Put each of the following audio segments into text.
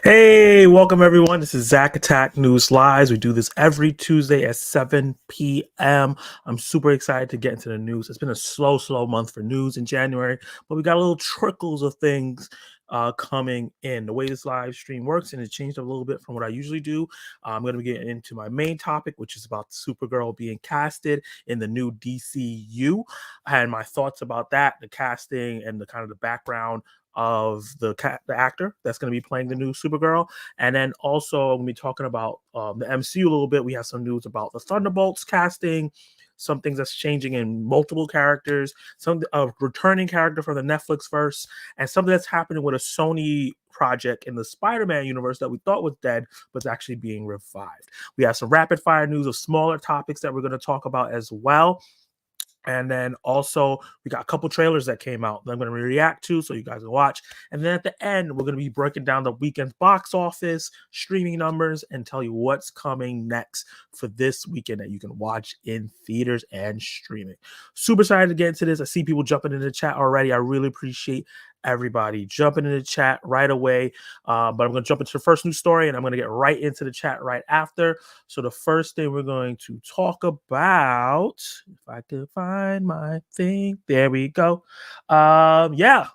Hey, welcome everyone. This is Zack Attack News Lives. We do this every Tuesday at 7 p.m. I'm super excited to get into the news. It's been a slow month for news in January, but we got a little trickles of things coming in. The way this live stream works, and it changed a little bit from what I usually do. I'm going to be getting into my main topic, which is about Supergirl being casted in the new DCU. I had my thoughts about that, the casting, and the kind of the background of the actor that's going to be playing the new Supergirl. And then also I'm going to be talking about the MCU a little bit. We have some news about the Thunderbolts casting, some things that's changing in multiple characters, some returning character from the Netflix verse, and something that's happening with a Sony project in the Spider-Man universe that we thought was dead, but it's actually being revived. We have some rapid fire news of smaller topics that we're going to talk about as well. And then also we got a couple trailers that came out that I'm going to react to so you guys can watch. And then at the end, we're going to be breaking down the weekend's box office, streaming numbers, and tell you what's coming next for this weekend that you can watch in theaters and streaming. Super excited to get into this. I see people jumping in the chat already. I really appreciate everybody jumping in the chat right away. But I'm going to jump into the first news story, and I'm going to get right into the chat right after. So the first thing we're going to talk about, if I could find my thing, there we go. Yeah,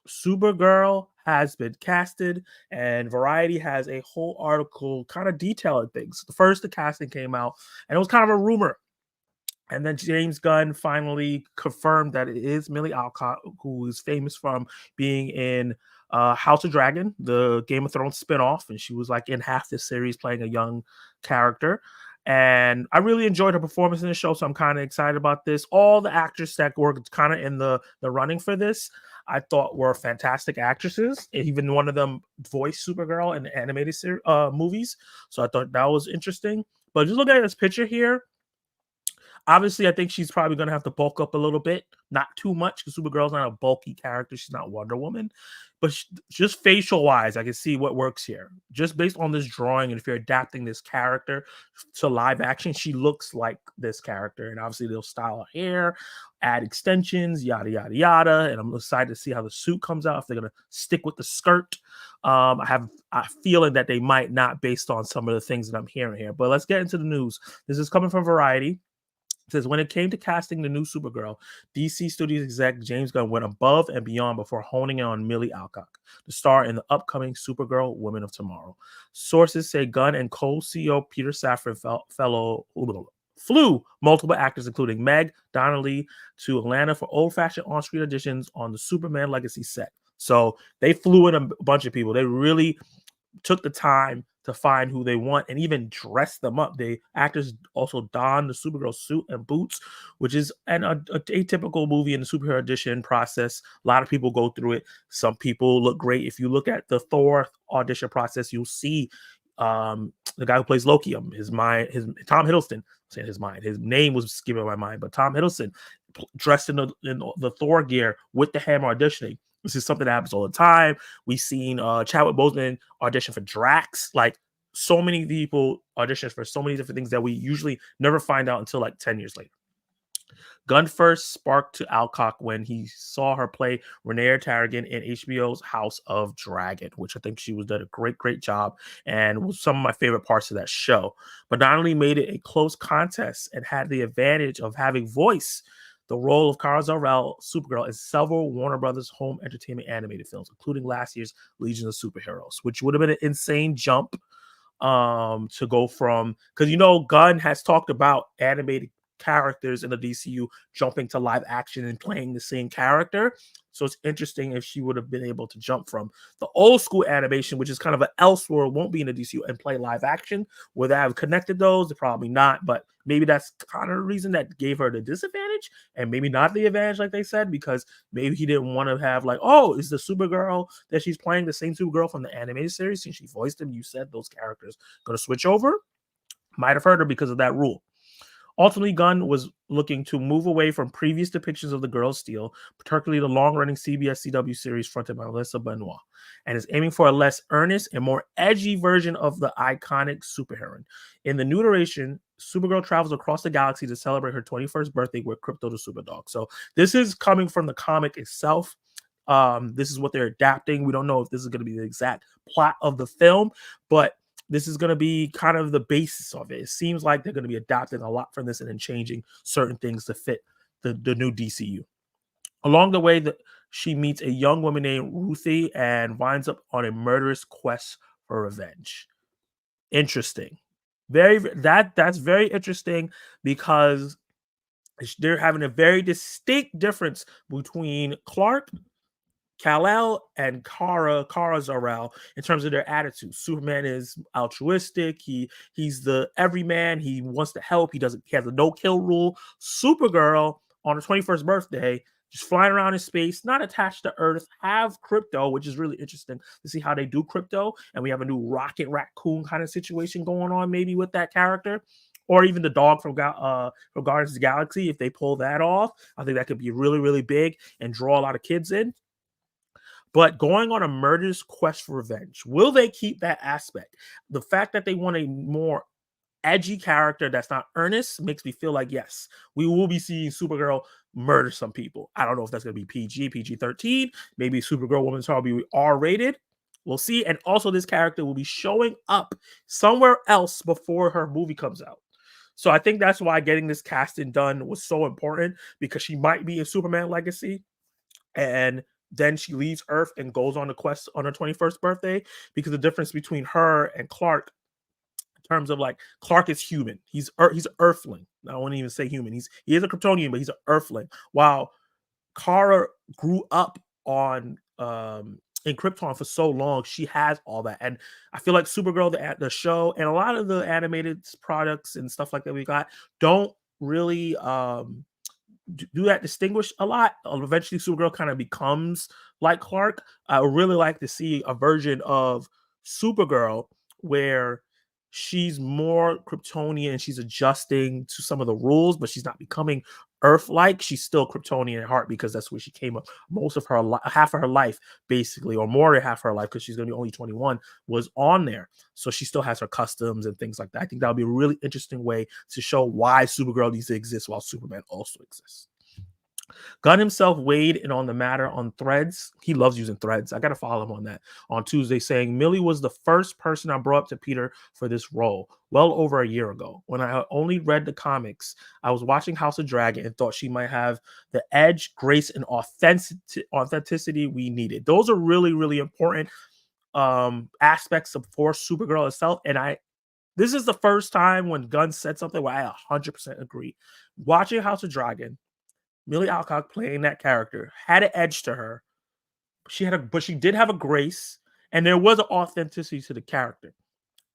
Supergirl has been casted, and Variety has a whole article kind of detailing things. The casting came out, and it was kind of a rumor. And then James Gunn finally confirmed that it is Millie Alcock, who is famous from being in House of Dragon, the Game of Thrones spinoff, and she was like in half the series playing a young character. And I really enjoyed her performance in the show, so I'm kind of excited about this. All the actors that were kind of in the running for this, I thought were fantastic actresses. Even one of them voiced Supergirl in the animated movies, so I thought that was interesting. But just looking at this picture here, obviously, I think she's probably going to have to bulk up a little bit, not too much, because Supergirl's not a bulky character. She's not Wonder Woman. But just facial wise, I can see what works here. Just based on this drawing, and if you're adapting this character to live action, she looks like this character. And obviously, they'll style her hair, add extensions, yada, yada, yada. And I'm excited to see how the suit comes out, if they're going to stick with the skirt. I have a feeling that they might not, based on some of the things that I'm hearing here. But let's get into the news. This is coming from Variety. It says, when it came to casting the new Supergirl, DC Studios exec James Gunn went above and beyond before honing in on Millie Alcock, the star in the upcoming Supergirl Women of Tomorrow. Sources say Gunn and co-CEO Peter Safran flew multiple actors, including Meg, Donnelly, to Atlanta for old-fashioned on-screen auditions on the Superman Legacy set. So they flew in a bunch of people. They really took the time to find who they want and even dress them up. The actors also don the Supergirl suit and boots, which is a atypical movie in the superhero audition process. A lot of people go through it. Some people look great. If you look at the Thor audition process, you'll see the guy who plays Loki, Tom Hiddleston. Saying his name was skipping my mind, but Tom Hiddleston dressed in the Thor gear with the hammer auditioning. This is something that happens all the time. We've seen Chadwick Boseman audition for Drax. Like, so many people audition for so many different things that we usually never find out until like 10 years later. Gunn first sparked to Alcock when he saw her play Rhaenyra Targaryen in HBO's House of Dragon, which I think she did a great job and was some of my favorite parts of that show. But not only made it a close contest and had the advantage of having voice the role of Kara Zor-El, Supergirl, in several Warner Brothers home entertainment animated films, including last year's Legion of Superheroes, which would have been an insane jump to go from, because Gunn has talked about animated characters in the DCU jumping to live action and playing the same character. So it's interesting if she would have been able to jump from the old school animation, which is kind of an Elseworld, won't be in the DCU, and play live action. Would that have connected those? Probably not, but maybe that's kind of the reason that gave her the disadvantage and maybe not the advantage, like they said, because maybe he didn't want to have like, oh, is the Supergirl that she's playing the same Supergirl from the animated series? Since she voiced them, you said those characters going to switch over. Might have hurt her because of that rule. Ultimately, Gunn was looking to move away from previous depictions of the Girl of Steel, particularly the long-running CBS CW series fronted by Melissa Benoist, and is aiming for a less earnest and more edgy version of the iconic superheroine. In the new iteration, Supergirl travels across the galaxy to celebrate her 21st birthday with Crypto the Superdog. So this is coming from the comic itself. This is what they're adapting. We don't know if this is going to be the exact plot of the film, but this is going to be kind of the basis of it. It seems like they're going to be adapting a lot from this and then changing certain things to fit the new DCU. Along the way, she meets a young woman named Ruthie and winds up on a murderous quest for revenge. Interesting. That's very interesting because they're having a very distinct difference between Clark, Kal-El, and Kara Zor-El in terms of their attitudes. Superman is altruistic. He's the everyman. He wants to help. He has a no-kill rule. Supergirl on her 21st birthday, just flying around in space, not attached to Earth, have crypto, which is really interesting to see how they do crypto. And we have a new Rocket Raccoon kind of situation going on, maybe with that character. Or even the dog from Guardians of the Galaxy, if they pull that off, I think that could be really, really big and draw a lot of kids in. But going on a murderous quest for revenge, will they keep that aspect? The fact that they want a more edgy character that's not earnest makes me feel like, yes, we will be seeing Supergirl murder some people. I don't know if that's going to be PG-13. Maybe Supergirl Woman's Heart will be R-rated. We'll see. And also, this character will be showing up somewhere else before her movie comes out. So I think that's why getting this casting done was so important, because she might be in Superman Legacy, and then she leaves Earth and goes on the quest on her 21st birthday, because the difference between her and Clark, in terms of like, Clark is human. He's an Earthling. I won't even say human. He is a Kryptonian, but he's an Earthling. While Kara grew up on in Krypton for so long, she has all that. And I feel like Supergirl, the show, and a lot of the animated products and stuff like that we got, don't really do that distinguish a lot. Eventually, Supergirl kind of becomes like Clark. I would really like to see a version of Supergirl where she's more Kryptonian and she's adjusting to some of the rules, but she's not becoming Earth-like. She's still Kryptonian at heart, because that's where she came up. Most of her half of her life, basically, or more than half of her life, because she's going to be only 21, was on there. So she still has her customs and things like that. I think that would be a really interesting way to show why Supergirl needs to exist while Superman also exists. Gunn himself weighed in on the matter on Threads. He loves using Threads. I got to follow him on that. On Tuesday, saying, Millie was the first person I brought up to Peter for this role, well over a year ago. When I only read the comics, I was watching House of Dragon and thought she might have the edge, grace, and authenticity we needed. Those are really, really important aspects of for Supergirl itself. And this is the first time when Gunn said something where I 100% agree. Watching House of Dragon, Millie Alcock playing that character had an edge to her. But she did have a grace, and there was an authenticity to the character.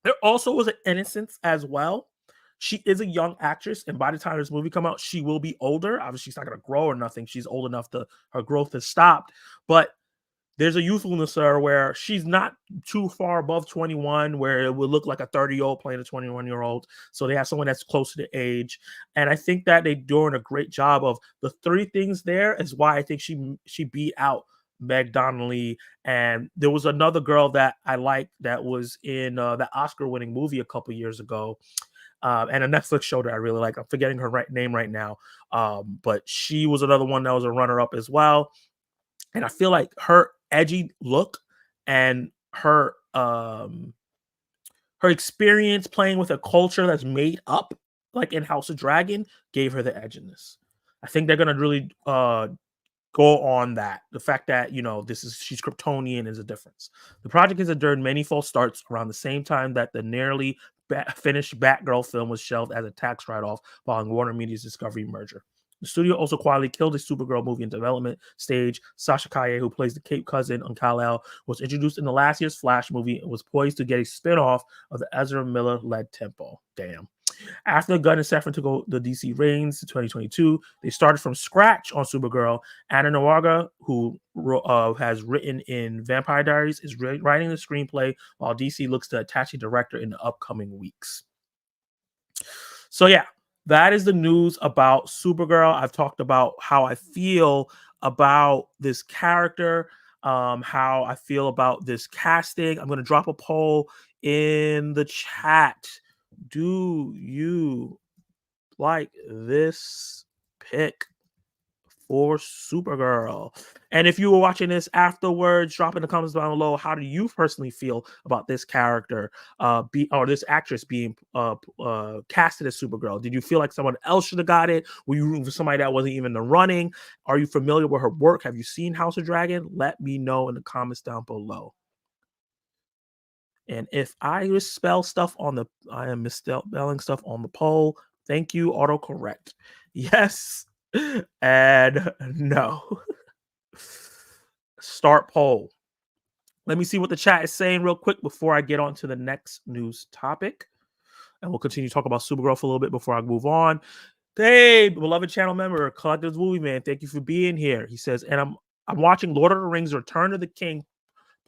There also was an innocence as well. She is a young actress, and by the time this movie come out, she will be older. Obviously, she's not going to grow or nothing. She's old enough to her growth has stopped, but there's a youthfulness to her where she's not too far above 21, where it would look like a 30-year-old playing a 21-year-old. So they have someone that's close to the age. And I think that they're doing a great job of the three things there is why I think she beat out Meg Donnelly. And there was another girl that I liked that was in the Oscar-winning movie a couple years ago. And a Netflix show that I really like. I'm forgetting her name right now. But she was another one that was a runner-up as well. And I feel like her edgy look and her experience playing with a culture that's made up, like in House of Dragon, gave her the edginess. I think they're gonna really go on that. The fact that she's Kryptonian is a difference. The project has endured many false starts around the same time that the nearly finished Batgirl film was shelved as a tax write-off following Warner Media's Discovery merger. The studio also quietly killed a Supergirl movie in development stage. Sasha Calle, who plays the Cape cousin on Kal-El, was introduced in the last year's Flash movie and was poised to get a spin-off of the Ezra Miller-led Tempo. Damn. After Gunn and Safran took over the DC reigns in 2022, they started from scratch on Supergirl. Anna Nawaga, who has written in Vampire Diaries, is writing the screenplay, while DC looks to attach a director in the upcoming weeks. So yeah, that is the news about Supergirl. I've talked about how I feel about this character, how I feel about this casting. I'm going to drop a poll in the chat. Do you like this pick for Supergirl. And if you were watching this afterwards, drop in the comments down below. How do you personally feel about this character, or this actress being casted as Supergirl? Did you feel like someone else should have got it? Were you rooting for somebody that wasn't even in the running? Are you familiar with her work? Have you seen House of Dragon? Let me know in the comments down below. And if I misspell stuff I am misspelling stuff on the poll. Thank you, autocorrect. Yes and no. Start poll. Let me see what the chat is saying real quick before I get on to the next news topic. And we'll continue to talk about Supergirl for a little bit before I move on. Hey, beloved channel member, Collective Movie Man, thank you for being here. He says, and I'm watching Lord of the Rings Return of the King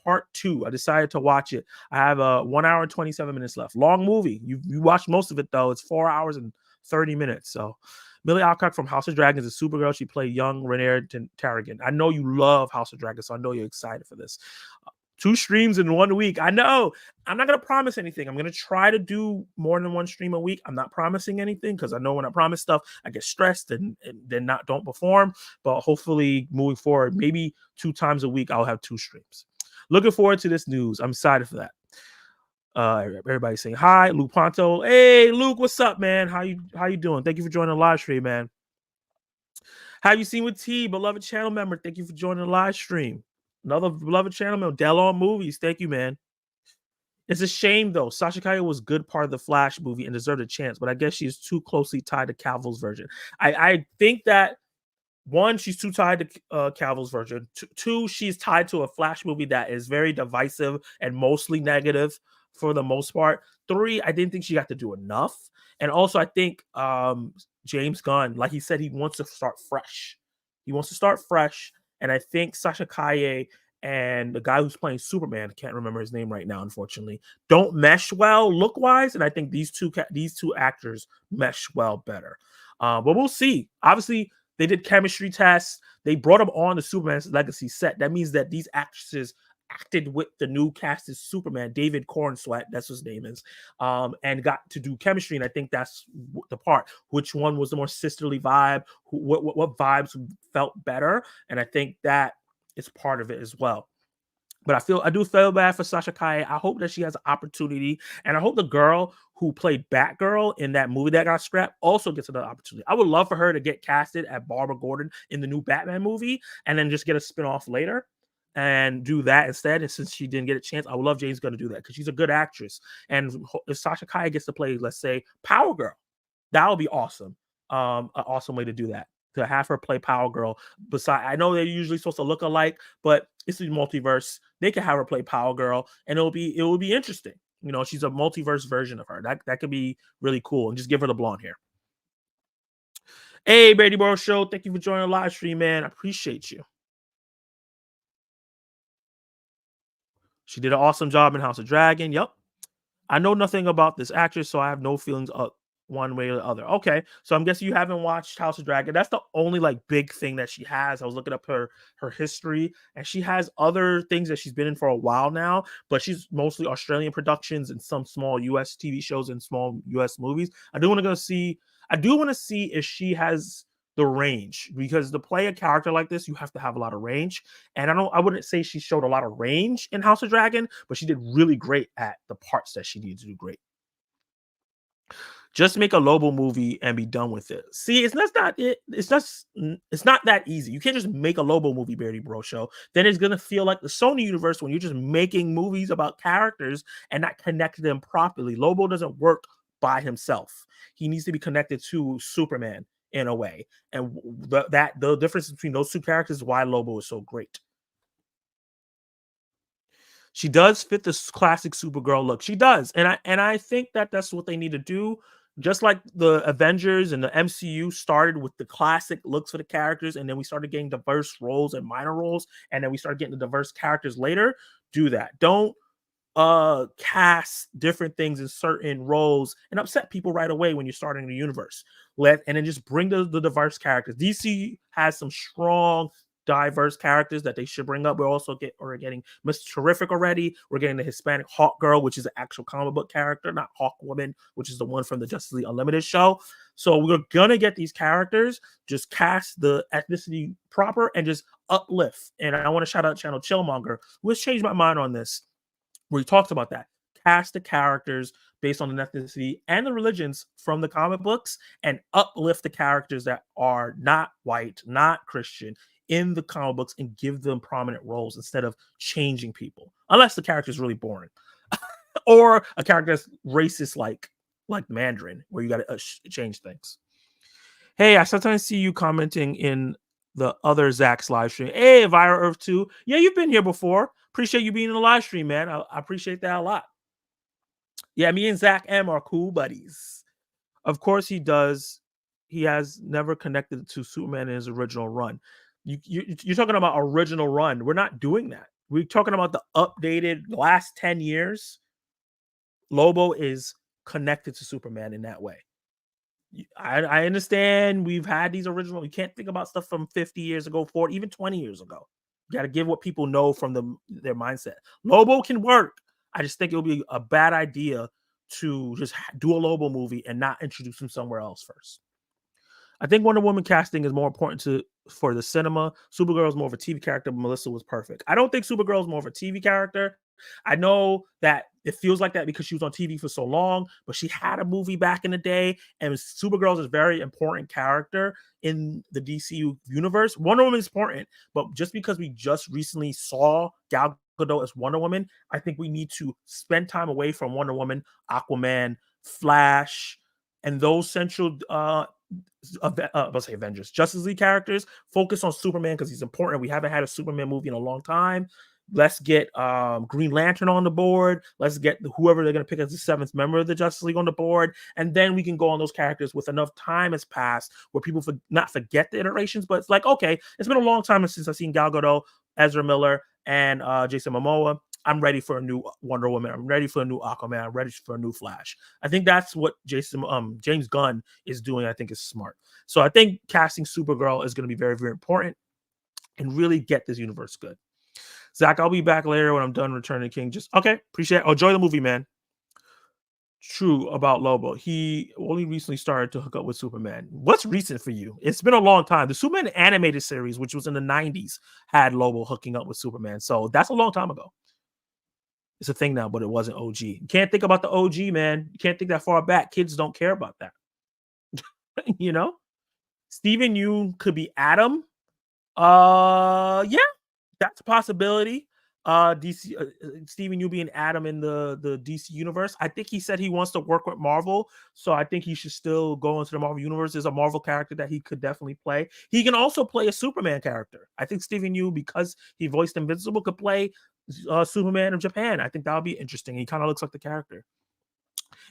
Part 2. I decided to watch it. I have 1 hour and 27 minutes left. Long movie. You watched most of it though. It's 4 hours and 30 minutes. So Millie Alcock from House of Dragons is Supergirl. She played young Rhaenyra Targaryen. I know you love House of Dragons, so I know you're excited for this. 2 streams in 1 week. I know. I'm not going to promise anything. I'm going to try to do more than 1 stream a week. I'm not promising anything because I know when I promise stuff, I get stressed and then don't perform. But hopefully moving forward, maybe 2 times a week, I'll have 2 streams. Looking forward to this news. I'm excited for that. Everybody's saying hi. Luke Ponto. Hey, Luke, what's up, man? How you doing? Thank you for joining the live stream, man. Have you seen with T, beloved channel member? Thank you for joining the live stream. Another beloved channel member, Delon Movies. Thank you, man. It's a shame, though. Sasha Calle was good part of the Flash movie and deserved a chance, but I guess she is too closely tied to Cavill's version. I think that, 1, she's too tied to Cavill's version. 2, she's tied to a Flash movie that is very divisive and mostly negative for the most part. 3, I didn't think she got to do enough. And also, I think James Gunn, like he said, he wants to start fresh. He wants to start fresh. And I think Sasha Calle and the guy who's playing Superman, I can't remember his name right now, unfortunately, don't mesh well look-wise. And I think these two actors mesh well better. But we'll see. Obviously, they did chemistry tests. They brought them on the Superman's Legacy set. That means that these actresses acted with the new cast as Superman, David Corenswet, that's what his name is, and got to do chemistry. And I think that's the part. Which one was the more sisterly vibe? What vibes felt better? And I think that is part of it as well. But I do feel bad for Sasha Calle. I hope that she has an opportunity. And I hope the girl who played Batgirl in that movie that got scrapped also gets another opportunity. I would love for her to get casted at Barbara Gordon in the new Batman movie and then just get a spinoff later and do that instead. And since she didn't get a chance, I would love James Gunn to do that because she's a good actress. And if Sasha Calle gets to play, let's say, Power Girl, that would be awesome. An awesome way to do that. To have her play Power Girl. Besides, I know they're usually supposed to look alike, but it's the multiverse. They can have her play Power Girl, and it will be interesting. You know, she's a multiverse version of her. That could be really cool. And just give her the blonde hair. Hey, Brady Borough Show, thank you for joining the live stream, man. I appreciate you. She did an awesome job in House of Dragon. Yep. I know nothing about this actress, so I have no feelings one way or the other. Okay, so I'm guessing you haven't watched House of Dragon. That's the only like big thing that she has. I was looking up her history, and she has other things that she's been in for a while now, but she's mostly Australian productions and some small US TV shows and small US movies. I do want to see if she has the range, because to play a character like this, you have to have a lot of range. And I wouldn't say she showed a lot of range in House of Dragon, but she did really great at the parts that she needed to do great. Just make a Lobo movie and be done with it. See, it's not that easy. You can't just make a Lobo movie, Beardy Bro Show. Then it's gonna feel like the Sony universe when you're just making movies about characters and not connecting them properly. Lobo doesn't work by himself. He needs to be connected to Superman in a way. And the difference between those 2 characters is why Lobo is so great. She does fit this classic Supergirl look. She does. And I think that that's what they need to do. Just like the Avengers and the MCU started with the classic looks for the characters, and then we started getting diverse roles and minor roles, and then we started getting the diverse characters later. Do that. Don't cast different things in certain roles and upset people right away when you're starting the universe. And then just bring the diverse characters. DC has some strong diverse characters that they should bring up. We're getting Mr. Terrific already. We're getting the Hispanic Hawk Girl, which is an actual comic book character, not Hawk Woman, which is the one from the Justice League Unlimited show. So we're gonna get these characters. Just cast the ethnicity proper and just uplift. And I want to shout out Channel Chillmonger, who has changed my mind on this, where he talks about that. Cast the characters based on the ethnicity and the religions from the comic books and uplift the characters that are not white, not Christian in the comic books and give them prominent roles instead of changing people. Unless the character is really boring or a character that's racist like Mandarin, where you got to change things. Hey, I sometimes see you commenting in the other Zach's live stream. Hey, Vira Earth 2. Yeah, you've been here before. Appreciate you being in the live stream, man. I appreciate that a lot. Yeah, me and Zach M are cool buddies. Of course he does. He has never connected to Superman in his original run. You're talking about original run. We're not doing that. We're talking about the updated last 10 years. Lobo is connected to Superman in that way. I understand we've had these original. You can't think about stuff from 50 years ago, 40, even 20 years ago. You got to give what people know from their mindset. Lobo can work. I just think it would be a bad idea to just do a Lobo movie and not introduce him somewhere else first. I think Wonder Woman casting is more important for the cinema. Supergirl is more of a TV character, but Melissa was perfect. I don't think Supergirl is more of a TV character. I know that it feels like that because she was on TV for so long, but she had a movie back in the day, and Supergirl is a very important character in the DCU universe. Wonder Woman is important, but just because we just recently saw Gal Gadot as Wonder Woman, I think we need to spend time away from Wonder Woman, Aquaman, Flash, and those central let's say Avengers, Justice League characters. Focus on Superman because he's important. We haven't had a Superman movie in a long time. Let's get Green Lantern on the board. Let's get whoever they're going to pick as the seventh member of the Justice League on the board. And then we can go on those characters with enough time has passed where people not forget the iterations, but it's like, okay, it's been a long time since I've seen Gal Gadot, Ezra Miller, and Jason Momoa. I'm ready for a new Wonder Woman. I'm ready for a new Aquaman. I'm ready for a new Flash. I think that's what James Gunn is doing. I think is smart. So I think casting Supergirl is going to be very, very important and really get this universe good. Zach, I'll be back later when I'm done Returning King. Just okay, appreciate it. Oh, enjoy the movie, man. True about Lobo. He only recently started to hook up with Superman. What's recent for you? It's been a long time. The Superman animated series, which was in the 90s, had Lobo hooking up with Superman. So that's a long time ago. It's a thing now, but it wasn't OG. You can't think about the OG, man. You can't think that far back. Kids don't care about that. You know? Steven Yeun could be Adam. Yeah, that's a possibility. Steven Yeun being Adam in the DC universe. I think he said he wants to work with Marvel, so I think he should still go into the Marvel universe. There's a Marvel character that he could definitely play. He can also play a Superman character. I think Steven Yeun, because he voiced Invincible, could play Superman of Japan. I think that would be interesting. He kind of looks like the character.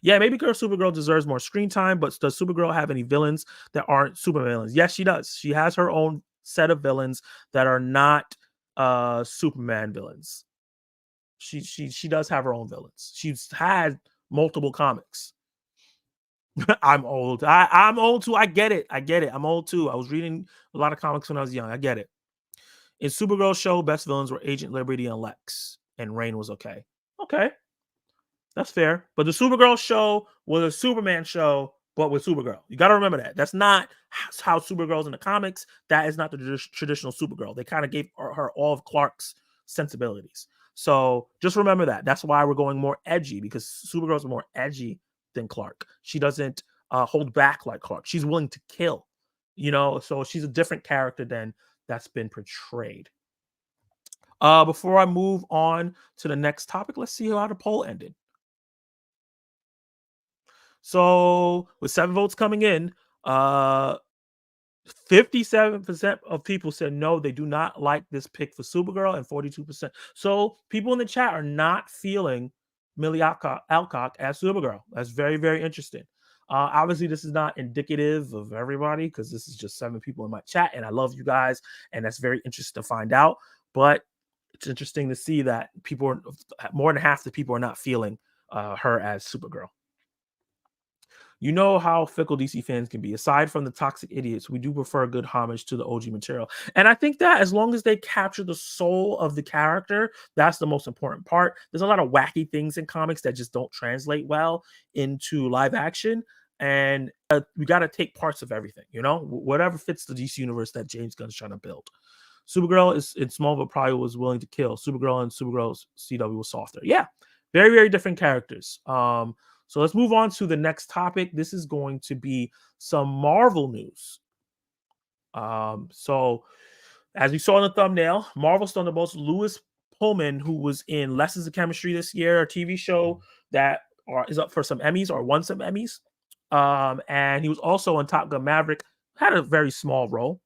Yeah, maybe Supergirl deserves more screen time, but does Supergirl have any villains that aren't Superman villains? Yes, she does. She has her own set of villains that are not Superman villains. She does have her own villains. She's had multiple comics. I'm old. I'm old too. I get it. I'm old too. I was reading a lot of comics when I was young. I get it. In Supergirl's show, best villains were Agent Liberty and Lex, and Reign was okay. Okay. That's fair. But the Supergirl show was a Superman show, but with Supergirl. You got to remember that. That's not how Supergirl's in the comics. That is not the traditional Supergirl. They kind of gave her all of Clark's sensibilities. So just remember that. That's why we're going more edgy, because Supergirl's more edgy than Clark. She doesn't hold back like Clark. She's willing to kill, so she's a different character than that's been portrayed. Before I move on to the next topic, let's see how the poll ended. So with 7 votes coming in, 57% of people said no, they do not like this pick for Supergirl, and 42%. So people in the chat are not feeling Emilia Alcock as Supergirl. That's very, very interesting. Obviously, this is not indicative of everybody because this is just 7 people in my chat, and I love you guys, and that's very interesting to find out. But it's interesting to see that more than half the people are not feeling her as Supergirl. You know how fickle DC fans can be. Aside from the toxic idiots, we do prefer good homage to the OG material. And I think that as long as they capture the soul of the character, that's the most important part. There's a lot of wacky things in comics that just don't translate well into live action. And we got to take parts of everything, whatever fits the DC universe that James Gunn's trying to build. Supergirl is in Smallville probably was willing to kill. Supergirl and Supergirl's CW was softer. Yeah, very, very different characters. So let's move on to the next topic. This is going to be some Marvel news. So as we saw in the thumbnail, Marvel's Thunderbolts, Louis Pullman, who was in Lessons of Chemistry this year, a TV show that is up for some Emmys or won some Emmys. And he was also on Top Gun Maverick, had a very small role,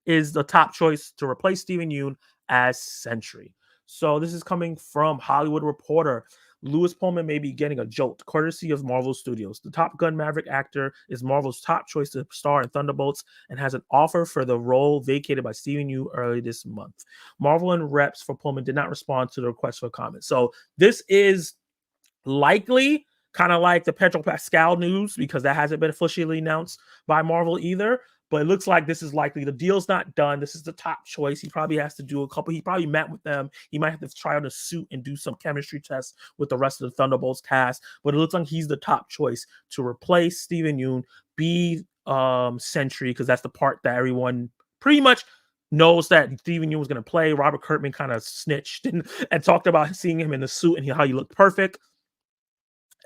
is the top choice to replace Steven Yeun as Sentry. So this is coming from Hollywood Reporter. Louis Pullman may be getting a jolt, courtesy of Marvel Studios. The Top Gun Maverick actor is Marvel's top choice to star in Thunderbolts and has an offer for the role vacated by Steven Yeun early this month. Marvel and reps for Pullman did not respond to the request for comment. So this is likely kind of like the Pedro Pascal news, because that hasn't been officially announced by Marvel either. But it looks like this is likely. The deal's not done. This is the top choice. He probably has to do a couple. He probably met with them. He might have to try on a suit and do some chemistry tests with the rest of the Thunderbolts cast. But it looks like he's the top choice to replace Steven Yeun, be Sentry, because that's the part that everyone pretty much knows that Steven Yeun was going to play. Robert Kirkman kind of snitched and talked about seeing him in the suit and how he looked perfect.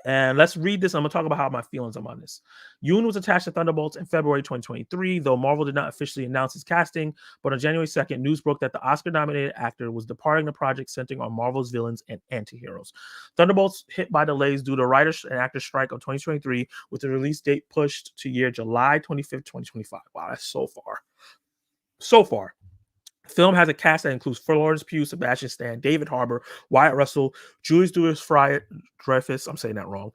And let's read this. I'm going to talk about how my feelings are on this. Yeun was attached to Thunderbolts in February 2023, though Marvel did not officially announce his casting. But on January 2nd, news broke that the Oscar-nominated actor was departing the project centering on Marvel's villains and anti-heroes. Thunderbolts hit by delays due to writers and actors strike of 2023, with the release date pushed to July 25th, 2025. Wow, that's so far. So far. The film has a cast that includes Florence Pugh, Sebastian Stan, David Harbour, Wyatt Russell, Julius Dreyfus. I'm saying that wrong.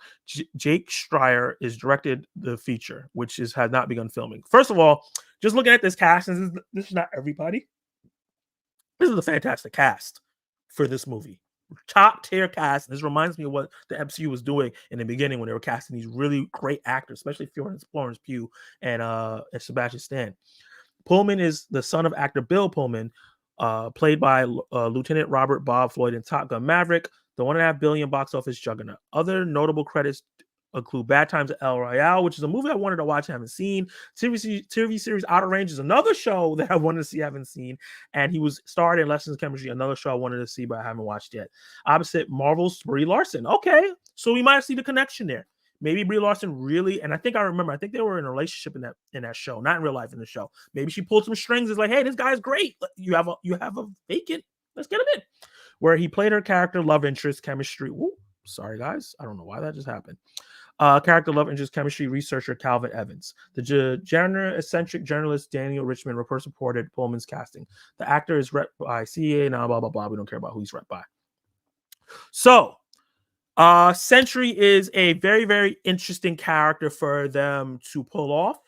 Jake Schreier is directed the feature, which has not begun filming. First of all, just looking at this cast, and this is not everybody. This is a fantastic cast for this movie. Top tier cast. This reminds me of what the MCU was doing in the beginning when they were casting these really great actors, especially Florence Pugh and Sebastian Stan. Pullman is the son of actor Bill Pullman, played by Lieutenant Robert Bob Floyd in Top Gun Maverick, the $1.5 billion box office juggernaut. Other notable credits include Bad Times at El Royale, which is a movie I wanted to watch, I haven't seen. TV series Outer Range is another show that I wanted to see, I haven't seen. And he was starred in Lessons of Chemistry, another show I wanted to see, but I haven't watched yet. Opposite Marvel's Brie Larson. Okay, so we might see the connection there. Maybe Brie Larson really, and I think they were in a relationship in that show, not in real life in the show. Maybe she pulled some strings. It's like, hey, this guy's great. You have a vacant. Let's get him in. Where he played her character, love interest, chemistry. Ooh, sorry guys, I don't know why that just happened. Character, love interest, chemistry researcher Calvin Evans. The eccentric journalist Daniel Richmond supported Pullman's casting. The actor is rep by CA. Now blah blah blah. We don't care about who he's rep by. So. Sentry is a very, very interesting character for them to pull off.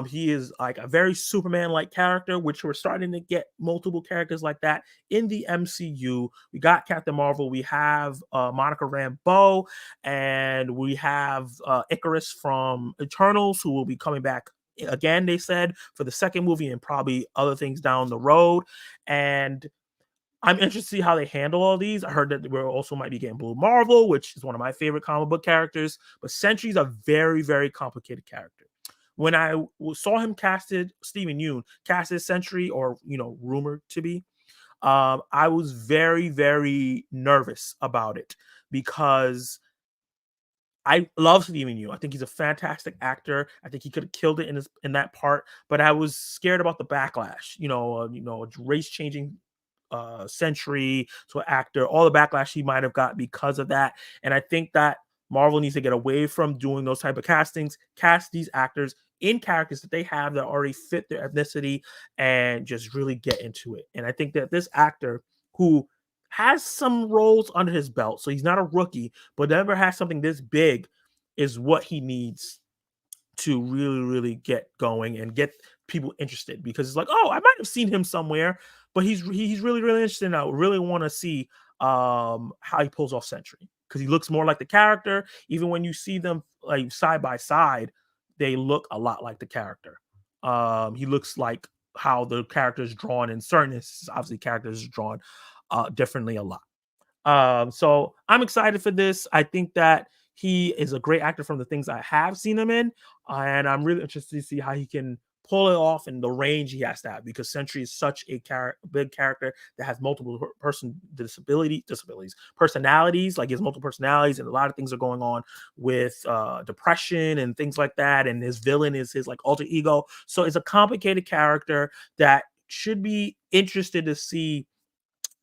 He is like a very Superman-like character, which we're starting to get multiple characters like that in the MCU. We got Captain Marvel, we have Monica Rambeau, and we have Icarus from Eternals, who will be coming back again, they said, for the second movie and probably other things down the road. And I'm interested to see how they handle all these. I heard that we also might be getting Blue Marvel, which is one of my favorite comic book characters. But Sentry's a very, very complicated character. When I saw him casted, Steven Yeun casted Sentry, or rumored to be, I was very, very nervous about it because I love Steven Yeun. I think he's a fantastic actor. I think he could have killed it in that part. But I was scared about the backlash. Race changing. Sentry to an actor, all the backlash he might have got because of that. And I think that Marvel needs to get away from doing those type of castings, cast these actors in characters that they have that already fit their ethnicity, and just really get into it. And I think that this actor, who has some roles under his belt, so he's not a rookie, but never has something this big, is what he needs to really, really get going and get people interested, because it's like, oh, I might have seen him somewhere, but he's really, really interested. And I really want to see how he pulls off Sentry, because he looks more like the character. Even when you see them like side by side, they look a lot like the character. He looks like how the character is drawn in certain instances. Obviously, characters are drawn differently a lot. So I'm excited for this. I think that he is a great actor from the things I have seen him in, and I'm really interested to see how he can pull it off and the range he has to have, because Sentry is such a big character that has multiple disabilities, personalities. Like he has multiple personalities, and a lot of things are going on with depression and things like that. And his villain is his like alter ego. So it's a complicated character that should be interested to see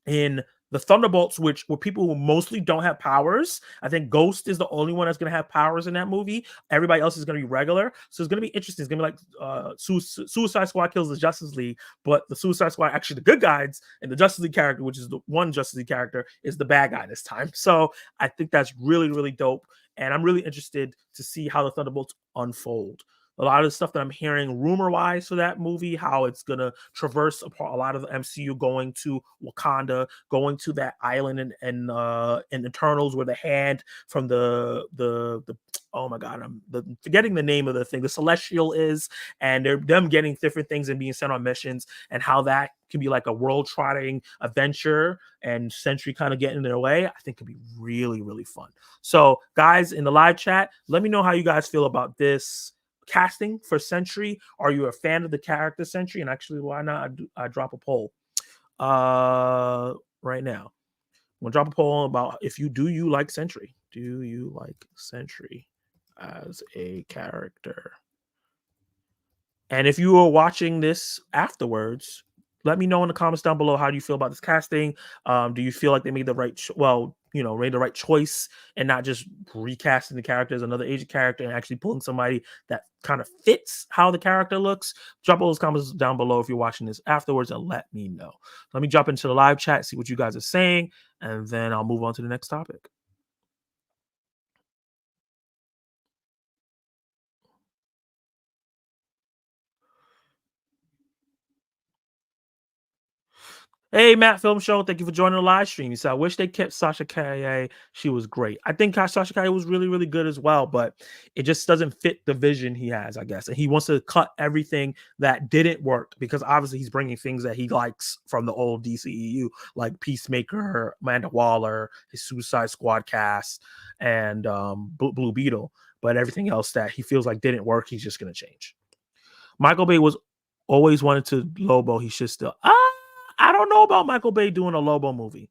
in the Thunderbolts, which were people who mostly don't have powers. I think Ghost is the only one that's going to have powers in that movie. Everybody else is going to be regular. So it's going to be interesting. It's going to be like Suicide Squad kills the Justice League, but the Suicide Squad, actually the good guys, and the Justice League character, which is the one Justice League character, is the bad guy this time. So I think that's really, really dope. And I'm really interested to see how the Thunderbolts unfold. A lot of the stuff that I'm hearing rumor-wise for that movie, how it's gonna traverse a lot of the MCU, going to Wakanda, going to that island in Eternals where the hand from the oh my god, I'm forgetting the name of the thing, the Celestial is, and they're them getting different things and being sent on missions, and how that can be like a world-trotting adventure, and Sentry kind of getting in their way. I think could be really, really fun. So, guys, in the live chat, let me know how you guys feel about this casting for Sentry. Are you a fan of the character Sentry? And actually, why not I drop a poll right now. I'm gonna drop a poll about if you like Sentry. Do you like Sentry as a character? And if you are watching this afterwards, let me know in the comments down below, how do you feel about this casting? Do you feel like they made the right made the right choice and not just recasting the character as another Asian character and actually pulling somebody that kind of fits how the character looks? Drop all those comments down below if you're watching this afterwards, and let me know. Let me jump into the live chat, see what you guys are saying, and then I'll move on to the next topic. Hey, Matt Film Show, thank you for joining the live stream. So I wish they kept Sasha Calle. She was great. I think Sasha Calle was really, really good as well, but it just doesn't fit the vision he has, I guess. And he wants to cut everything that didn't work, because obviously he's bringing things that he likes from the old DCEU, like Peacemaker, Amanda Waller, his Suicide Squad cast, and Blue Beetle. But everything else that he feels like didn't work, he's just going to change. Michael Bay was always wanted to Lobo. He should still. I don't know about Michael Bay doing a Lobo movie.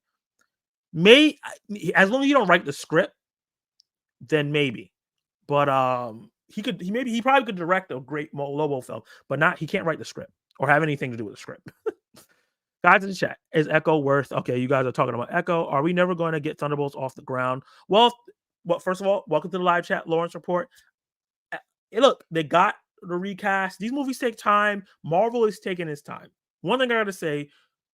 As long as you don't write the script, then maybe. But he probably could direct a great Lobo film, but he can't write the script or have anything to do with the script. Guys in the chat, is Echo worth? Okay, you guys are talking about Echo. Are we never going to get Thunderbolts off the ground? Well, first of all, welcome to the live chat, Lawrence Report. Look, they got the recast. These movies take time. Marvel is taking its time. One thing I gotta say,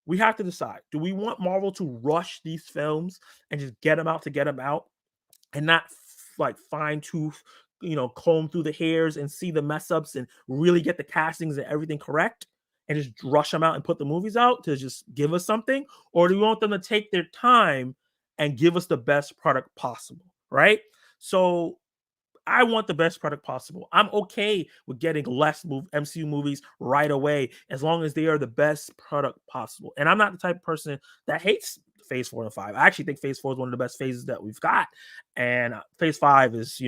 we have to decide: do we want Marvel to rush these films and just get them out, and not like fine tooth, comb through the hairs and see the mess ups and really get the castings and everything correct, and just rush them out and put the movies out to just give us something? Or do we want them to take their time and give us the best product possible, right? So I want the best product possible. I'm okay with getting less MCU movies right away, as long as they are the best product possible. And I'm not the type of person that hates Phase 4 and 5. I actually think Phase 4 is one of the best phases that we've got. And Phase 5 is,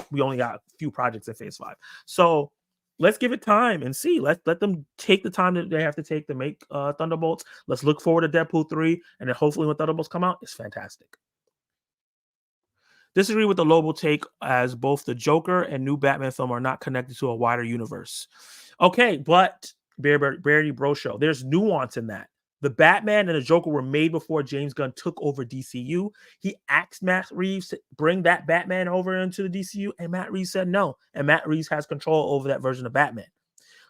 we only got a few projects in Phase 5. So let's give it time and see. Let them take the time that they have to take to make Thunderbolts. Let's look forward to Deadpool 3. And then hopefully when Thunderbolts come out, it's fantastic. Disagree with the Lobo take, as both the Joker and new Batman film are not connected to a wider universe. Okay, but Barry Bro Show, there's nuance in that. The Batman and the Joker were made before James Gunn took over DCU. He asked Matt Reeves to bring that Batman over into the DCU, and Matt Reeves said no. And Matt Reeves has control over that version of Batman.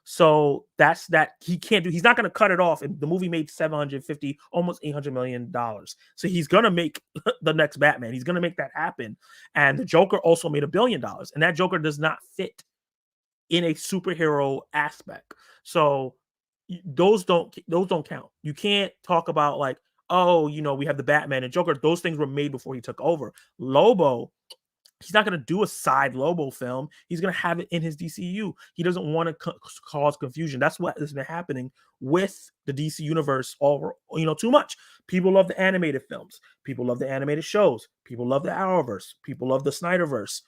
So that's that. He can't do. He's not going to cut it off. And the movie made 750, almost $800 million. So he's going to make the next Batman. He's going to make that happen. And the Joker also made $1 billion, and that Joker does not fit in a superhero aspect. So those don't count. You can't talk about like, oh, we have the Batman and Joker. Those things were made before he took over. Lobo, he's not going to do a side Lobo film. He's going to have it in his DCU. He doesn't want to cause confusion. That's what has been happening with the DC universe all, too much. People love the animated films. People love the animated shows. People love the Arrowverse. People love the Snyderverse.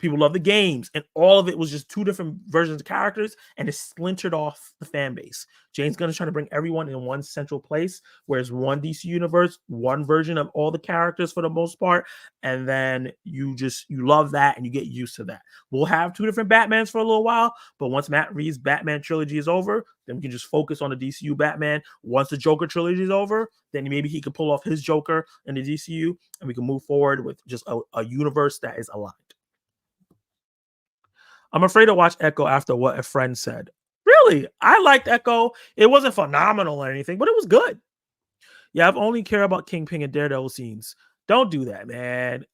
People love the games, and all of it was just two different versions of characters, and it splintered off the fan base. James Gunn is trying to bring everyone in one central place, whereas one DC universe, one version of all the characters for the most part, and then you love that and you get used to that. We'll have two different Batmans for a little while, but once Matt Reeves' Batman trilogy is over, then we can just focus on the DCU Batman. Once the Joker trilogy is over, then maybe he could pull off his Joker in the DCU, and we can move forward with just a universe that is aligned. I'm afraid to watch Echo after what a friend said. Really? I liked Echo. It wasn't phenomenal or anything, but it was good. Yeah, I've only cared about Kingpin and Daredevil scenes. Don't do that, man.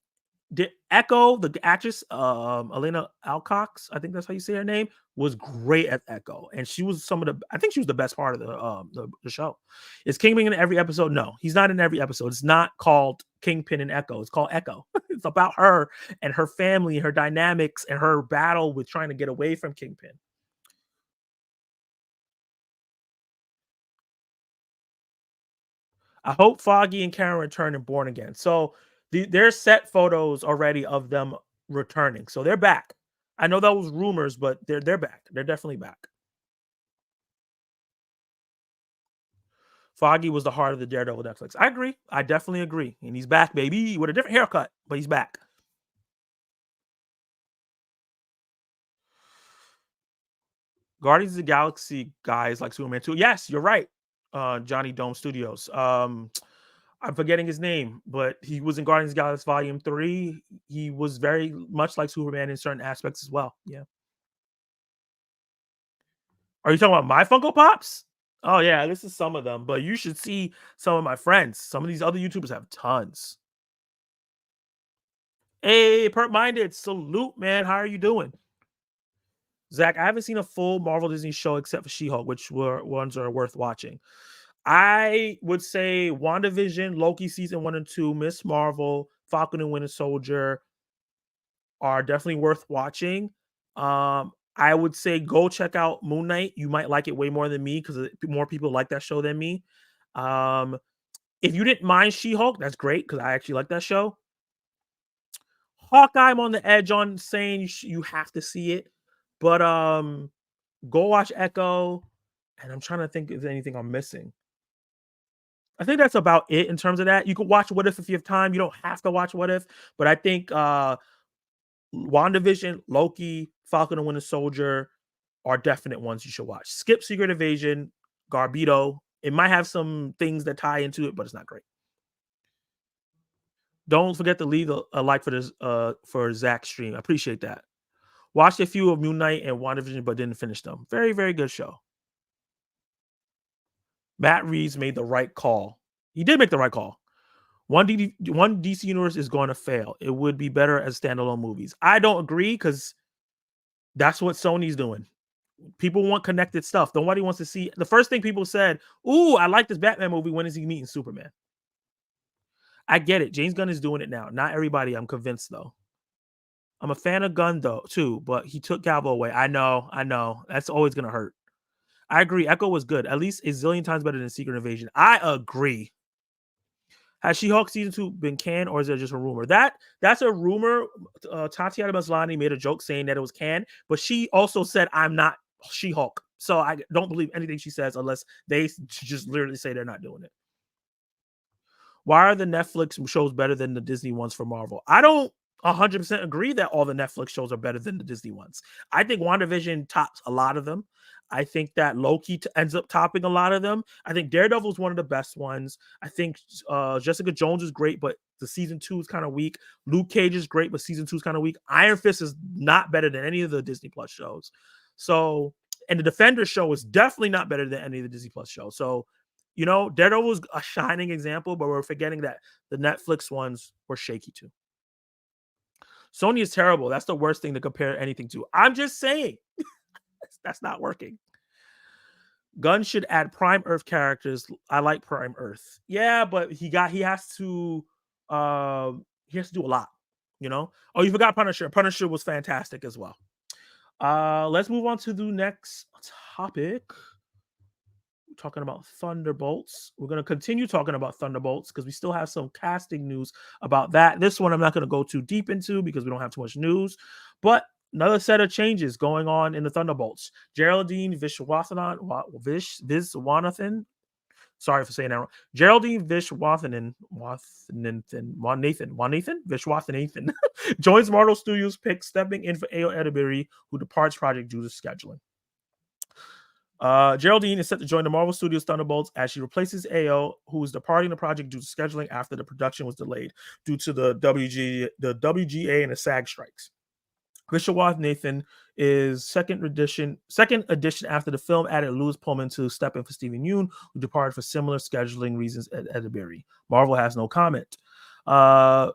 Echo, the actress, Elena Alcock, I think that's how you say her name, was great at Echo, and she was I think she was the best part of the show. Is Kingpin in every episode? No, he's not in every episode. It's not called Kingpin and Echo. It's called Echo. It's about her and her family, her dynamics, and her battle with trying to get away from Kingpin. I hope Foggy and Karen return and Born Again. So there's set photos already of them returning. So they're back. I know that was rumors, but they're back. They're definitely back. Foggy was the heart of the Daredevil Netflix. I agree. I definitely agree. And he's back, baby, with a different haircut, but he's back. Guardians of the Galaxy guys like Superman 2. Yes, you're right. Johnny Dome Studios. I'm forgetting his name, but he was in Guardians of the Galaxy Volume 3. He was very much like Superman in certain aspects as well. Yeah. Are you talking about my Funko Pops? Oh, yeah, this is some of them, but you should see some of my friends. Some of these other YouTubers have tons. Hey, Perk Minded, salute, man. How are you doing? Zach, I haven't seen a full Marvel Disney show except for She-Hulk, which ones are worth watching. I would say WandaVision, Loki season 1 and 2, Miss Marvel, Falcon and Winter Soldier are definitely worth watching. I would say go check out Moon Knight. You might like it way more than me because more people like that show than me. Um, if you didn't mind She-Hulk, that's great because I actually like that show. Hawkeye, I'm on the edge on saying you have to see it, but go watch Echo. And I'm trying to think if there's anything I'm missing. I think that's about it in terms of that. You could watch What If you have time. You don't have to watch What If, but I think WandaVision, Loki, Falcon and Winter Soldier are definite ones you should watch. Skip Secret Invasion, Garbito. It might have some things that tie into it, but it's not great. Don't forget to leave a like for this for Zach's stream. I appreciate that. Watched a few of Moon Knight and WandaVision, but didn't finish them. Very, very good show. Matt Reeves made the right call. He did make the right call. One DC universe is going to fail. It would be better as standalone movies. I don't agree because that's what Sony's doing. People want connected stuff. Nobody wants to see. The first thing people said, "Ooh, I like this Batman movie. When is he meeting Superman?" I get it. James Gunn is doing it now. Not everybody, I'm convinced, though. I'm a fan of Gunn, though, too, but he took Cavill away. I know. That's always going to hurt. I agree. Echo was good. At least a zillion times better than Secret Invasion. I agree. Has She-Hulk season 2 been canned, or is it just a rumor? That's a rumor. Tatiana Maslany made a joke saying that it was canned, but she also said, "I'm not She-Hulk." So I don't believe anything she says unless they just literally say they're not doing it. Why are the Netflix shows better than the Disney ones for Marvel? I don't 100% agree that all the Netflix shows are better than the Disney ones. I think WandaVision tops a lot of them. I think that Loki ends up topping a lot of them. I think Daredevil is one of the best ones. I think Jessica Jones is great, but the season 2 is kind of weak. Luke Cage is great, but season 2 is kind of weak. Iron Fist is not better than any of the Disney Plus shows. So, and the Defender show is definitely not better than any of the Disney Plus shows. So, Daredevil was a shining example, but we're forgetting that the Netflix ones were shaky too. Sony is terrible. That's the worst thing to compare anything to. I'm just saying. That's not working. Gunn should add Prime Earth characters. I like Prime Earth. Yeah, but he has to do a lot, you know? Oh, you forgot Punisher. Punisher was fantastic as well. Let's move on to the next topic. Talking about Thunderbolts. We're going to continue talking about Thunderbolts because we still have some casting news about that. This one I'm not going to go too deep into because we don't have too much news, but another set of changes going on in the Thunderbolts. Geraldine Viswanathan. Sorry for saying that wrong. Geraldine Vishwathanathan joins Marvel Studios pick, stepping in for Ayo Edebiri, who departs project due to scheduling. Geraldine is set to join the Marvel Studios Thunderbolts as she replaces Ayo, who is departing the project due to scheduling after the production was delayed due to the WGA and the SAG strikes. Vishwath Nathan is second edition after the film added Louis Pullman to step in for Stephen Yeun, who departed for similar scheduling reasons at Edebiri. Marvel has no comment.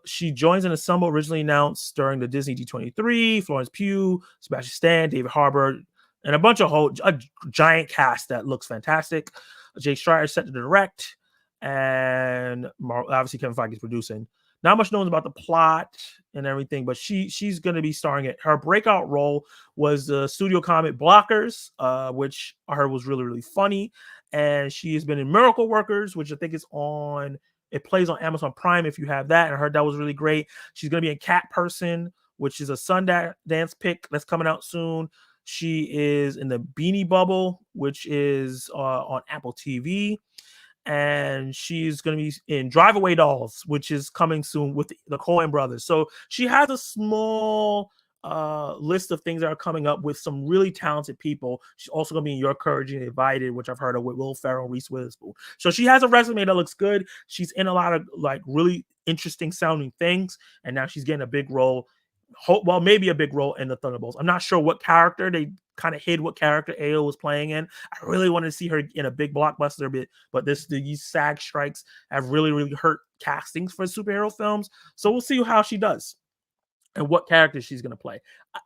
She joins an ensemble originally announced during the Disney D23, Florence Pugh, Sebastian Stan, David Harbour, and a giant cast that looks fantastic. Jake Schreier is set to direct, and obviously Kevin Feige is producing. Not much known about the plot and everything, but she's going to be starring it. Her breakout role was the studio comic Blockers, which I heard was really, really funny. And she has been in Miracle Workers, which I think is it plays on Amazon Prime if you have that. And I heard that was really great. She's going to be in Cat Person, which is a Sundance pick that's coming out soon. She is in the Beanie Bubble, which is on Apple TV. And she's going to be in Drive Away Dolls, which is coming soon with the Coen brothers. So she has a small list of things that are coming up with some really talented people. She's also going to be in Your Courage and Invited, which I've heard of with Will Ferrell, Reese Witherspoon. So she has a resume that looks good. She's in a lot of like really interesting sounding things, and now she's getting a big role. Maybe a big role in the Thunderbolts. I'm not sure what character. They kind of hid what character Ayo was playing in. I really wanted to see her in a big blockbuster, but these SAG strikes have really, really hurt castings for superhero films. So we'll see how she does and what character she's going to play.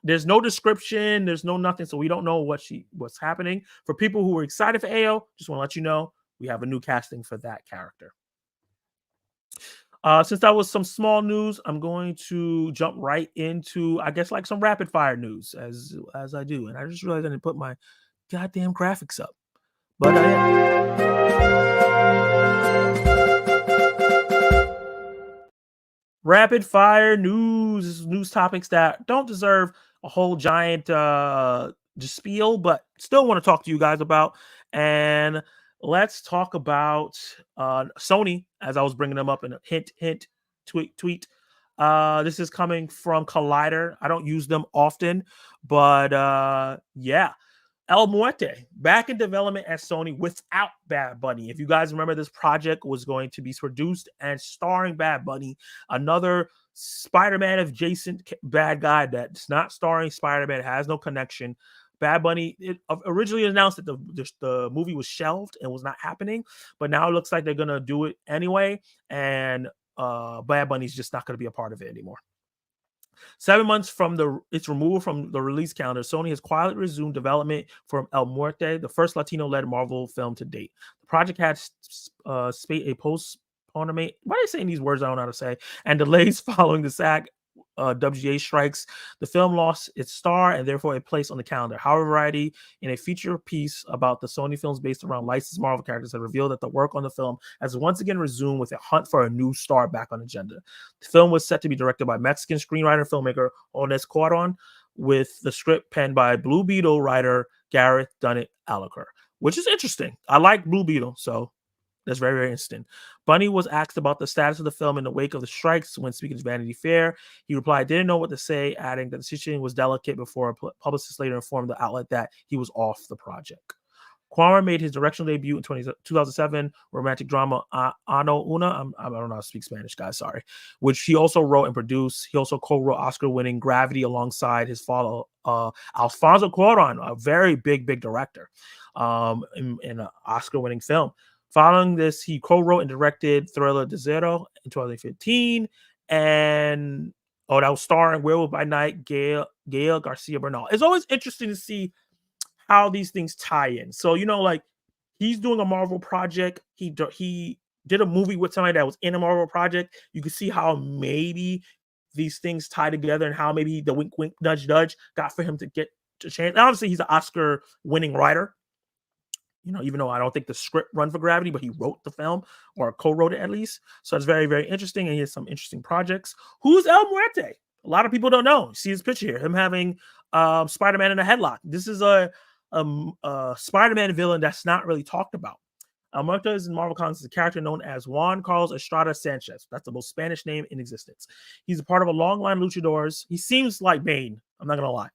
There's no description. There's no nothing. So we don't know what's happening. For people who are excited for Ayo, just want to let you know, we have a new casting for that character. Since that was some small news, I'm going to jump right into, I guess, like some rapid fire news as I do. And I just realized I didn't put my goddamn graphics up. But rapid fire news topics that don't deserve a whole giant spiel, but still want to talk to you guys about. And let's talk about Sony, as I was bringing them up in a hint, tweet. This is coming from Collider. I don't use them often, but yeah. El Muerte, back in development at Sony without Bad Bunny. If you guys remember, this project was going to be produced and starring Bad Bunny, another Spider-Man adjacent bad guy that's not starring Spider-Man, has no connection. Bad Bunny, it originally announced that the movie was shelved and was not happening, but now it looks like they're going to do it anyway, and Bad Bunny's just not going to be a part of it anymore. 7 months from its removal from the release calendar, Sony has quietly resumed development for El Muerte, the first Latino-led Marvel film to date. The project had a postponement. Why are they saying these words I don't know how to say? And delays following the SAG WGA strikes. The film lost its star and therefore a place on the calendar. However, Variety, in a feature piece about the Sony films based around licensed Marvel characters, have revealed that the work on the film has once again resumed with a hunt for a new star back on the agenda. The film was set to be directed by Mexican screenwriter and filmmaker Ones Cuaron, with the script penned by Blue Beetle writer Gareth Dunnett Alcock, which is interesting. I like Blue Beetle, so that's very, very interesting. Bunny was asked about the status of the film in the wake of the strikes when speaking to Vanity Fair. He replied, didn't know what to say, adding that the situation was delicate before a publicist later informed the outlet that he was off the project. Cuaron made his directional debut in 2007 romantic drama Ano Una. I don't know how to speak Spanish, guys, sorry. Which he also wrote and produced. He also co-wrote Oscar-winning Gravity alongside his father, Alfonso Cuarón, a very big director, in an Oscar-winning film. Following this, he co-wrote and directed Thriller de Zero in 2015, and that was starring Werewolf by Night, Gael Garcia Bernal. It's always interesting to see how these things tie in. So, like he's doing a Marvel project. He did a movie with somebody that was in a Marvel project. You can see how maybe these things tie together and how maybe the wink, wink, nudge, nudge got for him to get a chance. Obviously, he's an Oscar winning writer. Even though I don't think the script run for Gravity, but he wrote the film or co-wrote it at least. So it's very, very interesting. And he has some interesting projects. Who's El Muerte? A lot of people don't know. See his picture here, him having Spider-Man in a headlock. This is a Spider-Man villain that's not really talked about. El Muerto is in Marvel Comics a character known as Juan Carlos Estrada Sanchez. That's the most Spanish name in existence. He's a part of a long line of luchadors. He seems like Bane. I'm not going to lie.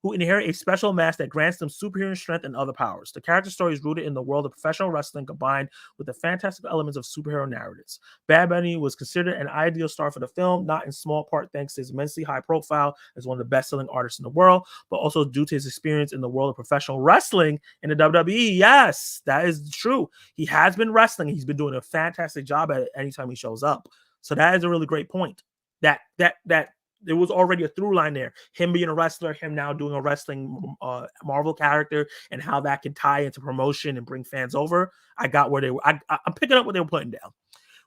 Who inherit a special mask that grants them superhuman strength and other powers. The character story is rooted in the world of professional wrestling combined with the fantastical elements of superhero narratives. Bad Bunny was considered an ideal star for the film, not in small part thanks to his immensely high profile as one of the best-selling artists in the world, but also due to his experience in the world of professional wrestling in the WWE. Yes, that is true. He has been wrestling. He's been doing a fantastic job at it anytime he shows up. So that is a really great point. That there was already a through line there. Him being a wrestler, him now doing a wrestling Marvel character, and how that can tie into promotion and bring fans over. I got where they were. I'm picking up what they were putting down.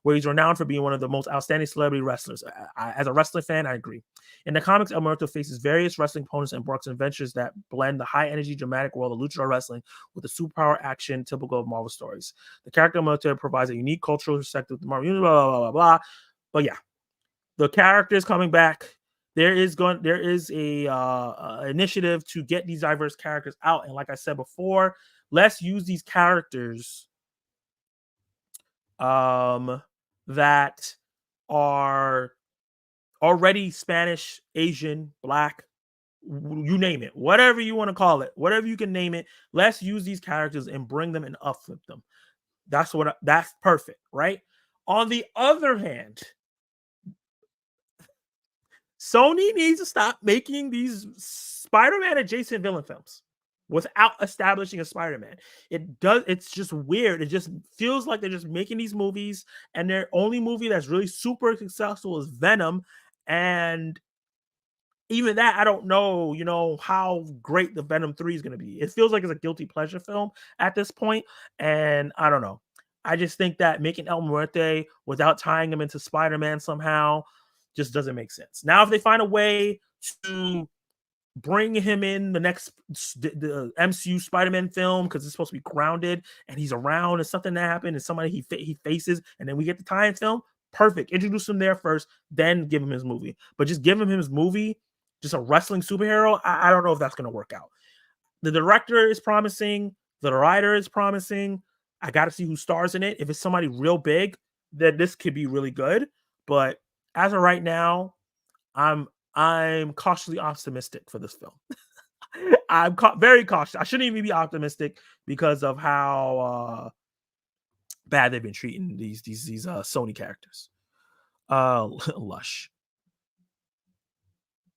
Where he's renowned for being one of the most outstanding celebrity wrestlers. As a wrestling fan, I agree. In the comics, El Muerto faces various wrestling opponents and embarks on adventures that blend the high-energy, dramatic world of luchador wrestling with the superpower action typical of Marvel stories. The character El Muerto provides a unique cultural perspective to Marvel, blah, blah, blah, blah, blah. But yeah, the character is coming back. There is a initiative to get these diverse characters out, and like I said before, let's use these characters that are already Spanish, Asian, Black, you name it, whatever you want to call it, whatever you can name it. Let's use these characters and bring them and uplift them. That's perfect, right? On the other hand, Sony needs to stop making these Spider-Man adjacent villain films without establishing a Spider-Man. It's just weird. It just feels like they're just making these movies, and their only movie that's really super successful is Venom. And even that, I don't know, how great the Venom 3 is going to be. It feels like it's a guilty pleasure film at this point, and I don't know. I just think that making El Muerte without tying him into Spider-Man somehow just doesn't make sense. Now, if they find a way to bring him in the next the MCU Spider-Man film, because it's supposed to be grounded and he's around and something that happened and somebody he faces, and then we get the tie-in film, perfect. Introduce him there first, then give him his movie. But just give him his movie, just a wrestling superhero, I don't know if that's going to work out. The director is promising. The writer is promising. I got to see who stars in it. If it's somebody real big, then this could be really good. But as of right now, I'm cautiously optimistic for this film. I'm very cautious. I shouldn't even be optimistic because of how bad they've been treating these Sony characters. Lush.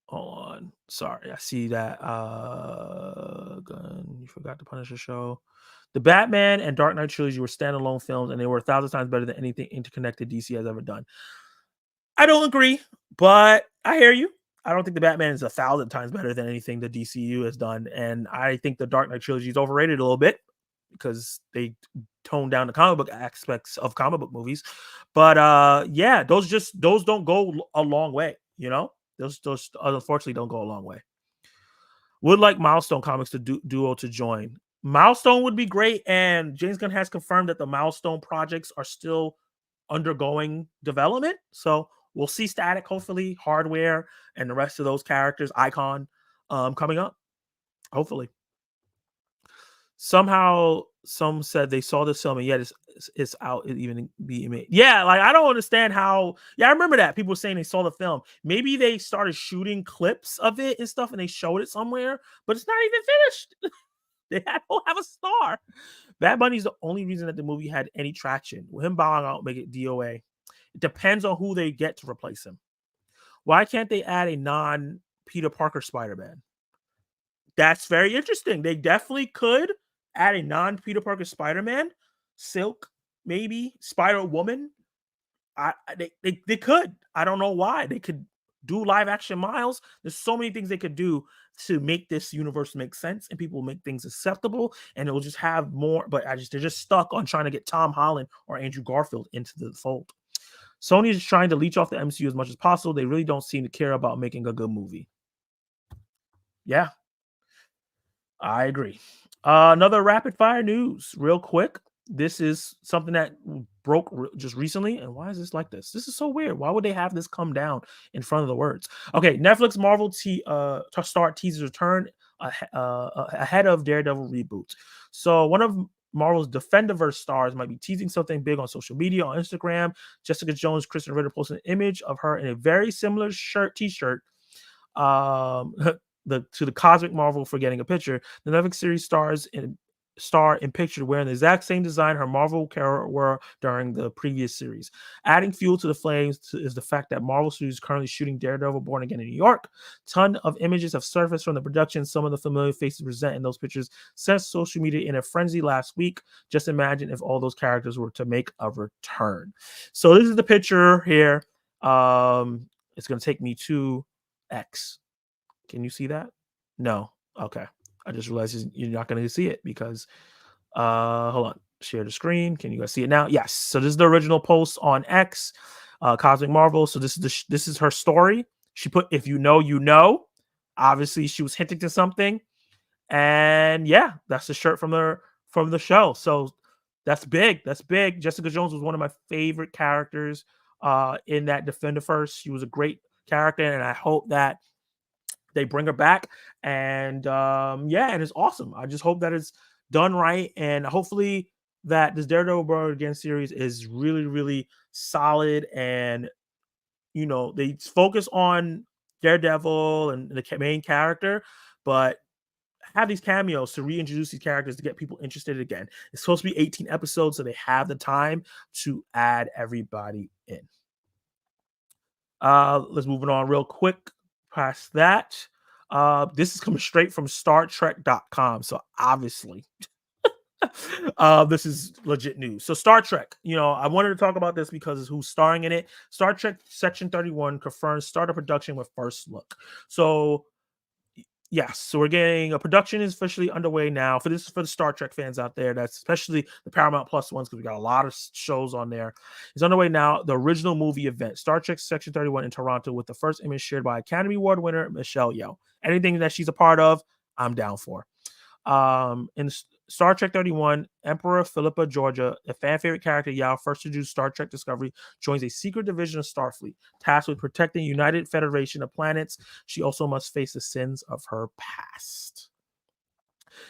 Hold on. Sorry, I see that. Gunn, you forgot the Punisher show. The Batman and Dark Knight trilogy were standalone films, and they were 1,000 times better than anything interconnected DC has ever done. I don't agree, but I hear you. I don't think the Batman is 1,000 times better than anything the DCU has done, and I think the Dark Knight trilogy is overrated a little bit because they toned down the comic book aspects of comic book movies. But yeah, those don't go a long way. Those unfortunately don't go a long way. Would like Milestone Comics to duo to join. Milestone would be great, and James Gunn has confirmed that the Milestone projects are still undergoing development. So we'll see Static, hopefully, Hardware, and the rest of those characters, Icon, coming up. Hopefully. Somehow, some said they saw this film and yet it's out. It even be made. Yeah, like I don't understand how. Yeah, I remember that people were saying they saw the film. Maybe they started shooting clips of it and stuff, and they showed it somewhere, but it's not even finished. They don't have a star. Bad Bunny's the only reason that the movie had any traction. With him bowing out, make it DOA. It depends on who they get to replace him. Why can't they add a non-Peter Parker Spider-Man? That's very interesting. They definitely could add a non-Peter Parker Spider-Man. Silk, maybe. Spider-Woman. They could. I don't know why. They could do live action Miles. There's so many things they could do to make this universe make sense, and people will make things acceptable, and it will just have more. But they're just stuck on trying to get Tom Holland or Andrew Garfield into the fold. Sony is trying to leech off the MCU as much as possible. They really don't seem to care about making a good movie. Yeah, I agree. Another rapid fire news, real quick. This is something that broke just recently. And why is this like this? This is so weird. Why would they have this come down in front of the words? Okay, Netflix Marvel to start teasers return ahead of Daredevil reboot. So one of Marvel's Defenderverse stars might be teasing something big on social media, on Instagram. Jessica Jones, Kristen Ritter posted an image of her in a very similar t-shirt um to the cosmic Marvel for getting a picture. The Netflix series star in picture wearing the exact same design her Marvel character wore during the previous series. Adding fuel to the flames is the fact that Marvel Studios is currently shooting Daredevil Born Again in New York. Ton of images have surfaced from the production. Some of the familiar faces present in those pictures set social media in a frenzy last week. Just imagine if all those characters were to make a return. So this is the picture here. It's going to take me to X. Can you see that? No. Okay. I just realized you're not going to see it because hold on. Share the screen. Can you guys see it now? Yes. So this is the original post on X, Cosmic Marvel. So this is her story. She put, "If you know, you know." Obviously, she was hinting to something. And yeah, that's the shirt from the show. So that's big. That's big. Jessica Jones was one of my favorite characters in that Defenderverse. She was a great character, and I hope that they bring her back. And yeah, and it's awesome. I just hope that it's done right, and hopefully that this Daredevil Born Again series is really, really solid, and they focus on Daredevil and the main character, but have these cameos to reintroduce these characters to get people interested again. It's supposed to be 18 episodes, so they have the time to add everybody in. Let's move it on real quick past that. This is coming straight from StarTrek.com. So obviously, this is legit news. So Star Trek, I wanted to talk about this because of who's starring in it. Star Trek Section 31 confirms start of production with first look. So yes, so we're getting a production is officially underway now. For the Star Trek fans out there, that's especially the Paramount Plus ones, because we got a lot of shows on there. It's underway now. The original movie event, Star Trek Section 31 in Toronto, with the first image shared by Academy Award winner Michelle Yeoh. Anything that she's a part of, I'm down for. In Star Trek 31, Emperor Philippa Georgia, a fan favorite character Yao, first introduced Star Trek Discovery, joins a secret division of Starfleet, tasked with protecting United Federation of Planets. She also must face the sins of her past.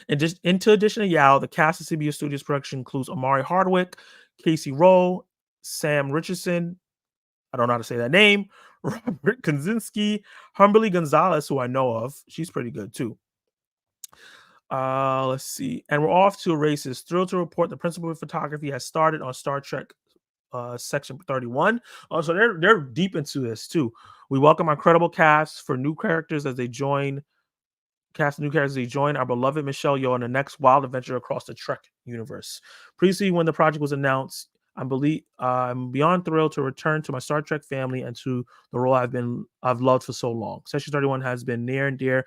And just into addition to Yao, the cast of CBS Studios production includes Amari Hardwick, Casey Rowe, Sam Richardson, I don't know how to say that name, Robert Kaczynski, Humberly Gonzalez, who I know of. She's pretty good too. Let's see. And we're off to races. Thrilled to report the principal of photography has started on Star Trek Section 31. So they're deep into this too. We welcome our credible cast for new characters as they join. Cast new characters as they join our beloved Michelle Yeoh in the next wild adventure across the Trek universe. Previously, when the project was announced, I'm beyond thrilled to return to my Star Trek family and to the role I've loved for so long. Section 31 has been near and dear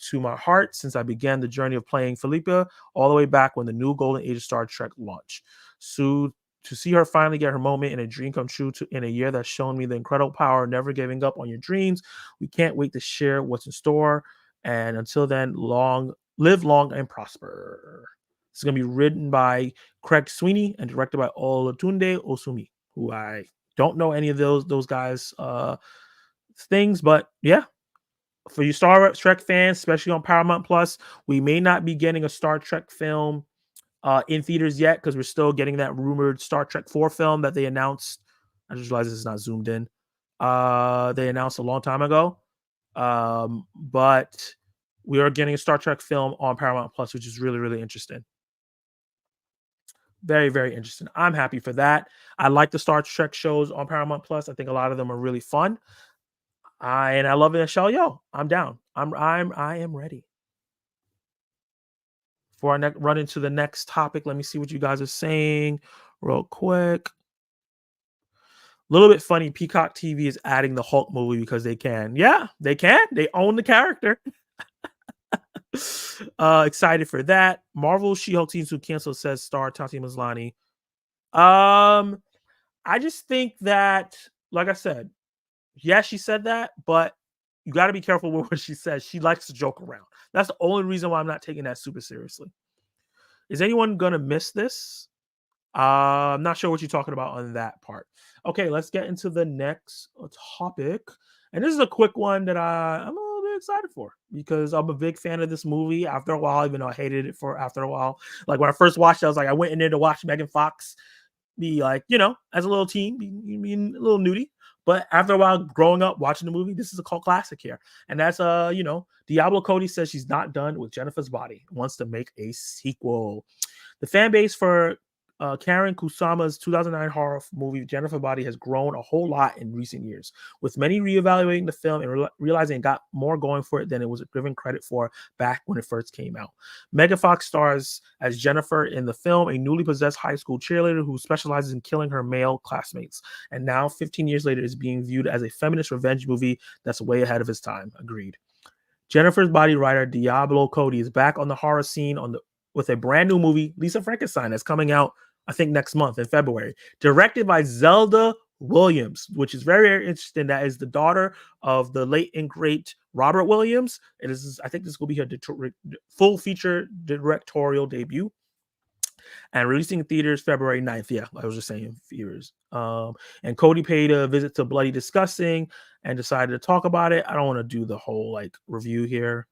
to my heart since I began the journey of playing Philippa all the way back when the new golden age of Star Trek launched. So to see her finally get her moment in a dream come true in a year that's shown me the incredible power of never giving up on your dreams, we can't wait to share what's in store. And until then, live long and prosper. It's going to be written by Craig Sweeney and directed by Olatunde Osumi, who I don't know any of those guys' things, but yeah. For you Star Trek fans, especially on Paramount Plus, we may not be getting a Star Trek film in theaters yet because we're still getting that rumored Star Trek 4 film that they announced. I just realized this is not zoomed in. They announced a long time ago. But we are getting a Star Trek film on Paramount Plus, which is really, really interesting. Very, very interesting. I'm happy for that. I like the Star Trek shows on Paramount Plus. I think a lot of them are really fun. And I love Michelle Yeoh. I'm down. I am ready. Before I run into the next topic, let me see what you guys are saying real quick. little bit funny. Peacock TV is adding the Hulk movie because they can. Yeah, they can. They own the character. Excited for that. Marvel She-Hulk season 2 canceled, says star Tati Maslany. I just think that, like I said, yeah, she said that, but you got to be careful with what she says. She likes to joke around. That's the only reason why I'm not taking that super seriously. Is anyone gonna miss this? I'm not sure what you're talking about on that part. Okay, let's get into the next topic. And this is a quick one that I'm a little bit excited for because I'm a big fan of this movie. After a while, even though I hated it for after a while, like when I first watched it, I was like, I went in there to watch Megan Fox be like, as a little teen, being a little nudie. But after a while, growing up, watching the movie, this is a cult classic here. And that's, Diablo Cody says she's not done with Jennifer's Body, wants to make a sequel. The fan base for Karen Kusama's 2009 horror movie Jennifer Body has grown a whole lot in recent years, with many reevaluating the film and realizing it got more going for it than it was given credit for back when it first came out. Megan Fox stars as Jennifer in the film, a newly possessed high school cheerleader who specializes in killing her male classmates, and now 15 years later is being viewed as a feminist revenge movie that's way ahead of its time. Agreed. Jennifer's Body writer Diablo Cody is back on the horror scene with a brand new movie, Lisa Frankenstein, that's coming out, I think, next month in February. Directed by Zelda Williams, which is very, very interesting. That is the daughter of the late and great Robert Williams. I think this will be her full feature directorial debut. And releasing in theaters February 9th. Yeah, I was just saying theaters. And Cody paid a visit to Bloody Disgusting and decided to talk about it. I don't want to do the whole review here.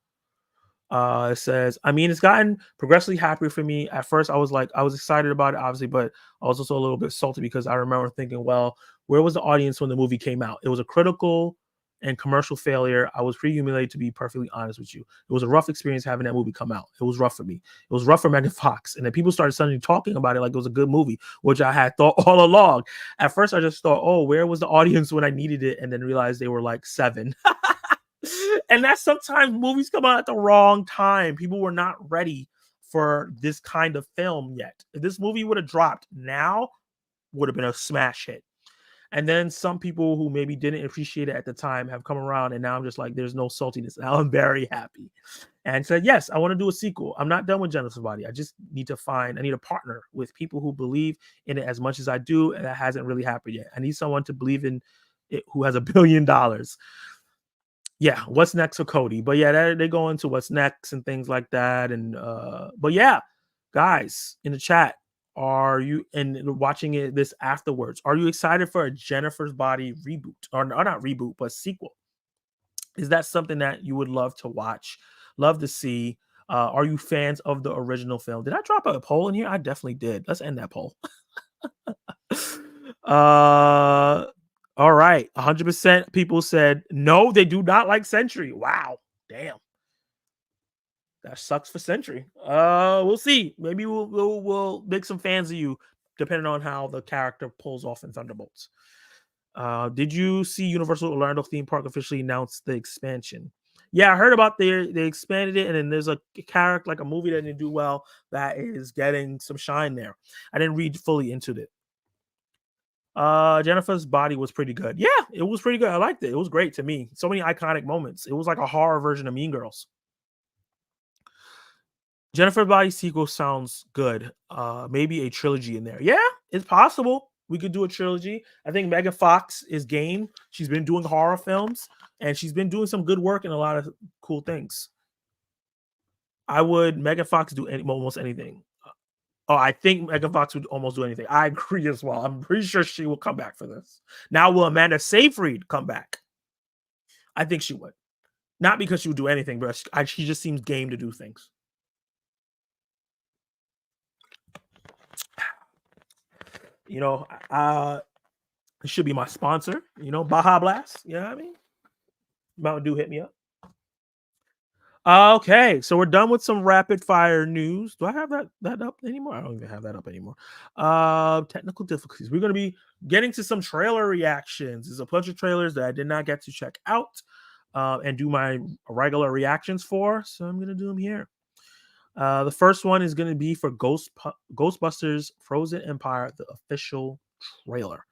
It says, I mean, it's gotten progressively happier for me. At first, I was excited about it, obviously, but I was also a little bit salty because I remember thinking, well, where was the audience when the movie came out? It was a critical and commercial failure. I was pretty humiliated, to be perfectly honest with you. It was a rough experience having that movie come out. It was rough for me. It was rough for Megan Fox. And then people started suddenly talking about it like it was a good movie, which I had thought all along. At first, I just thought, oh, where was the audience when I needed it? And then realized they were like 7. And that's sometimes movies come out at the wrong time. People were not ready for this kind of film yet. If this movie would have dropped now, would have been a smash hit. And then some people who maybe didn't appreciate it at the time have come around, and now I'm just like, there's no saltiness. Now I'm very happy. And said, yes, I want to do a sequel. I'm not done with Jennifer's Body. I just need a partner with people who believe in it as much as I do, and that hasn't really happened yet. I need someone to believe in it who has $1 billion. Yeah, what's next for Cody? But yeah, they go into what's next and things like that. And but yeah, guys in the chat, are you watching it this afterwards? Are you excited for a Jennifer's Body reboot or not reboot, but sequel? Is that something that you would love to watch, love to see? Are you fans of the original film? Did I drop a poll in here? I definitely did. Let's end that poll. All right. 100% people said no, they do not like Sentry. Wow. Damn. That sucks for Sentry. We'll see. Maybe we'll make some fans of you depending on how the character pulls off in Thunderbolts. Did you see Universal Orlando theme park officially announce the expansion? Yeah, I heard about they expanded it, and then there's a character, like a movie that didn't do well, that is getting some shine there. I didn't read fully into it. Jennifer's Body was pretty good. Yeah, it was pretty good. I liked it. It was great to me. So many iconic moments. It was like a horror version of Mean Girls. Jennifer's Body sequel sounds good. Maybe a trilogy in there. Yeah, it's possible. We could do a trilogy. I think Megan Fox is game. She's been doing horror films, and she's been doing some good work in a lot of cool things. Megan Fox do almost anything. Oh, I think Megan Fox would almost do anything. I agree as well. I'm pretty sure she will come back for this. Now, will Amanda Seyfried come back? I think she would. Not because she would do anything, but she just seems game to do things. It should be my sponsor, Baja Blast. You know what I mean? Mountain Dew hit me up. Okay, so we're done with some rapid fire news. Do I have that up anymore? I don't even have that up anymore. Technical difficulties. We're going to be getting to some trailer reactions. There's a bunch of trailers that I did not get to check out and do my regular reactions for, so I'm going to do them here. The first one is going to be for Ghostbusters Frozen Empire, the official trailer.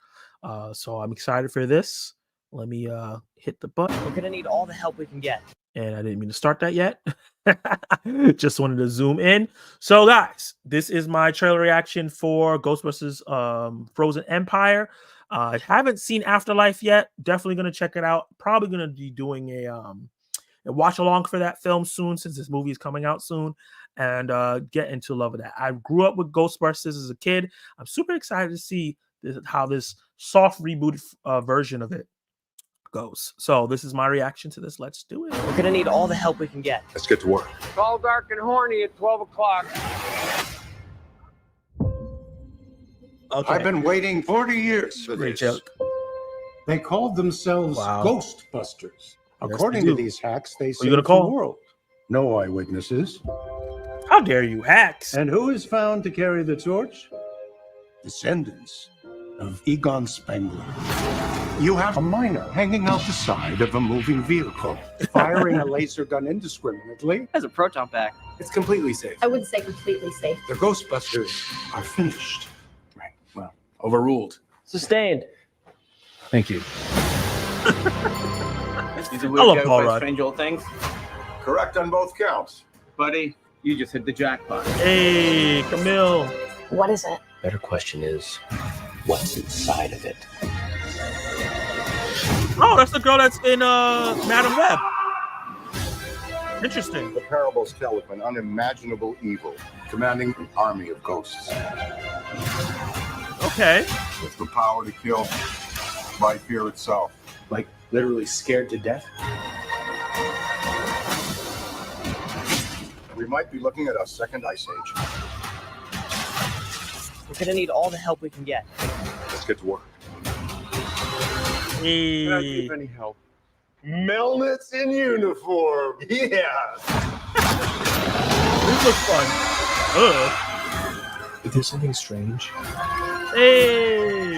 So I'm excited for this. Let me hit the button. We're gonna need all the help we can get. And I didn't mean to start that yet. Just wanted to zoom in. So guys, this is my trailer reaction for Ghostbusters Frozen Empire. I haven't seen Afterlife yet. Definitely going to check it out. Probably going to be doing a watch along for that film soon, since this movie is coming out soon, and get into love with that. I grew up with Ghostbusters as a kid. I'm super excited to see how this soft rebooted version of it goes. So this is my reaction to this. Let's do it. We're gonna need all the help we can get. Let's get to work. Call dark and horny at 12 o'clock. Okay. I've been waiting 40 years for Great this. joke. They called themselves Wow. Ghostbusters. According they to do. these hacks, they you saved gonna the call? world. No eyewitnesses. How dare you, hacks? And who is found to carry the torch? Descendants of Egon Spengler. You have a miner hanging out the side of a moving vehicle, firing a laser gun indiscriminately. Has a proton pack. It's completely safe. I wouldn't say completely safe. The Ghostbusters are finished. Right. Well, Overruled. Sustained. Thank you. He's a I weird love guy Paul who Rudd. does strange old things. Correct on both counts. Buddy, you just hit the jackpot. Hey, Camille. What is it? Better question is, what's inside of it? Oh, that's the girl that's in Madam Web. Interesting. The parables tell of an unimaginable evil commanding an army of ghosts Okay. with the power to kill by fear itself. Like literally scared to death? We might be looking at a second ice age. We're gonna need all the help we can get. Let's get to work. Hey. Can I give any help? Melnitz in uniform. Yeah. This looks fun. Ugh. If there's something strange, Hey.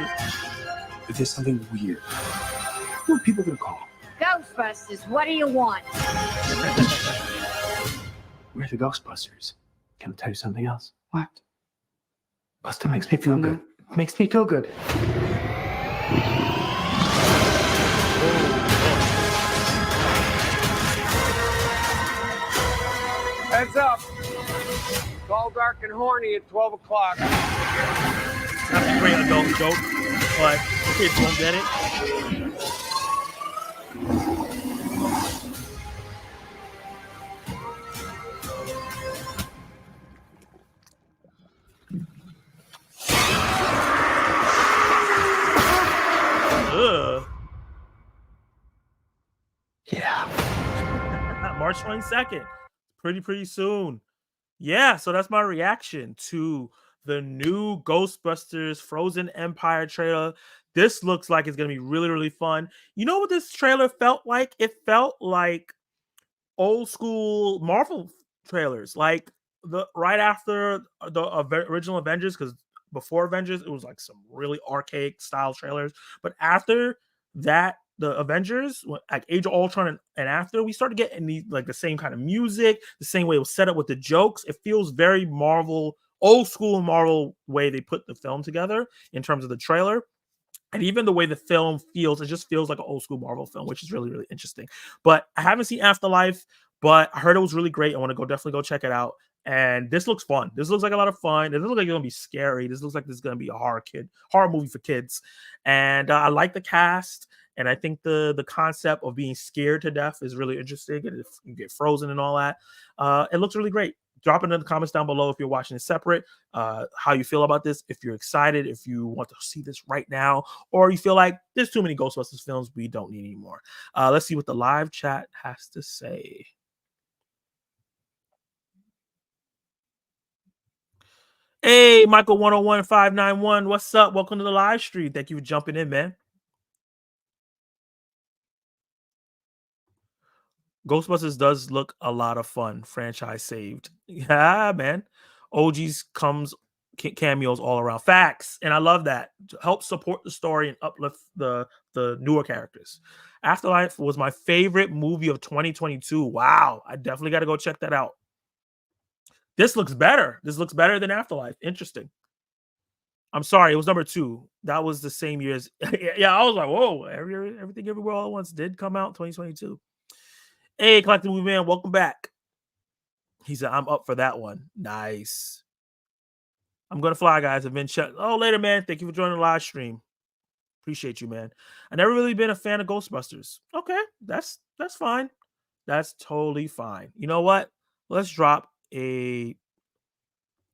if there's something weird, who are people gonna call? Ghostbusters, what do you want? We're the Ghostbusters. Can I tell you something else? What? Buster makes me feel good. Makes me feel good. Heads up. Call dark and horny at 12 o'clock. That's a great adult joke, but kids won't get it. Ugh. Yeah. March 22nd. Pretty soon. Yeah, so that's my reaction to the new Ghostbusters Frozen Empire trailer. This looks like it's going to be really fun. You know what this trailer felt like? It felt like old school Marvel trailers, like the right after the original Avengers, because before Avengers it was like some really archaic style trailers, but after that, the Avengers, like Age of Ultron and after, we started getting these like the same kind of music, the same way it was set up with the jokes. It feels very Marvel, old school Marvel way they put the film together in terms of the trailer. And even the way the film feels, it just feels like an old school Marvel film, which is really interesting. But I haven't seen Afterlife, but I heard it was really great. I want to definitely go check it out. And this looks fun. This looks like a lot of fun. It doesn't look like it's gonna be scary. This looks like this is gonna be a horror movie for kids. And I like the cast. And I think the concept of being scared to death is really interesting. And if you get frozen and all that, it looks really great. Drop it in the comments down below if you're watching it separate, how you feel about this, if you're excited, if you want to see this right now, or you feel like there's too many Ghostbusters films, we don't need any more. Let's see what the live chat has to say. Hey, Michael 101591, what's up? Welcome to the live stream. Thank you for jumping in, man. Ghostbusters does look a lot of fun. Franchise saved. Yeah, man. OGs comes cameos all around. Facts. And I love that. Help support the story and uplift the newer characters. Afterlife was my favorite movie of 2022. Wow. I definitely got to go check that out. This looks better. This looks better than Afterlife. Interesting. I'm sorry. It was number 2. that was the same year as yeah. I was like, whoa, everything everywhere all at once did come out in 2022. Hey, Collective Movie Man, welcome back. He said, I'm up for that one. Nice. I'm gonna fly, guys. I've been oh, later, man. Thank you for joining the live stream. Appreciate you, man. I never really been a fan of Ghostbusters. Okay, that's fine. That's totally fine. You know what? Let's drop a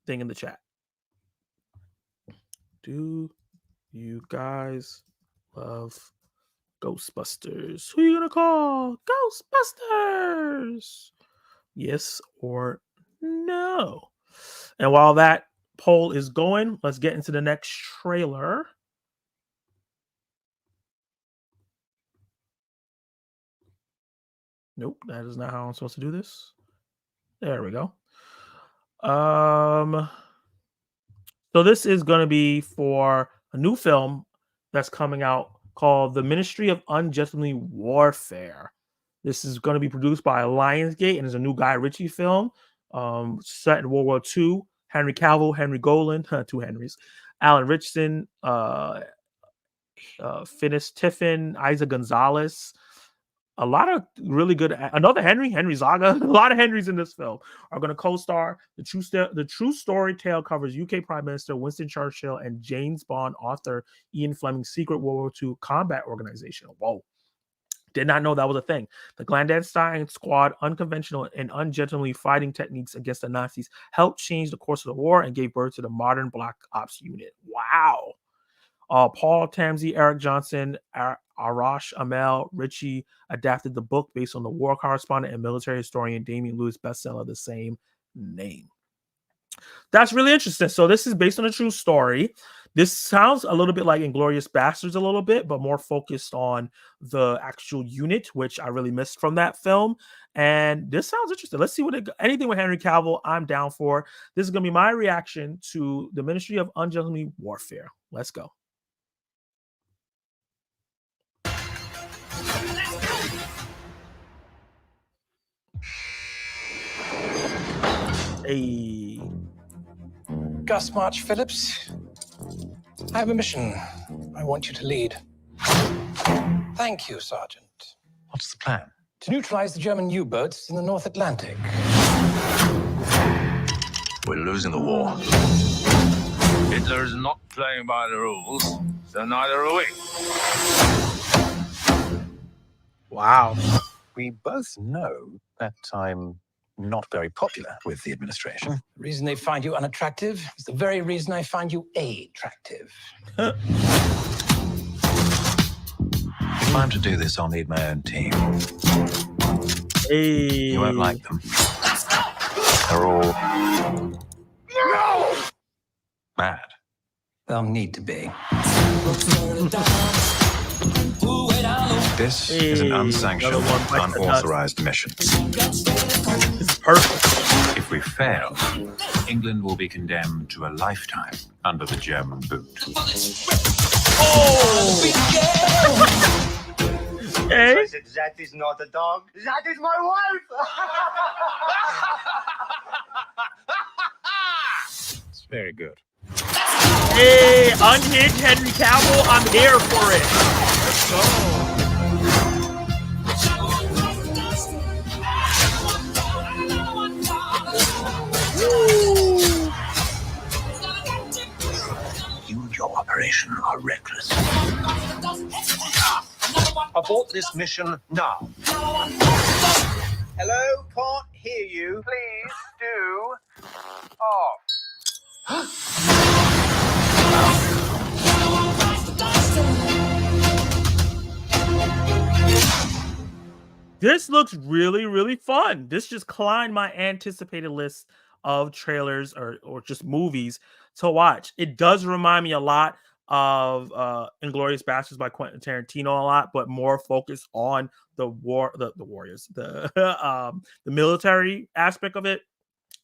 thing in the chat. Do you guys love Ghostbusters? Who are you gonna call? Ghostbusters? Yes or no? And while that poll is going, let's get into the next trailer. Nope, that is not how I'm supposed to do this. There we go. So this is going to be for a new film that's coming out called The Ministry of Ungentlemanly Warfare. This is going to be produced by Lionsgate and is a new Guy Ritchie film set in World War II. Henry Cavill, Henry Golan, two Henrys, Alan Richardson, Finis Tiffin, Isa Gonzalez. A lot of really good, another Henry Zaga, a lot of Henrys in this film are going to co-star. The true story tale covers UK Prime Minister Winston Churchill and James Bond author Ian Fleming's secret World War II combat organization. Whoa. Did not know that was a thing. The clandestine squad, unconventional and ungentlemanly fighting techniques against the Nazis helped change the course of the war and gave birth to the modern Black Ops unit. Wow. Paul Tamsey, Eric Johnson, Arash Amel Ritchie adapted the book based on the war correspondent and military historian Damian Lewis bestseller of the same name. That's really interesting. So this is based on a true story. This sounds a little bit like Inglourious Bastards a little bit, but more focused on the actual unit, which I really missed from that film. And this sounds interesting. Let's see anything with Henry Cavill, I'm down for. This is going to be my reaction to The Ministry of Ungentlemanly Warfare. Let's go. Hey. Gus March Phillips, I have a mission I want you to lead. Thank you, Sergeant. What's the plan? To neutralize the German U-boats in the North Atlantic. We're losing the war. Hitler's not playing by the rules, so neither are we. Wow. We both know that I'm not very popular with the administration. The reason they find you unattractive is the very reason I find you attractive. If I'm to do this, I'll need my own team. Hey. You won't like them. They're all... mad. They'll need to be. This is an unsanctioned, unauthorized mission. This is perfect. If we fail, England will be condemned to a lifetime under the German boot. Oh! Hey. I said, that is not a dog. That is my wife. It's very good. Hey, unhinged Henry Cavill, I'm here for it. Let's go. You and your operation are reckless. Abort this mission now. Hello, can't hear you. Please do off. This looks really, really fun. This just climbed my anticipated list of trailers or just movies to watch. It does remind me a lot of Inglourious Bastards by Quentin Tarantino a lot, but more focused on the warriors, the military aspect of it.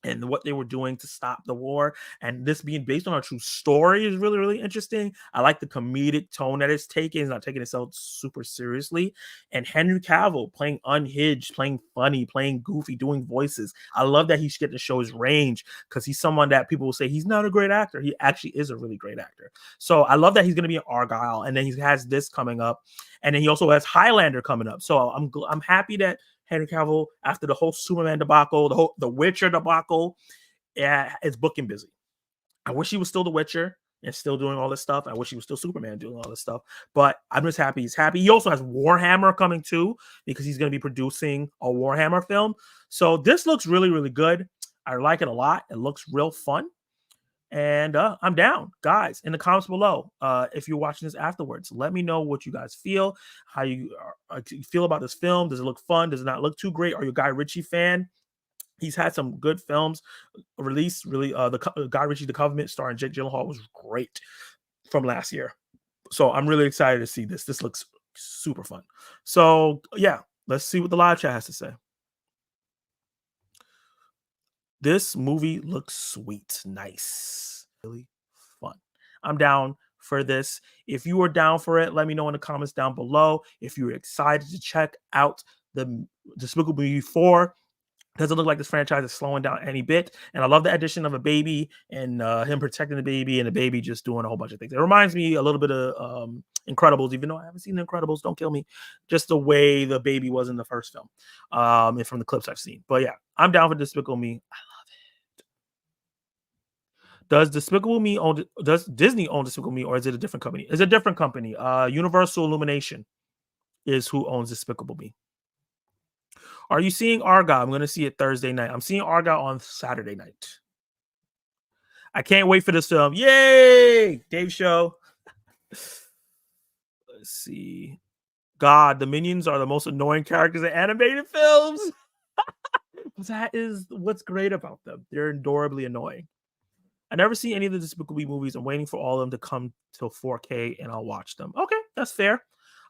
and what they were doing to stop the war. And this being based on a true story is really, really interesting. I like the comedic tone that it's taking. It's not taking itself super seriously. And Henry Cavill playing unhinged, playing funny, playing goofy, doing voices. I love that he's getting to show his range because he's someone that people will say he's not a great actor. He actually is a really great actor. So I love that he's going to be in Argyle. And then he has this coming up. And then he also has Highlander coming up. So I'm happy that Henry Cavill, after the whole Superman debacle, the Witcher debacle, is booking busy. I wish he was still the Witcher and still doing all this stuff. I wish he was still Superman doing all this stuff. But I'm just happy he's happy. He also has Warhammer coming too, because he's going to be producing a Warhammer film. So this looks really, really good. I like it a lot. It looks real fun. And I'm down. Guys, in the comments below, if you're watching this afterwards, let me know what you guys feel, how you feel about this film. Does it look fun? Does it not look too great? Are you a Guy Ritchie fan? He's had some good films released. Really, the Guy Ritchie, The Covenant, starring Jake Gyllenhaal, was great from last year. So I'm really excited to see this. This looks super fun. So yeah, let's see what the live chat has to say. This movie looks sweet, nice, really fun. I'm down for this. If you are down for it, let me know in the comments down below. If you're excited to check out the Despicable Me 4, doesn't look like this franchise is slowing down any bit. And I love the addition of a baby and him protecting the baby and the baby just doing a whole bunch of things. It reminds me a little bit of Incredibles, even though I haven't seen Incredibles. Don't kill me. Just the way the baby was in the first film and from the clips I've seen. But yeah, I'm down for Despicable Me. I love it. Does Disney own Despicable Me, or is it a different company? It's a different company. Universal Illumination is who owns Despicable Me. Are you seeing Argyle? I'm going to see it Thursday night. I'm seeing Argyle on Saturday night. I can't wait for this film. Yay! Dave Show. Let's see. God, the Minions are the most annoying characters in animated films. That is what's great about them. They're adorably annoying. I never see any of the Despicable Me movies. I'm waiting for all of them to come to 4K and I'll watch them. Okay, that's fair.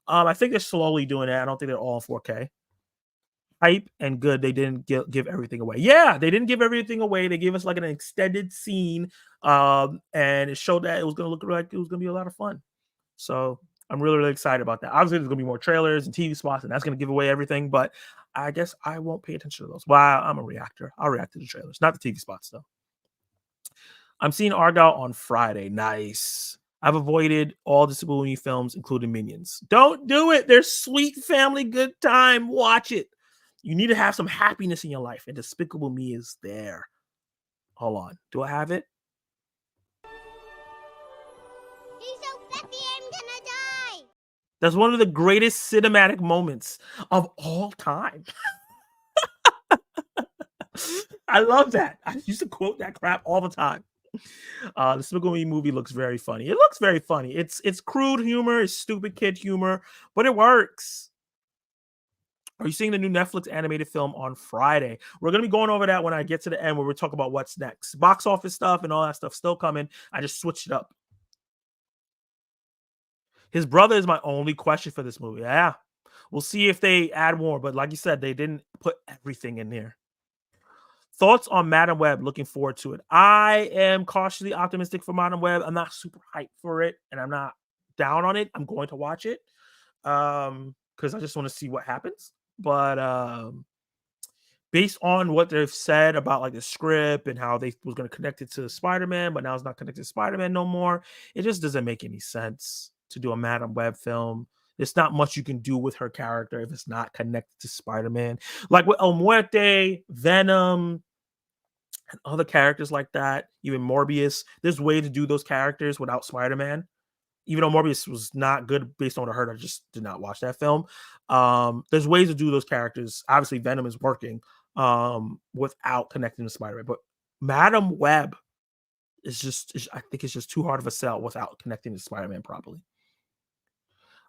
I think they're slowly doing that. I don't think they're all in 4K. Hype and good. They didn't give everything away. Yeah, they didn't give everything away. They gave us like an extended scene, and it showed that it was going to look like it was going to be a lot of fun. So I'm really, really excited about that. Obviously, there's going to be more trailers and TV spots, and that's going to give away everything. But I guess I won't pay attention to those. Wow, I'm a reactor. I'll react to the trailers, not the TV spots, though. I'm seeing Argyle on Friday. Nice. I've avoided all Despicable Me films, including Minions. Don't do it. They're sweet family good time. Watch it. You need to have some happiness in your life, and Despicable Me is there. Hold on. Do I have it? He's so fluffy, I'm gonna die. That's one of the greatest cinematic moments of all time. I love that. I used to quote that crap all the time. The Despicable Me movie looks very funny. It looks very funny. It's crude humor, it's stupid kid humor, but it works. Are you seeing the new Netflix animated film on Friday? We're going to be going over that when I get to the end where we're talking about what's next. Box office stuff and all that stuff still coming. I just switched it up. His brother is my only question for this movie. Yeah. We'll see if they add more. But like you said, they didn't put everything in there. Thoughts on Madam Web? Looking forward to it. I am cautiously optimistic for Madam Web. I'm not super hyped for it, and I'm not down on it. I'm going to watch it because I just want to see what happens. But based on what they've said about like the script and how they was going to connect it to Spider-Man, but now it's not connected to Spider-Man no more, it just doesn't make any sense to do a Madam Web film. There's not much you can do with her character if it's not connected to Spider-Man. Like with El Muerte, Venom, and other characters like that, even Morbius, there's way to do those characters without Spider-Man. Even though Morbius was not good based on what I heard, I just did not watch that film. There's ways to do those characters. Obviously, Venom is working without connecting to Spider-Man. But Madam Web I think it's just too hard of a sell without connecting to Spider-Man properly.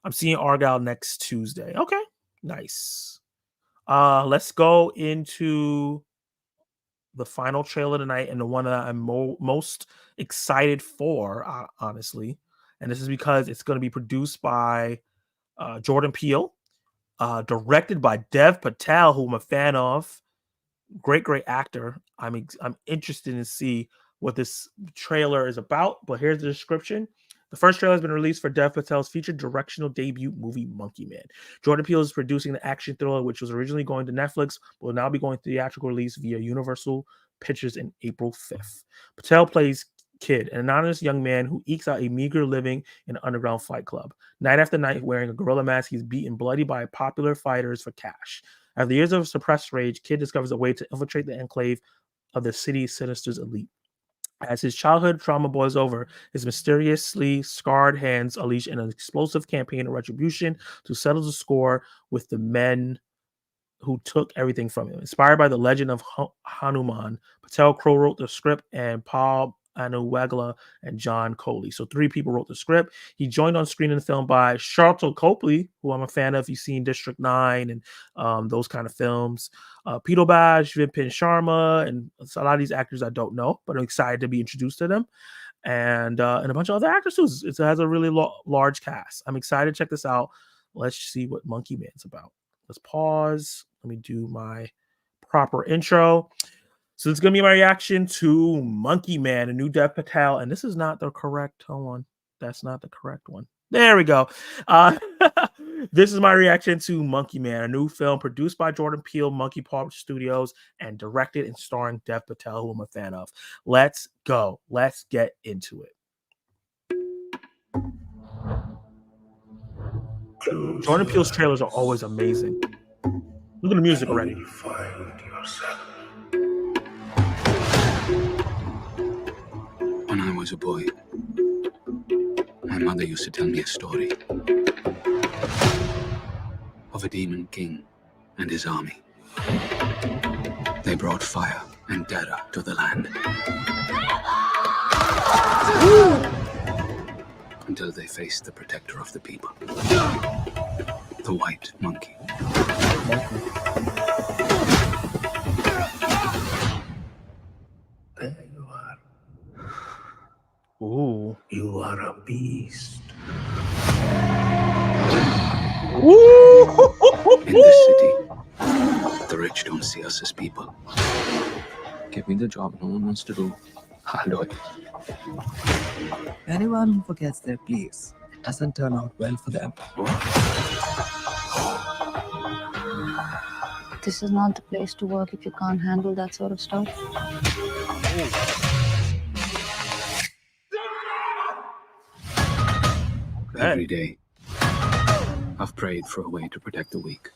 I'm seeing Argyle next Tuesday. Okay, nice. Let's go into the final trailer tonight and the one that I'm most excited for, honestly. And this is because it's going to be produced by Jordan Peele, directed by Dev Patel, who I'm a fan of. great actor. I'm interested to see what this trailer is about, but here's the description. The first trailer has been released for Dev Patel's featured directional debut movie Monkey Man. Jordan Peele is producing the action thriller, which was originally going to Netflix, but will now be going to theatrical release via Universal Pictures in April 5th. Patel plays Kid, an anonymous young man who ekes out a meager living in an underground fight club. Night after night, wearing a gorilla mask, he's beaten bloody by popular fighters for cash. After years of suppressed rage, Kid discovers a way to infiltrate the enclave of the city's Sinister's elite. As his childhood trauma boils over, his mysteriously scarred hands unleash an explosive campaign of retribution to settle the score with the men who took everything from him. Inspired by the legend of Hanuman, Patel co-wrote the script, and Paul Anuwagla and John Coley. So 3 people wrote the script. He joined on screen in the film by Charlton Copley, who I'm a fan of. You've seen District 9 and those kind of films. Pito Baj, Vipin Sharma, and a lot of these actors I don't know, but I'm excited to be introduced to them. And a bunch of other actors too. It has a really large cast. I'm excited to check this out. Let's see what Monkey Man's about. Let's pause. Let me do my proper intro. So this is going to be my reaction to Monkey Man, a new Dev Patel. And this is not the correct, hold on. That's not the correct one. There we go. This is my reaction to Monkey Man, a new film produced by Jordan Peele, Monkey Paw Studios, and directed and starring Dev Patel, who I'm a fan of. Let's go. Let's get into it. Jordan Peele's trailers are always amazing. Look at the music already. When I was a boy, my mother used to tell me a story of a demon king and his army. They brought fire and terror to the land. Until they faced the protector of the people, the white monkey. There you are. Ooh. You are a beast. In this city, the rich don't see us as people. Give me the job no one wants to do. I'll do it. Anyone who forgets their place, it doesn't turn out well for them. This is not the place to work if you can't handle that sort of stuff. Every day, I've prayed for a way to protect the weak.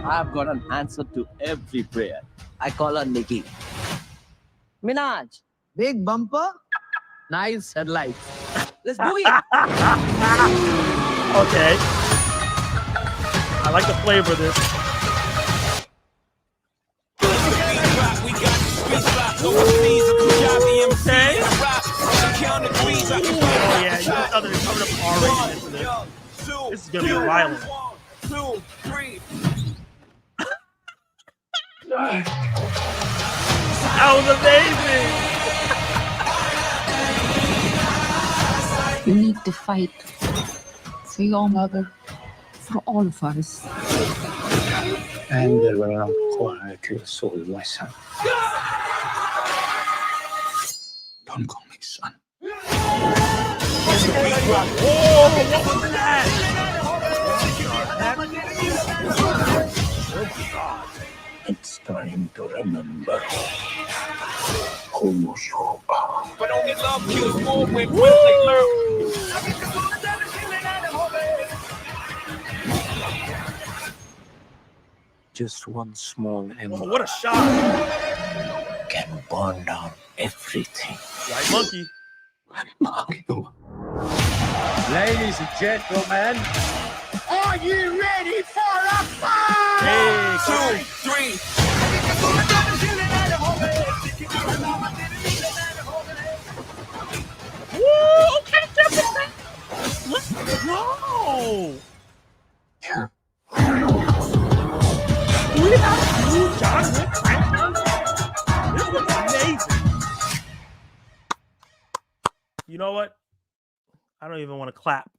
I've got an answer to every prayer. I call her Nikki. Minaj, big bumper, nice headlights. Let's do it. Okay. I like the flavor of this. Okay. Oh yeah, you know other coming up R-rated into this. This is gonna be violent. 1, 2, 3. That was amazing. You need to fight for your mother, for all of us. And there will not quiet your soul, my son. Don't call me son. Oh, what was that? It's time to remember who you are. But only love kills more when they learn. Just one small ember Oh, what a shot. Can burn down everything. White monkey. Mark you. Ladies and gentlemen, are you ready for a fight? Hey, 2, 3. woo, okay, let's go. Yeah. We have new John Wick characters. This looks amazing. You know what? I don't even want to clap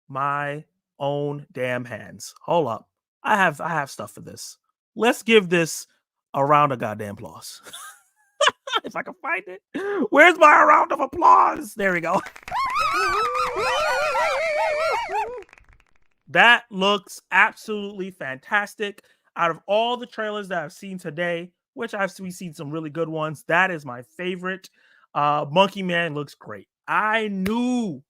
my own damn hands. Hold up. I have stuff for this. Let's give this a round of goddamn applause. If I can find it. Where's my round of applause? There we go. That looks absolutely fantastic. Out of all the trailers that I've seen today, which we've seen some really good ones, that is my favorite. Monkey Man looks great. I knew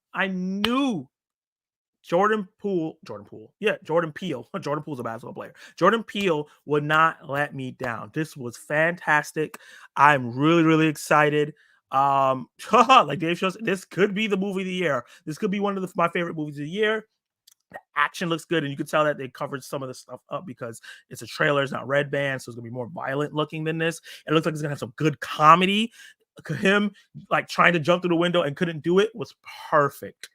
Jordan Peele. Jordan Peele's a basketball player. Jordan Peele would not let me down. This was fantastic. I'm really, really excited. Like Dave shows, this could be the movie of the year. This could be one of my favorite movies of the year. The action looks good, and you can tell that they covered some of the stuff up because it's a trailer, it's not red band, so it's gonna be more violent looking than this. It looks like it's gonna have some good comedy. Him like trying to jump through the window and couldn't do it was perfect.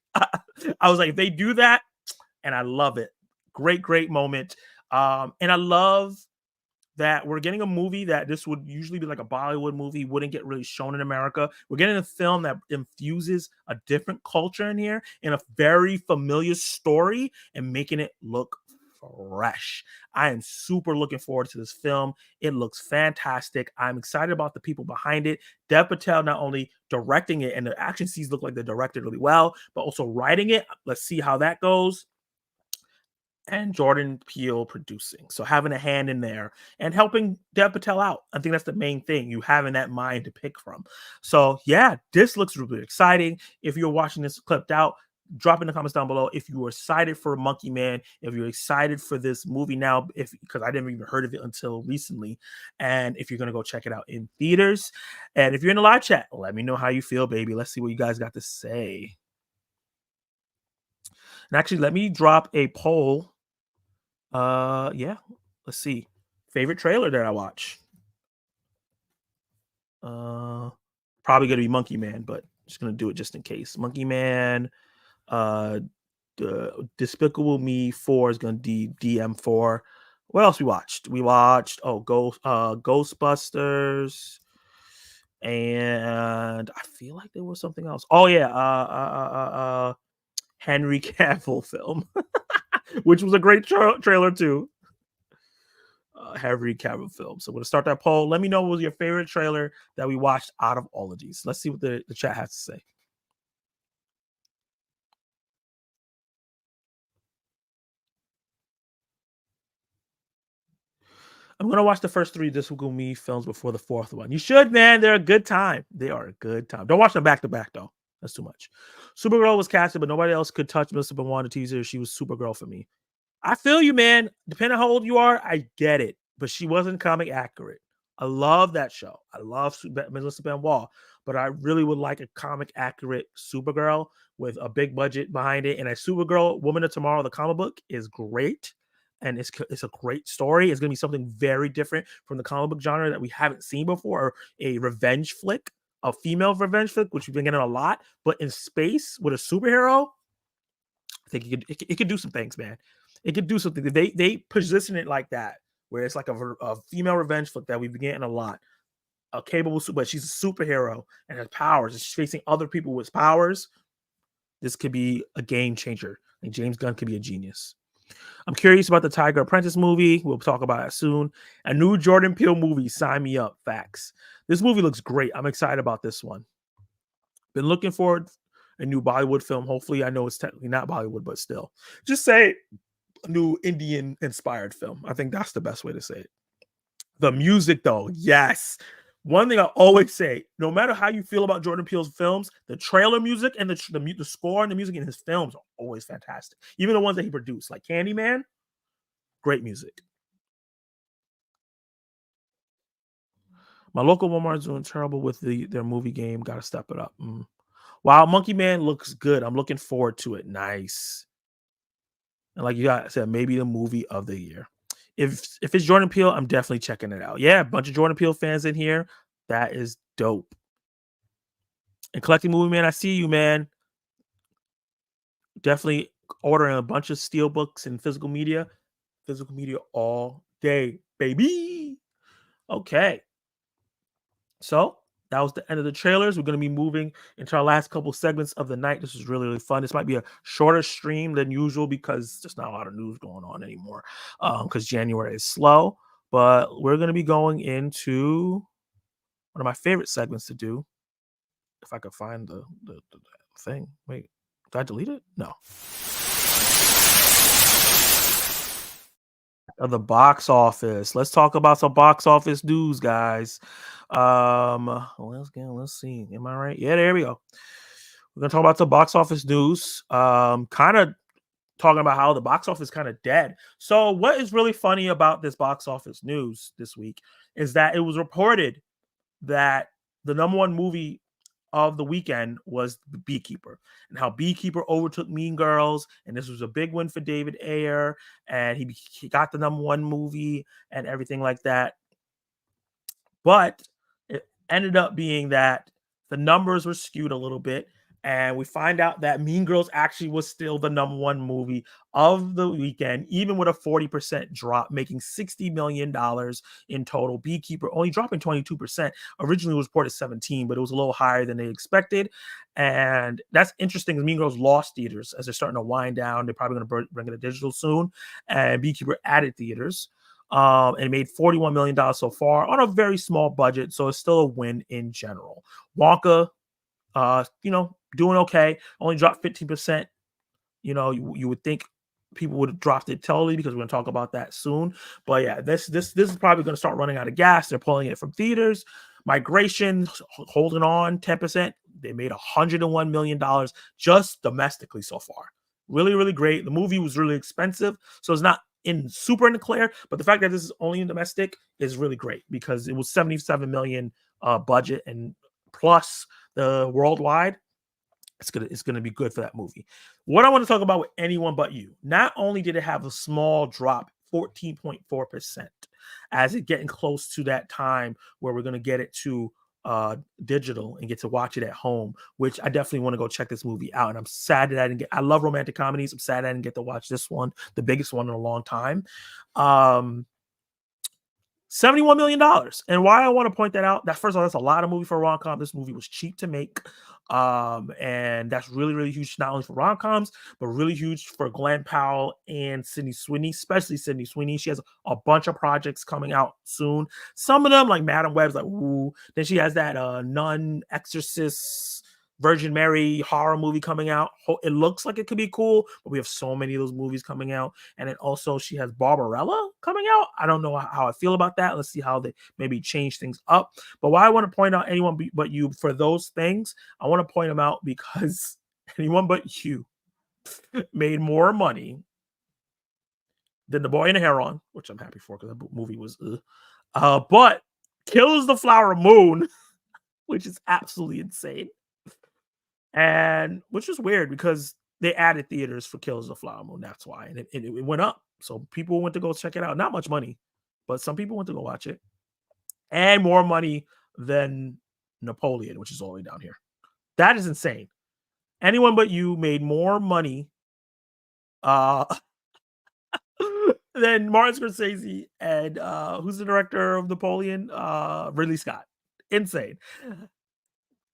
I was like, if they do that, and I love it. Great moment. And I love that we're getting a movie that this would usually be like a Bollywood movie, wouldn't get really shown in America. We're getting a film that infuses a different culture in here in a very familiar story and making it look fresh. I am super looking forward to this film. It looks fantastic. I'm excited about the people behind it. Dev Patel not only directing it, and the action scenes look like they're directed really well, but also writing it. Let's see how that goes. And Jordan Peele producing. So having a hand in there and helping Dev Patel out. I think that's the main thing, you having that mind to pick from. So yeah, this looks really exciting. If you're watching this clipped out, drop in the comments down below if you were excited for Monkey Man, if you're excited for this movie now, because I didn't even heard of it until recently, and if you're going to go check it out in theaters. And if you're in the live chat, let me know how you feel, baby. Let's see what you guys got to say. And actually, let me drop a poll. Yeah, let's see. Favorite trailer that I watch. Probably gonna be Monkey Man, but just gonna do it just in case. Monkey Man, the Despicable Me 4 is gonna be DM4. What else we watched? We watched Ghostbusters, and I feel like there was something else. Oh yeah, Henry Cavill film. Which was a great trailer too. Henry Cavill film. So we're going to start that poll. Let me know what was your favorite trailer that we watched out of all of these. Let's see what the chat has to say. I'm going to watch the first 3 Despicable Me films before the 4th one. You should, man. They're a good time. They are a good time. Don't watch them back to back, though. That's too much. Supergirl was casted, but nobody else could touch Mr. Benoit teaser. She was Supergirl for me. I feel you, man. Depending on how old you are, I get it. But she wasn't comic accurate. I love that show. I love Melissa Benoit. But I really would like a comic accurate Supergirl with a big budget behind it. And a Supergirl, Woman of Tomorrow, the comic book, is great. And it's a great story. It's going to be something very different from the comic book genre that we haven't seen before, or a revenge flick, a female revenge flick, which we've been getting a lot. But in space with a superhero, I think it could do some things, man. It could do something. They position it like that, where it's like a female revenge flick that we've been getting a lot. A capable, but she's a superhero and has powers, and she's facing other people with powers. This could be a game changer. And James Gunn could be a genius. I'm curious about the Tiger Apprentice movie. We'll talk about it soon. A new Jordan Peele movie. Sign me up. Facts. This movie looks great. I'm excited about this one. Been looking forward a new Bollywood film. Hopefully, I know it's technically not Bollywood, but still. Just say a new Indian-inspired film. I think that's the best way to say it. The music, though, yes. One thing I always say, no matter how you feel about Jordan Peele's films, the trailer music and the score and the music in his films are always fantastic. Even the ones that he produced, like Candyman, great music. My local Walmart's doing terrible with their movie game. Got to step it up. Wow, Monkey Man looks good. I'm looking forward to it. Nice. And like you guys said, maybe the movie of the year. If it's Jordan Peele, I'm definitely checking it out. Yeah, a bunch of Jordan Peele fans in here. That is dope. And Collecting Movie Man, I see you, man. Definitely ordering a bunch of steel books and physical media. Physical media all day, baby. Okay. So that was the end of the trailers. We're going to be moving into our last couple segments of the night. This is really, really fun. This might be a shorter stream than usual because there's not a lot of news going on anymore because January is slow. But we're going to be going into one of my favorite segments to do. If I could find the thing. Wait, did I delete it? No. Of the box office. Let's talk about some box office news, guys. Let's see. Am I right? Yeah, there we go. We're gonna talk about the box office news. Kind of talking about how the box office is kind of dead. So what is really funny about this box office news this week is that it was reported that the #1 movie of the weekend was Beekeeper, and how Beekeeper overtook Mean Girls, and this was a big win for David Ayer, and he got the #1 movie and everything like that. But it ended up being that the numbers were skewed a little bit, and we find out that Mean Girls actually was still the #1 movie of the weekend, even with a 40% drop, making $60 million in total. Beekeeper only dropping 22%. Originally was reported 17, but it was a little higher than they expected. And that's interesting because Mean Girls lost theaters as they're starting to wind down. They're probably going to bring it to digital soon. And Beekeeper added theaters. And made $41 million so far on a very small budget. So it's still a win in general. Wonka, doing okay. Only dropped 15%. You would think people would have dropped it totally because we're going to talk about that soon. But yeah, this is probably going to start running out of gas. They're pulling it from theaters. Migration holding on 10%. They made $101 million just domestically so far. Really, really great. The movie was really expensive, so it's not super in the clear, but the fact that this is only in domestic is really great because it was 77 million budget, and plus the worldwide, it's gonna be good for that movie. What I want to talk about with Anyone But You, not only did it have a small drop, 14.4%, as it getting close to that time where we're gonna get it to digital and get to watch it at home, which I definitely want to go check this movie out. And I'm sad that I love romantic comedies. I'm sad I didn't get to watch this one, the biggest one in a long time. $71 million. And why I want to point that out, that first of all, that's a lot of movie for a rom-com. This movie was cheap to make. And that's really, really huge, not only for rom-coms, but really huge for Glenn Powell and Sydney Sweeney, especially Sydney Sweeney. She has a bunch of projects coming out soon. Some of them, like Madam Web's, like, ooh. Then she has that Nun, Exorcist, Virgin Mary horror movie coming out. It looks like it could be cool, but we have so many of those movies coming out. And then also she has Barbarella coming out. I don't know how I feel about that. Let's see how they maybe change things up. But why I want to point out Anyone But You for those things, I want to point them out because Anyone But You made more money than The Boy and the Heron, which I'm happy for because that movie was but Kills the Flower Moon, which is absolutely insane. And which is weird because they added theaters for Kills the Flower Moon. That's why. And it went up. So people went to go check it out. Not much money, but some people went to go watch it. And more money than Napoleon, which is all the way down here. That is insane. Anyone But You made more money than Martin Scorsese and who's the director of Napoleon? Ridley Scott. Insane.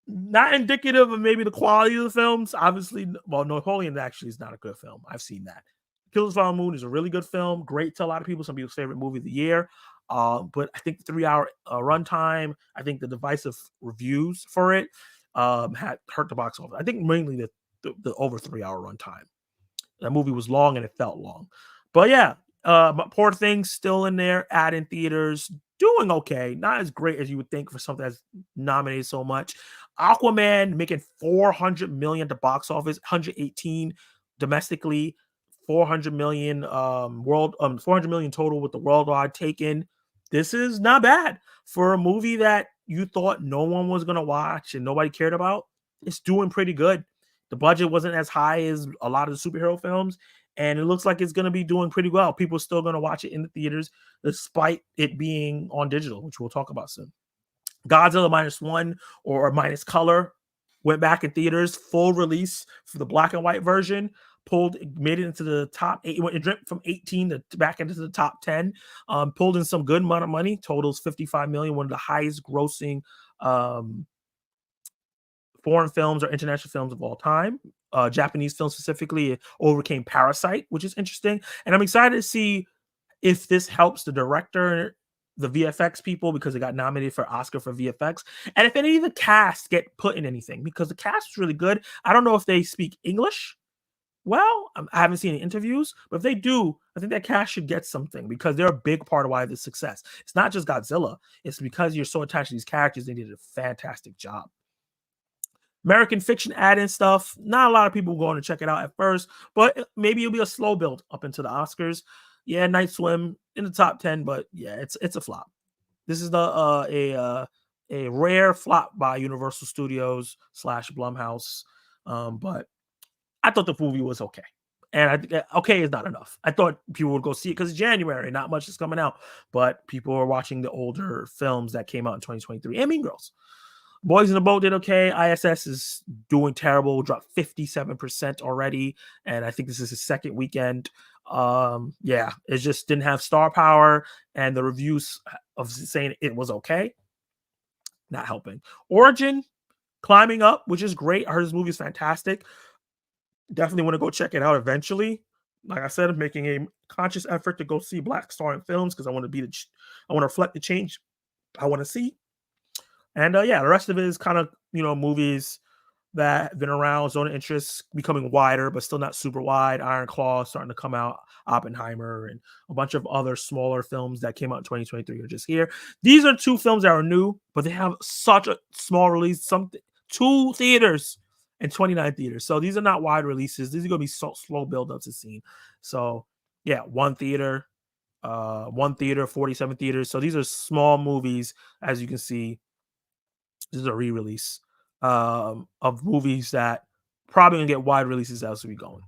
Not indicative of maybe the quality of the films. Obviously, well, Napoleon actually is not a good film. I've seen that. Kills the Flower Moon is a really good film. Great to a lot of people. Some people's favorite movie of the year. But I think the 3-hour runtime, I think the divisive reviews for it had hurt the box office. I think mainly the over 3-hour runtime. That movie was long and it felt long. But yeah, Poor Things still in there, adding theaters, doing okay. Not as great as you would think for something that's nominated so much. Aquaman making $400 million to box office, 118 domestically, 400 million 400 million total with the worldwide taken. This is not bad for a movie that you thought no one was going to watch and nobody cared about. It's doing pretty good. The budget wasn't as high as a lot of the superhero films, and it looks like it's going to be doing pretty well. People are still going to watch it in the theaters despite it being on digital, which we'll talk about soon. Godzilla -1 or minus color went back in theaters, full release for the black and white version. Made it into the top 8. It went from 18 to back into the top 10. Pulled in some good amount of money. Totals $55 million, one of the highest grossing foreign films or international films of all time. Japanese film specifically, it overcame Parasite, which is interesting. And I'm excited to see if this helps the director the VFX people because they got nominated for Oscar for VFX, and if any of the cast get put in anything, because the cast is really good. I don't know if they speak English. Well, I haven't seen any interviews, but if they do, I think that cast should get something because they're a big part of why this success. It's not just Godzilla. It's because you're so attached to these characters. They did a fantastic job. American Fiction add-in stuff. Not a lot of people going to check it out at first, but maybe it'll be a slow build up into the Oscars. Yeah, Night Swim in the top 10, but yeah, it's a flop. This is a rare flop by Universal Studios / Blumhouse, but I thought the movie was okay. And I think okay is not enough. I thought people would go see it because it's January, not much is coming out, but people are watching the older films that came out in 2023 and Mean Girls. Boys in the Boat did okay. ISS is doing terrible, dropped 57% already, and I think this is his second weekend. Yeah, it just didn't have star power, and the reviews of saying it was okay, not helping. Origin climbing up, which is great. I heard this movie is fantastic. Definitely want to go check it out eventually. Like I said, I'm making a conscious effort to go see Black starring films because I want to reflect the change I want to see. And yeah, the rest of it is kind of, movies that have been around, zone of interest becoming wider, but still not super wide. Iron Claw starting to come out, Oppenheimer, and a bunch of other smaller films that came out in 2023 are just here. These are 2 films that are new, but they have such a small release, 2 theaters and 29 theaters. So these are not wide releases. These are going to be slow build-ups to scene. So yeah, 1 theater, 47 theaters. So these are small movies, as you can see. This is a re-release of movies that probably gonna get wide releases as we going.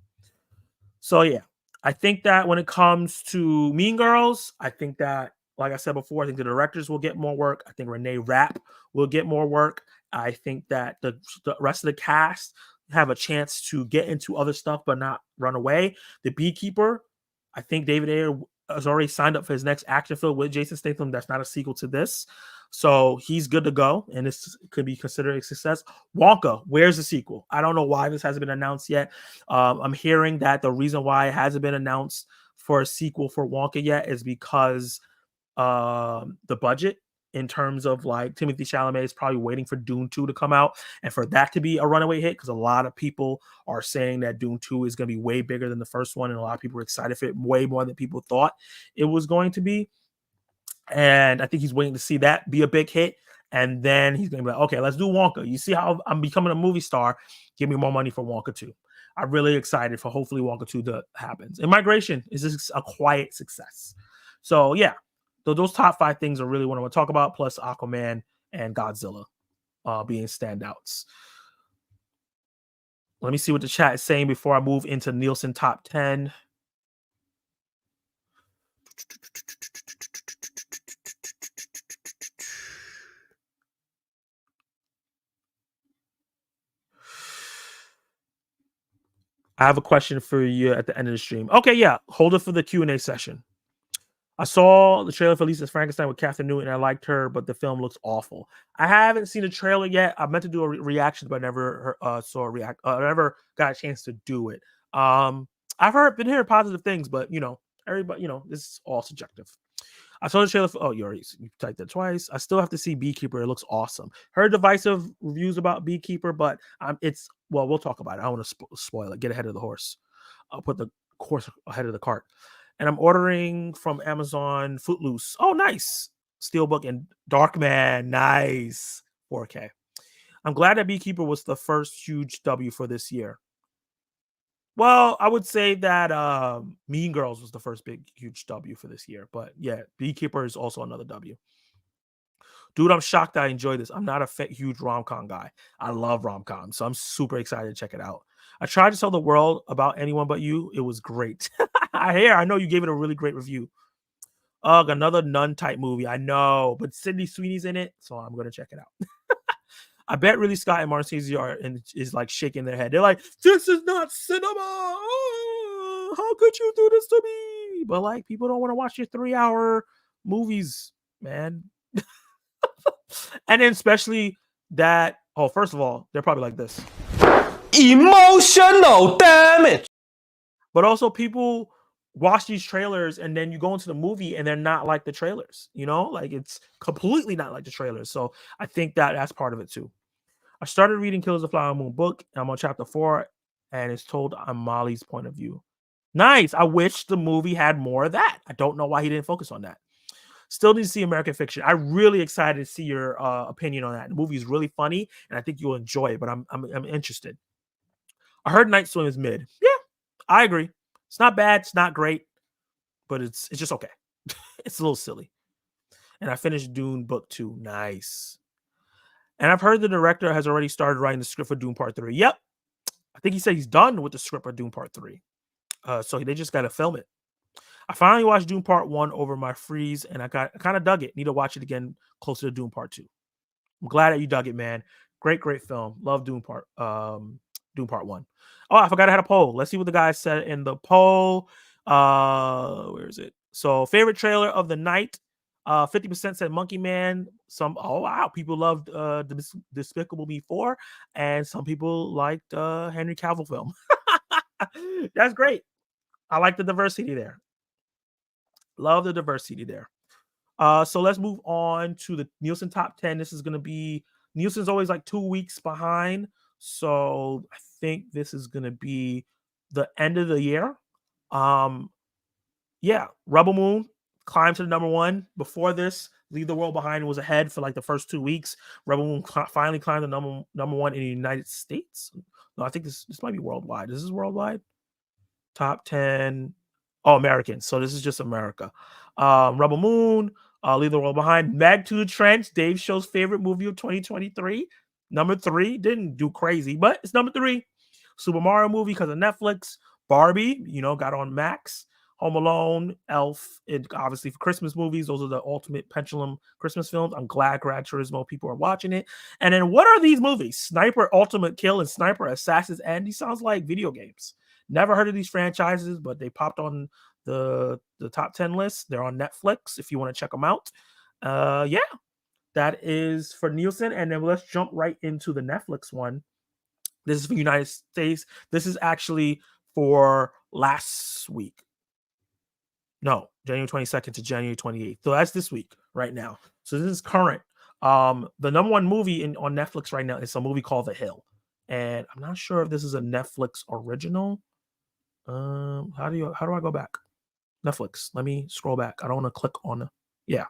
So yeah, I think that when it comes to Mean Girls, I think that, like I said before, I think the directors will get more work. I think Renee Rapp will get more work. I think that the rest of the cast have a chance to get into other stuff but not run away. The Beekeeper, I think David Ayer has already signed up for his next action film with Jason Statham. That's not a sequel to this. So he's good to go, and this could be considered a success. Wonka, where's the sequel? I don't know why this hasn't been announced yet. I'm hearing that the reason why it hasn't been announced for a sequel for Wonka yet is because the budget, in terms of like Timothée Chalamet is probably waiting for Dune 2 to come out and for that to be a runaway hit, because a lot of people are saying that Dune 2 is going to be way bigger than the first one, and a lot of people are excited for it way more than people thought it was going to be. And I think he's waiting to see that be a big hit. And then he's going to be like, okay, let's do Wonka. You see how I'm becoming a movie star. Give me more money for Wonka 2. I'm really excited for hopefully Wonka 2 to happens. And Migration is just a quiet success. So yeah, those top 5 things are really what I want to talk about, plus Aquaman and Godzilla being standouts. Let me see what the chat is saying before I move into Nielsen top 10. I have a question for you at the end of the stream. Okay, yeah. Hold it for the Q&A session. I saw the trailer for Lisa's Frankenstein with Catherine Newton, and I liked her, but the film looks awful. I haven't seen the trailer yet. I meant to do a reaction, but I never never got a chance to do it. I've been hearing positive things, but everybody, this is all subjective. I saw the trailer for, you typed that twice. I still have to see Beekeeper. It looks awesome. Heard divisive reviews about Beekeeper, but we'll talk about it. I don't want to spoil it. Get ahead of the horse. I'll put the horse ahead of the cart. And I'm ordering from Amazon Footloose. Oh, nice. Steelbook and Darkman. Nice. 4K. I'm glad that Beekeeper was the first huge W for this year. Well, I would say that Mean Girls was the first big, huge W for this year. But yeah, Beekeeper is also another W. Dude, I'm shocked that I enjoyed this. I'm not a huge rom-com guy. I love rom-coms, so I'm super excited to check it out. I tried to tell the world about Anyone But You. It was great. I know you gave it a really great review. Ugh, another nun-type movie. I know, but Sydney Sweeney's in it, so I'm going to check it out. I bet Ridley Scott and Martin Scorsese is like shaking their head. They're like, this is not cinema. Oh, how could you do this to me? But like, people don't want to watch your 3-hour movies, man. And then especially that, first of all, they're probably like this. Emotional damage. But also people watch these trailers and then you go into the movie and they're not like the trailers, you know, like it's completely not like the trailers. So I think that that's part of it too. I started reading Killers of the Flower Moon book, and I'm on chapter 4, and it's told on Molly's point of view. Nice. I wish the movie had more of that. I don't know why he didn't focus on that. Still need to see American Fiction. I'm really excited to see your opinion on that. The movie is really funny, and I think you'll enjoy it. But I'm interested. I heard Night Swim is mid. Yeah, I agree. It's not bad. It's not great, but it's just okay. It's a little silly. And I finished Dune book 2. Nice. And I've heard the director has already started writing the script for Dune Part 3. Yep. I think he said he's done with the script for Dune Part 3. So they just got to film it. I finally watched Dune Part 1 over my freeze, and I kind of dug it. Need to watch it again closer to Dune Part 2. I'm glad that you dug it, man. Great film. Love Dune Part 1. Oh, I forgot I had a poll. Let's see what the guys said in the poll. Where is it? So, favorite trailer of the night. 50% said Monkey Man. Oh wow, people loved Despicable Me 4, and some people liked Henry Cavill film. That's great. I like the diversity there. Love the diversity there. So let's move on to the Nielsen top 10. This is going to be, Nielsen's always like 2 weeks behind. So I think this is going to be the end of the year. Yeah, Rebel Moon climbed to the number 1. Before this, Leave the World Behind was ahead for like the first 2 weeks. Rebel Moon finally climbed the number 1 in the United States. No, I think this might be worldwide. This is worldwide. Top 10. Oh, American. So this is just America. Rebel Moon, Leave the World Behind, Meg to the Trench, Dave Show's favorite movie of 2023. Number 3. Didn't do crazy, but it's number 3. Super Mario movie because of Netflix. Barbie, got on Max. Home Alone, Elf, and obviously for Christmas movies, those are the ultimate pendulum Christmas films. I'm glad Gran Turismo people are watching it. And then what are these movies? Sniper Ultimate Kill and Sniper Assassins, and these sounds like video games. Never heard of these franchises, but they popped on the top 10 list. They're on Netflix if you want to check them out. Yeah, that is for Nielsen. And then let's jump right into the Netflix one. This is for United States. This is actually for last week. No, January 22nd to January 28th. So that's this week right now. So this is current. The number 1 movie on Netflix right now is a movie called The Hill. And I'm not sure if this is a Netflix original. How do I go back? Netflix. Let me scroll back. I don't want to click on yeah.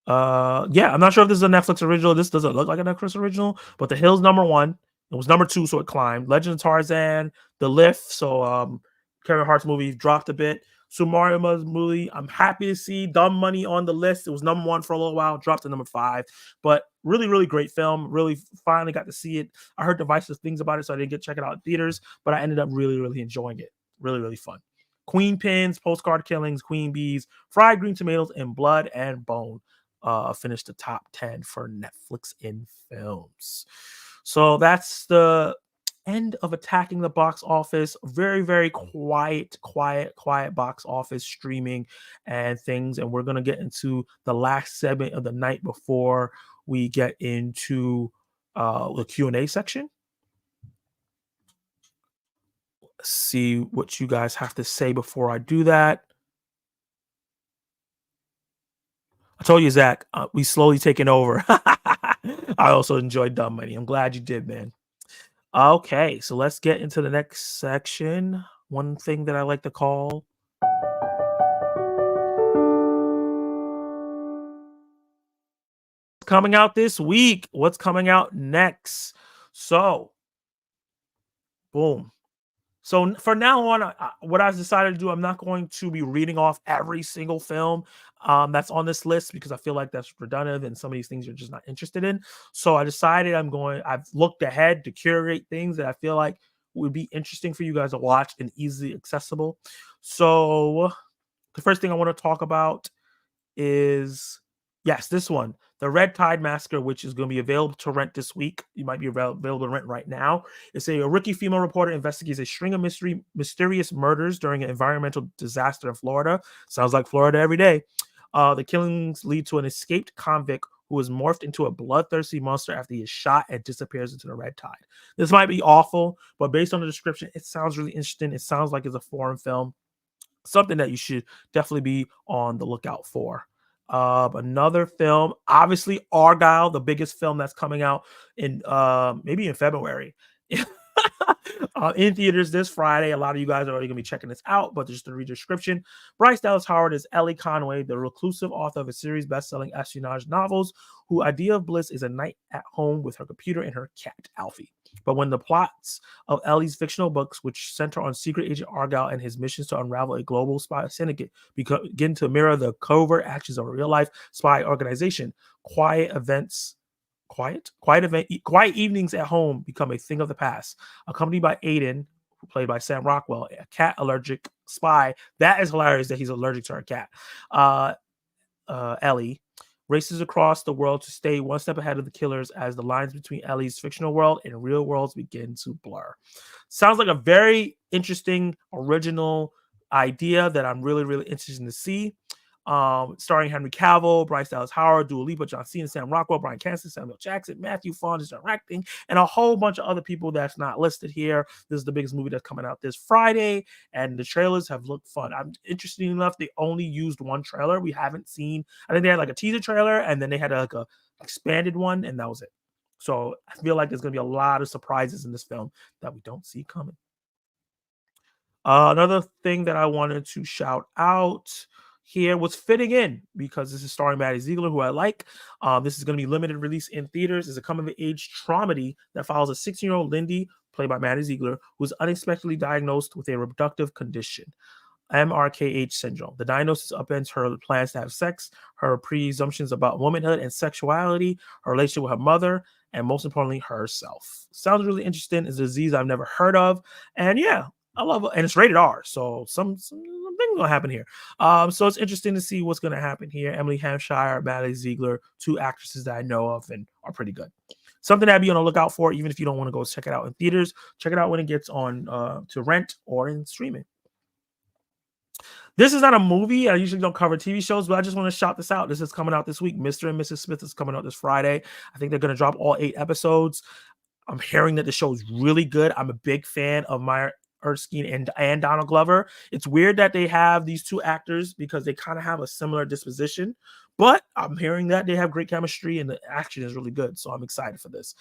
I'm not sure if this is a Netflix original. This doesn't look like a Netflix original, but The Hill's number 1. It was number 2, so it climbed. Legend of Tarzan, The Lift. So Kevin Hart's movie dropped a bit. Super Mario movie. I'm happy to see Dumb Money on the list. It was number 1 for a little while, dropped to number 5. But really, really great film. Really finally got to see it. I heard divisive things about it, so I didn't get to check it out in theaters, but I ended up really, really enjoying it. Really, really fun. Queen Pins, Postcard Killings, Queen Bees, Fried Green Tomatoes, and Blood and Bone finished the top 10 for Netflix in films. So that's the end of Attacking the Box Office. Very, very quiet box office streaming and things. And we're going to get into the last segment of the night before we get into the Q&A section. Let's see what you guys have to say before I do that. I told you, Zach, we slowly taking over. I also enjoyed Dumb Money. I'm glad you did, man. Okay, so let's get into the next section. One thing that I like to call coming out this week. What's coming out next? So, boom. So for now on, what I've decided to do, I'm not going to be reading off every single film that's on this list because I feel like that's redundant and some of these things you're just not interested in. So I decided I've looked ahead to curate things that I feel like would be interesting for you guys to watch and easily accessible. So the first thing I want to talk about is, yes, this one, The Red Tide Massacre, which is going to be available to rent this week. You might be available to rent right now. It's a rookie female reporter investigates a string of mysterious murders during an environmental disaster in Florida. Sounds like Florida every day. The killings lead to an escaped convict who is morphed into a bloodthirsty monster after he is shot and disappears into the red tide. This might be awful, but based on the description, it sounds really interesting. It sounds like it's a foreign film. something that you should definitely be on the lookout for. Another film, obviously Argyle, the biggest film that's coming out in maybe in February. In theaters this Friday. A lot of you guys are already going to be checking this out, but just to read the description, Bryce Dallas Howard is Ellie Conway, the reclusive author of a series best-selling espionage novels, whose idea of bliss is a night at home with her computer and her cat, Alfie. But when the plots of Ellie's fictional books, which center on secret agent Argyle and his missions to unravel a global spy syndicate, begin to mirror the covert actions of a real-life spy organization, quiet evenings at home become a thing of the past. Accompanied by Aiden, played by Sam Rockwell, a cat allergic spy. That is hilarious that he's allergic to her cat. Ellie races across the world to stay one step ahead of the killers as the lines between Ellie's fictional world and real worlds begin to blur. Sounds like a very interesting, original idea that I'm really, really interested to see. Starring Henry Cavill, Bryce Dallas Howard, Dua Lipa, John Cena, Sam Rockwell, Bryan Cranston, Samuel Jackson, Matthew Vaughn is directing, and a whole bunch of other people that's not listed here. This is the biggest movie that's coming out this Friday, and the trailers have looked fun. I'm interesting enough, they only used one trailer. We haven't seen, I think they had like a teaser trailer, and then they had like a expanded one, and that was it. So I feel like there's going to be a lot of surprises in this film that we don't see coming. Another thing that I wanted to shout out here was Fitting In, because this is starring Maddie Ziegler, who I like. This is going to be limited release in theaters. It's a coming-of-age dramedy that follows a 16-year-old Lindy, played by Maddie Ziegler, who is unexpectedly diagnosed with a reproductive condition, MRKH syndrome. The diagnosis upends her plans to have sex, her presumptions about womanhood and sexuality, her relationship with her mother, and most importantly, herself. Sounds really interesting. It's a disease I've never heard of. And yeah, I love it. And it's rated R, so something's gonna happen here. So it's interesting to see what's gonna happen here. Emily Hampshire, Maddie Ziegler, two actresses that I know of and are pretty good. Something that I'd be on the lookout for, even if you don't want to go check it out in theaters. Check it out when it gets on to rent or in streaming. This is not a movie. I usually don't cover TV shows, but I just want to shout this out. This is coming out this week. Mr. and Mrs. Smith is coming out this Friday. I think they're going to drop all 8 episodes. I'm hearing that the show is really good. I'm a big fan of Maya Erskine and Donald Glover. It's weird that they have these two actors because they kind of have a similar disposition, but I'm hearing that they have great chemistry and the action is really good. So I'm excited for this.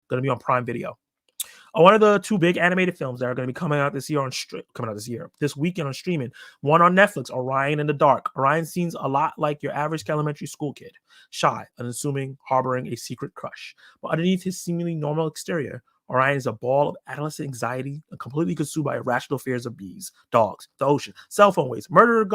Going to be on Prime Video. One of the 2 big animated films that are going to be coming out this weekend on streaming. One on Netflix, Orion in the Dark. Orion seems a lot like your average elementary school kid, shy, unassuming, harboring a secret crush. But underneath his seemingly normal exterior, Orion is a ball of adolescent anxiety and completely consumed by irrational fears of bees, dogs, the ocean, cell phone waste, murderers,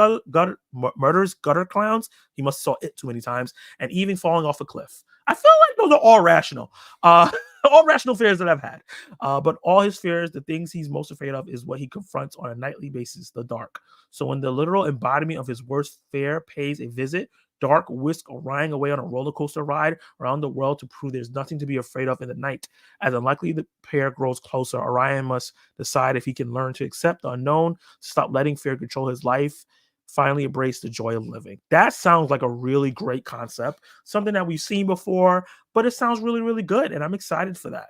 gutter clowns. He must have saw it too many times, and even falling off a cliff. I feel like those are all rational. All rational fears that I've had. But all his fears, the things he's most afraid of, is what he confronts on a nightly basis, the dark. So when the literal embodiment of his worst fear pays a visit, Dark whisks Orion away on a roller coaster ride around the world to prove there's nothing to be afraid of in the night. As unlikely the pair grows closer, Orion must decide if he can learn to accept the unknown, stop letting fear control his life, finally embrace the joy of living. That sounds like a really great concept, something that we've seen before, but it sounds really, really good, and I'm excited for that.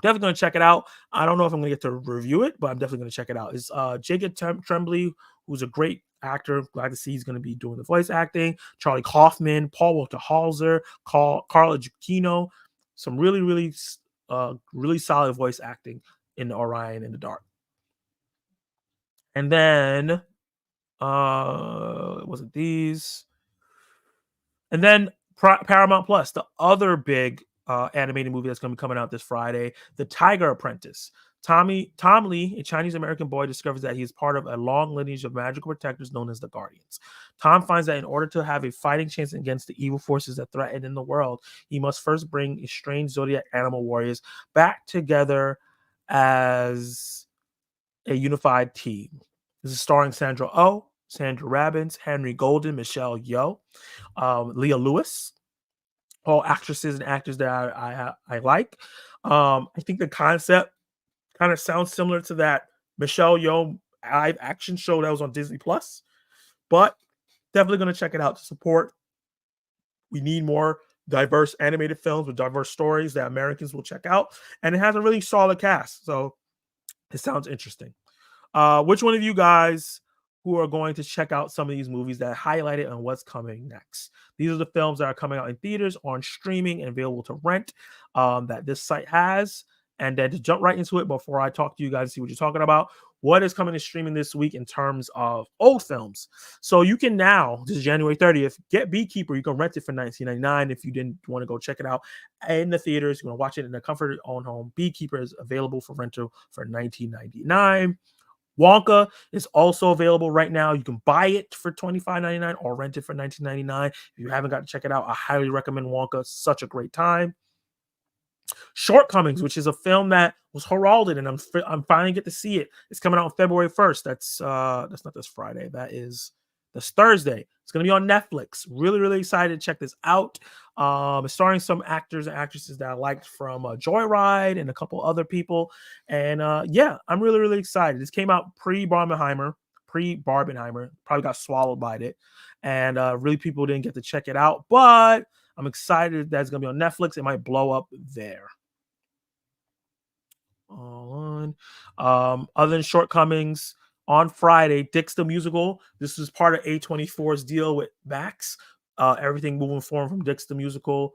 Definitely going to check it out. I don't know if I'm going to get to review it, but I'm definitely going to check it out. It's Jacob Tremblay, who's a great actor. Glad to see he's going to be doing the voice acting. Charlie Kaufman, Paul Walter Hauser, Carla Giacchino. Some really, really, really solid voice acting in Orion in the Dark. And then, was it these? And then Paramount Plus, the other big animated movie that's going to be coming out this Friday, The Tiger Apprentice. Tom Lee, a Chinese-American boy, discovers that he is part of a long lineage of magical protectors known as the Guardians. Tom finds that in order to have a fighting chance against the evil forces that threaten in the world, he must first bring estranged Zodiac animal warriors back together as a unified team. This is starring Sandra Oh, Sandra Rabbins, Henry Golden, Michelle Yeoh, Leah Lewis, all actresses and actors that I like. I think the concept kind of sounds similar to that Michelle Yeoh live action show that was on Disney Plus, but definitely going to check it out to support. We need more diverse animated films with diverse stories that Americans will check out, and it has a really solid cast, so it sounds interesting. Which one of you guys who are going to check out some of these movies that highlight it and what's coming next. These are the films that are coming out in theaters, on streaming, and available to rent that this site has. And then to jump right into it, before I talk to you guys, see what you're talking about, what is coming to streaming this week in terms of old films. So you can now, this is January 30th, get Beekeeper. You can rent it for $19.99 if you didn't want to go check it out in the theaters. You want to watch it in the comfort of your own home. Beekeeper is available for rental for $19.99. Wonka is also available right now. You can buy it for $25.99 or rent it for $19.99. If you haven't got to check it out, I highly recommend Wonka. Such a great time. Shortcomings, which is a film that was heralded, and I'm finally get to see it. It's coming out on February 1st. That's not this Friday. That is this Thursday. It's going to be on Netflix. Really, really excited to check this out. It's starring some actors and actresses that I liked from Joyride and a couple other people. And yeah, I'm really, really excited. This came out pre-Barbenheimer. Probably got swallowed by it. And really people didn't get to check it out. But I'm excited that it's going to be on Netflix. It might blow up there. All on. Other than Shortcomings, on Friday, Dix the Musical. This is part of A24's deal with Max. Everything moving forward from Dix the Musical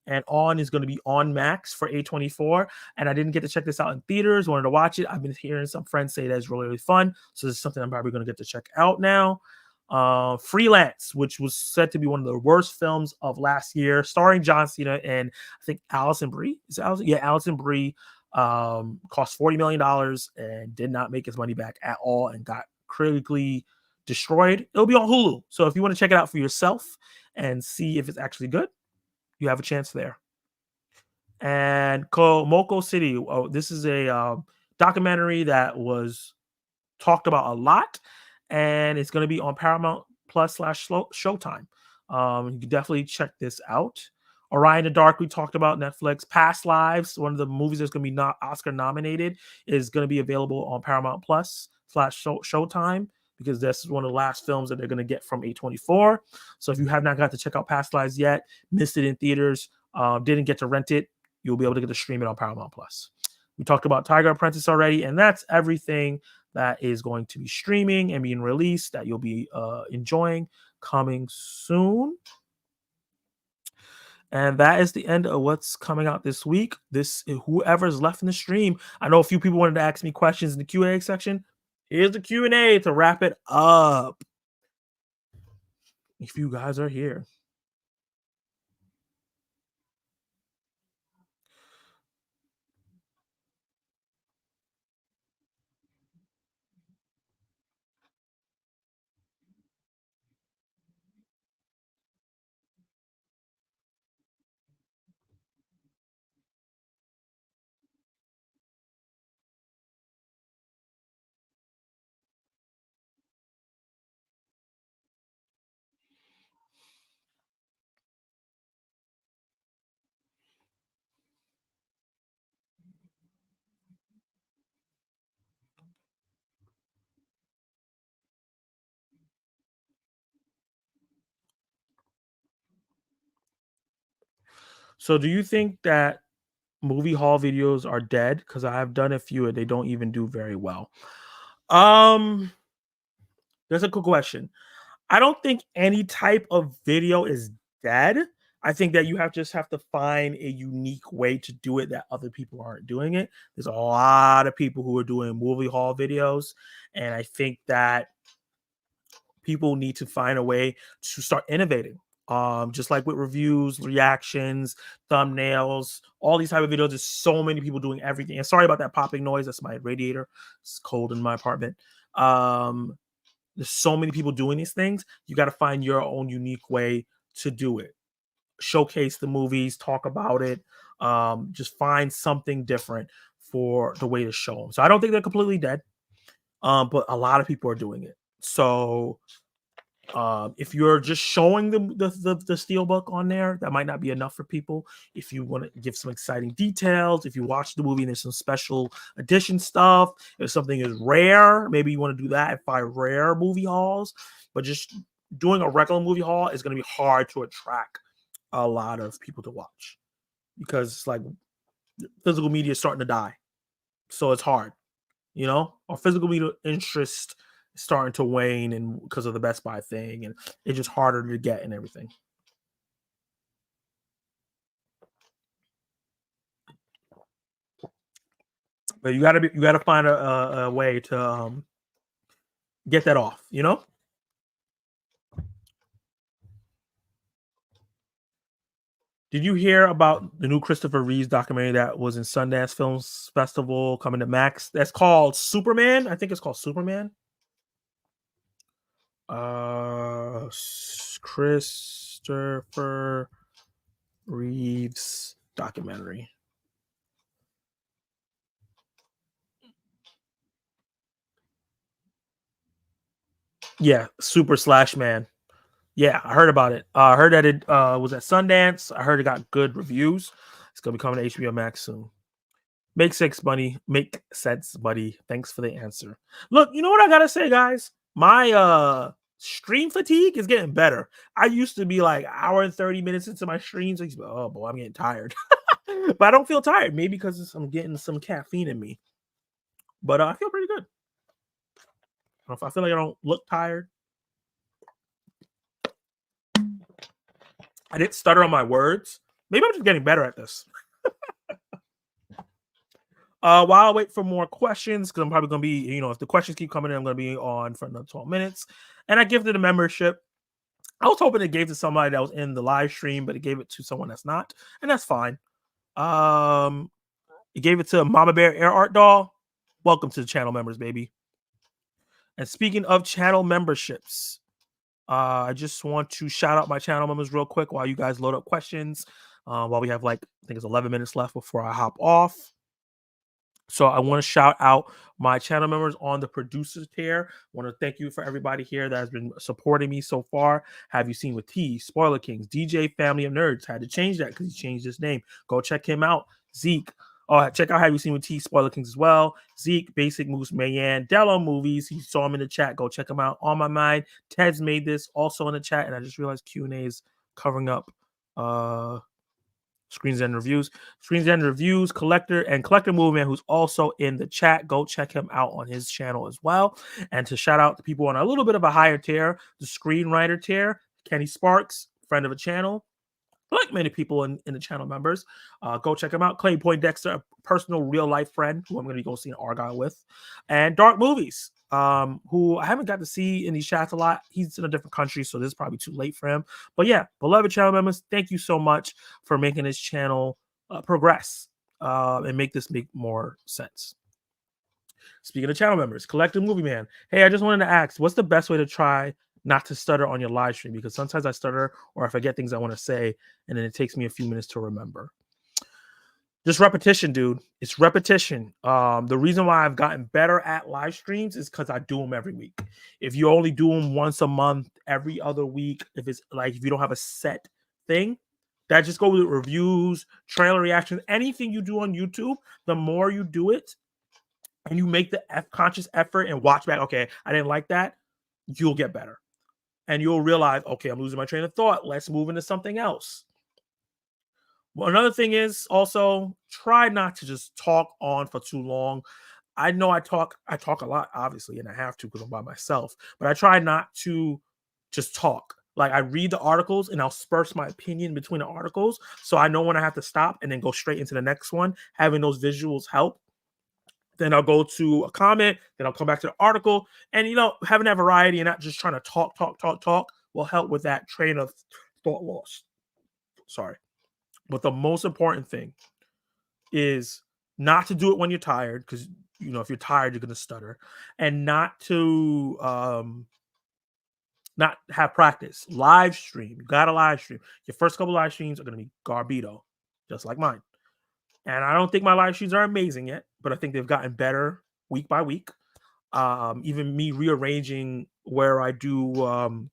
and on is going to be on Max for A24. And I didn't get to check this out in theaters. Wanted to watch it. I've been hearing some friends say that it's really, really fun. So this is something I'm probably going to get to check out now. Freelance, which was said to be one of the worst films of last year, starring John Cena and I think Alison Brie. Is it Alison? Yeah, Alison Brie. Cost $40 million and did not make his money back at all and got critically destroyed. It'll be on Hulu. So if you want to check it out for yourself and see if it's actually good, you have a chance there. And Komoko City. Oh, this is a documentary that was talked about a lot, and it's going to be on Paramount Plus / Showtime. You can definitely check this out. Orion the Dark, we talked about Netflix. Past Lives, one of the movies that's going to be not Oscar nominated, is going to be available on Paramount Plus / Showtime, because this is one of the last films that they're going to get from A24. So if you have not got to check out Past Lives yet, missed it in theaters, didn't get to rent it, you'll be able to get to stream it on Paramount Plus. We talked about Tiger Apprentice already, and that's everything that is going to be streaming and being released that you'll be enjoying coming soon. And that is the end of what's coming out this week. This whoever's left in the stream. I know a few people wanted to ask me questions in the Q&A section. Here's the Q&A to wrap it up. If you guys are here. So do you think that movie haul videos are dead? Because I have done a few and they don't even do very well. That's a good question. I don't think any type of video is dead. I think that you just have to find a unique way to do it that other people aren't doing it. There's a lot of people who are doing movie haul videos, and I think that people need to find a way to start innovating. Just like with reviews, reactions, thumbnails, all these type of videos. There's so many people doing everything. And sorry about that popping noise. That's my radiator. It's cold in my apartment. There's so many people doing these things. You got to find your own unique way to do it. Showcase the movies, talk about it. Just find something different for the way to show them. So I don't think they're completely dead, but a lot of people are doing it. So if you're just showing the steelbook on there, that might not be enough for people. If you want to give some exciting details, if you watch the movie and there's some special edition stuff, if something is rare, maybe you want to do that and find rare movie hauls. But just doing a regular movie haul is going to be hard to attract a lot of people to watch, because it's like physical media is starting to die. So it's hard, or physical media interest starting to wane, and because of the Best Buy thing, and it's just harder to get and everything. But you gotta find a way to get that off, you know. Did you hear about the new Christopher Reeves documentary that was in Sundance Films Festival coming to Max? That's called Superman. I think it's called Superman. Christopher Reeves documentary. Yeah, Super/Man. Yeah, I heard about it. I heard that it was at Sundance. I heard it got good reviews. It's gonna be coming to HBO Max soon. Make sense, buddy. Make sense, buddy. Thanks for the answer. Look, you know what I gotta say, guys? My stream fatigue is getting better. I used to be like hour and 30 minutes into my streams. Like, oh boy, I'm getting tired. But I don't feel tired. Maybe because I'm getting some caffeine in me. But I feel pretty good. If I feel like I don't look tired. I didn't stutter on my words. Maybe I'm just getting better at this. While I wait for more questions, because I'm probably going to be, you know, if the questions keep coming in, I'm going to be on for another 12 minutes. And I gifted a membership. I was hoping it gave to somebody that was in the live stream, but it gave it to someone that's not. And that's fine. It gave it to Mama Bear Air Art Doll. Welcome to the channel members, baby. And speaking of channel memberships, I just want to shout out my channel members real quick while you guys load up questions. While we have like, I think it's 11 minutes left before I hop off. So I want to shout out my channel members on the producers tier. I want to thank you for everybody here that has been supporting me so far. Have you seen with T, Spoiler Kings, DJ Family of Nerds? Had to change that because he changed his name. Go check him out. Zeke. Oh, check out Have You Seen with T, Spoiler Kings as well. Zeke, Basic Moose, Mayan, Dello Movies. He saw him in the chat. Go check him out. On My Mind. Ted's made this also in the chat, and I just realized Q&A is covering up Screens and Reviews. Screens and Reviews, Collector Movement, who's also in the chat. Go check him out on his channel as well. And to shout out the people on a little bit of a higher tier, the Screenwriter tier, Kenny Sparks, friend of the channel, like many people in the channel members. Go check him out. Clay Poindexter, a personal real life friend who I'm going to be going to see in Argyle with. And Dark Movies, who I haven't got to see in these chats a lot. He's in a different country, so this is probably too late for him. But yeah, beloved channel members, thank you so much for making this channel progress and make this make more sense. Speaking of channel members, Collective Movie Man. Hey, I just wanted to ask, what's the best way to try not to stutter on your live stream? Because sometimes I stutter or I forget things I want to say, and then it takes me a few minutes to remember. Just repetition, dude. It's repetition. The reason why I've gotten better at live streams is because I do them every week. If you only do them once a month, every other week, if it's like if you don't have a set thing, that just go with reviews, trailer reactions, anything you do on YouTube, the more you do it and you make the conscious effort and watch back, okay, I didn't like that, you'll get better. And you'll realize, okay, I'm losing my train of thought. Let's move into something else. Well, another thing is also try not to just talk on for too long. I know I talk a lot, obviously, and I have to because I'm by myself, but I try not to just talk. Like I read the articles and I'll spurse my opinion between the articles. So I know when I have to stop and then go straight into the next one. Having those visuals help. Then I'll go to a comment, then I'll come back to the article. And, you know, having that variety and not just trying to talk will help with that train of thought loss. Sorry. But the most important thing is not to do it when you're tired, because, you know, if you're tired, you're going to stutter. And not to not have practice. Live stream. You got to live stream. Your first couple live streams are going to be Garbito, just like mine. And I don't think my live streams are amazing yet, but I think they've gotten better week by week. Even me rearranging where I do,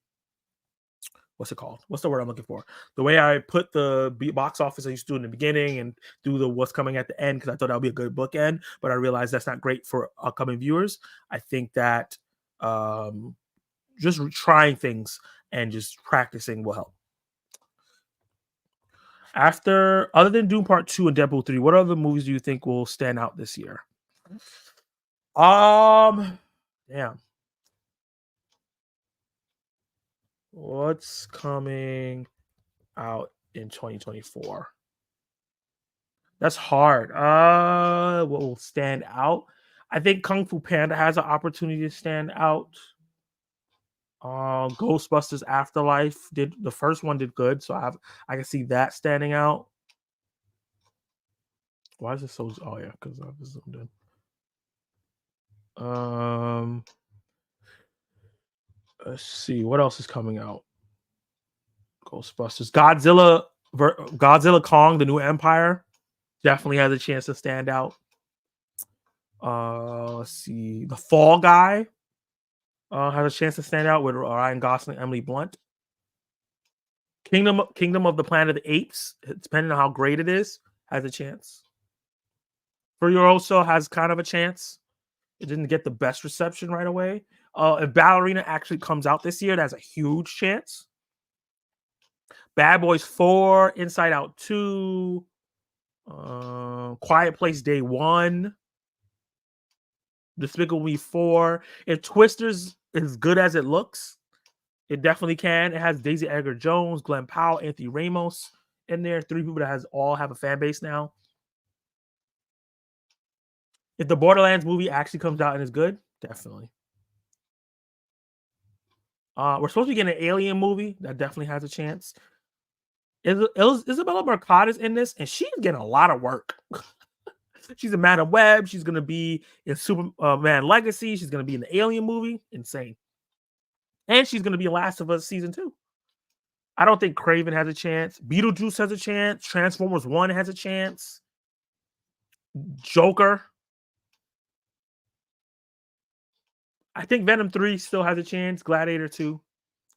what's it called? What's the word I'm looking for? The way I put the box office I used to do in the beginning and do the what's coming at the end, because I thought that would be a good bookend, but I realized that's not great for upcoming viewers. I think that just trying things and just practicing will help. Other than Doom Part 2 and Deadpool 3, what other movies do you think will stand out this year? Damn. What's coming out in 2024? That's hard. What will stand out? I think Kung Fu Panda has an opportunity to stand out. Ghostbusters Afterlife did the first one did good, so I can see that standing out. Why is it so? Oh yeah, because I was zoomed in. Let's see what else is coming out. Ghostbusters, Godzilla Kong, the New Empire, definitely has a chance to stand out. Let's see, The Fall Guy has a chance to stand out with Ryan Gosling, Emily Blunt. Kingdom of the Planet of the Apes, depending on how great it is, has a chance. Furiosa has kind of a chance. It didn't get the best reception right away. If Ballerina actually comes out this year, that's a huge chance. Bad Boys 4, Inside Out 2, Quiet Place Day 1, Despicable Me 4. If Twisters is as good as it looks, it definitely can. It has Daisy Edgar Jones, Glenn Powell, Anthony Ramos in there. 3 people that all have a fan base now. If the Borderlands movie actually comes out and is good, definitely. We're supposed to be getting an Alien movie that definitely has a chance. Isabella Mercado's in this, and she's getting a lot of work. She's in Madam Web. She's going to be in Superman Legacy. She's going to be in the Alien movie. Insane. And she's going to be in Last of Us Season 2. I don't think Craven has a chance. Beetlejuice has a chance. Transformers 1 has a chance. Joker. I think Venom 3 still has a chance. Gladiator 2.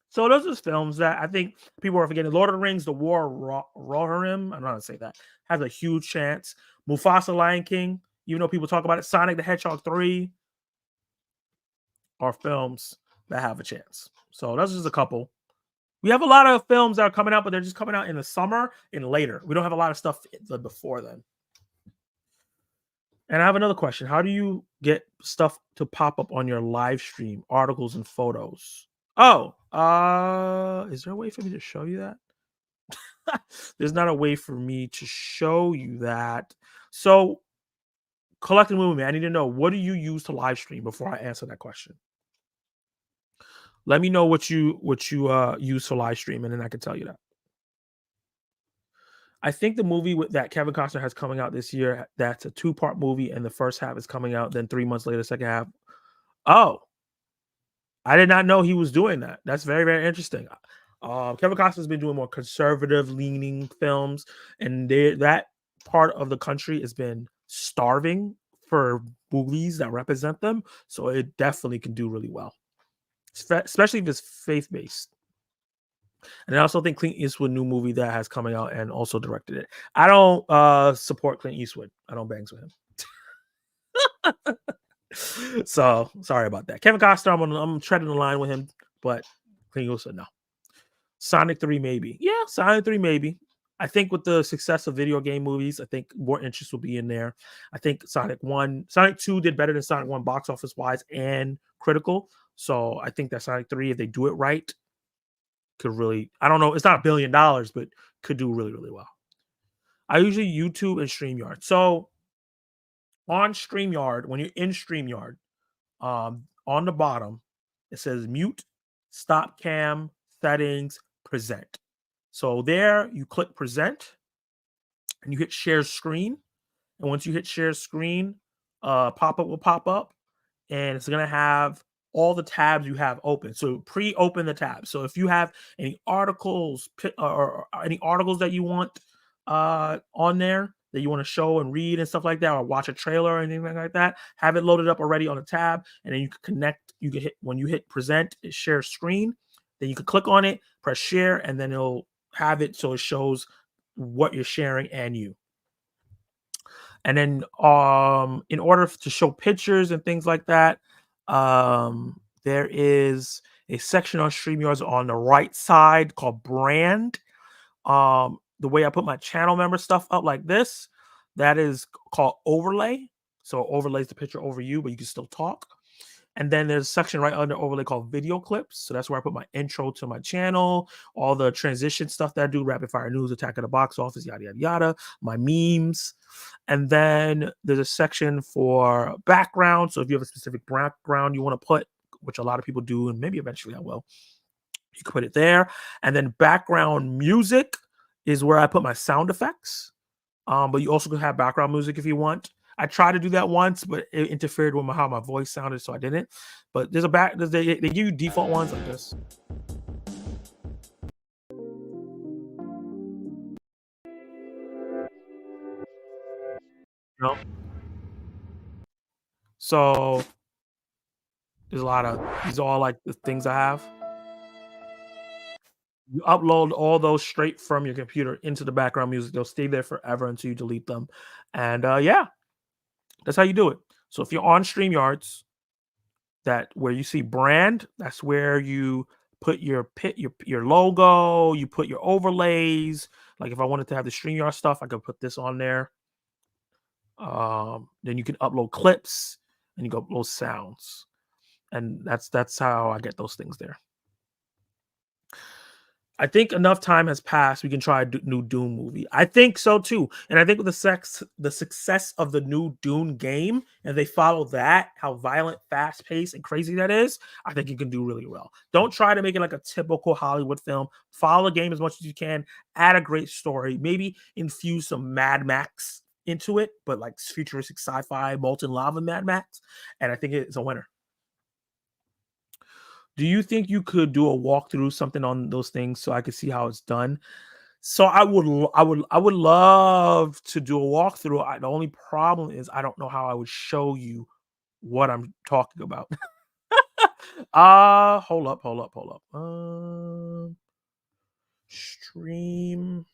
So those are films that I think people are forgetting. Lord of the Rings, The War of Rohirrim, I don't know how to say that, has a huge chance. Mufasa, Lion King, even though people talk about it. Sonic the Hedgehog 3 are films that have a chance. So those are just a couple. We have a lot of films that are coming out, but they're just coming out in the summer and later. We don't have a lot of stuff before then. And I have another question. How do you get stuff to pop up on your live stream, articles and photos? Oh, is there a way for me to show you that? There's not a way for me to show you that. So, Collecting Movie, I need to know, what do you use to live stream before I answer that question? Let me know what you use for live stream, and then I can tell you that. I think the movie that Kevin Costner has coming out this year, that's a 2-part movie, and the first half is coming out, then 3 months later, second half. Oh, I did not know he was doing that. That's very, very interesting. Kevin Costner's been doing more conservative-leaning films, and that part of the country has been starving for movies that represent them, so it definitely can do really well, especially if it's faith-based. And I also think Clint Eastwood new movie that has coming out and also directed it. I don't support Clint Eastwood. I don't bangs with him. So sorry about that. Kevin Costner, I'm treading the line with him, but Clint Eastwood, no. Sonic 3 maybe. Yeah, Sonic 3 maybe. I think with the success of video game movies, I think more interest will be in there. I think Sonic 2 did better than Sonic 1 box office wise and critical. So I think that Sonic 3, if they do it right, could really, I don't know, it's not $1 billion, but could do really, really well. I usually YouTube and StreamYard. So on StreamYard, when you're in StreamYard, on the bottom, it says mute, stop cam, settings, present. So there you click present and you hit share screen. And once you hit share screen, pop-up will pop up and it's going to have all the tabs you have open. So pre-open the tabs. So if you have any articles or any articles that you want on there that you want to show and read and stuff like that, or watch a trailer or anything like that, have it loaded up already on a tab, and then you can connect. You can hit, when you hit present, it shares screen. Then you can click on it, press share, and then it'll have it so it shows what you're sharing and you. And then in order to show pictures and things like that, there is a section on StreamYard on the right side called brand. The way I put my channel member stuff up like this, that is called overlay. So it overlays the picture over you, but you can still talk. And then there's a section right under overlay called video clips. So that's where I put my intro to my channel, all the transition stuff that I do, rapid fire news, attack of the box office, yada, yada, yada, my memes. And then there's a section for background. So if you have a specific background you want to put, which a lot of people do, and maybe eventually I will, you can put it there. And then background music is where I put my sound effects. But you also can have background music if you want. I tried to do that once, but it interfered with how my voice sounded, so I didn't. But there's they give you default ones like this. You know? So there's a lot of these are all like the things I have. You upload all those straight from your computer into the background music. They'll stay there forever until you delete them. And yeah, that's how you do it. So if you're on StreamYards, that where you see brand, that's where you put your logo, you put your overlays. Like if I wanted to have the StreamYard stuff, I could put this on there. Then you can upload clips and you can upload sounds. And that's how I get those things there. I think enough time has passed. We can try a new Dune movie. I think so too. And I think with the success of the new Dune game, and they follow that, how violent, fast paced, and crazy that is, I think you can do really well. Don't try to make it like a typical Hollywood film. Follow the game as much as you can. Add a great story. Maybe infuse some Mad Max into it, but like futuristic sci-fi, molten lava Mad Max. And I think it's a winner. Do you think you could do a walkthrough, something on those things, so I could see how it's done? So I would love to do a walkthrough. The only problem is I don't know how I would show you what I'm talking about. Hold up. Stream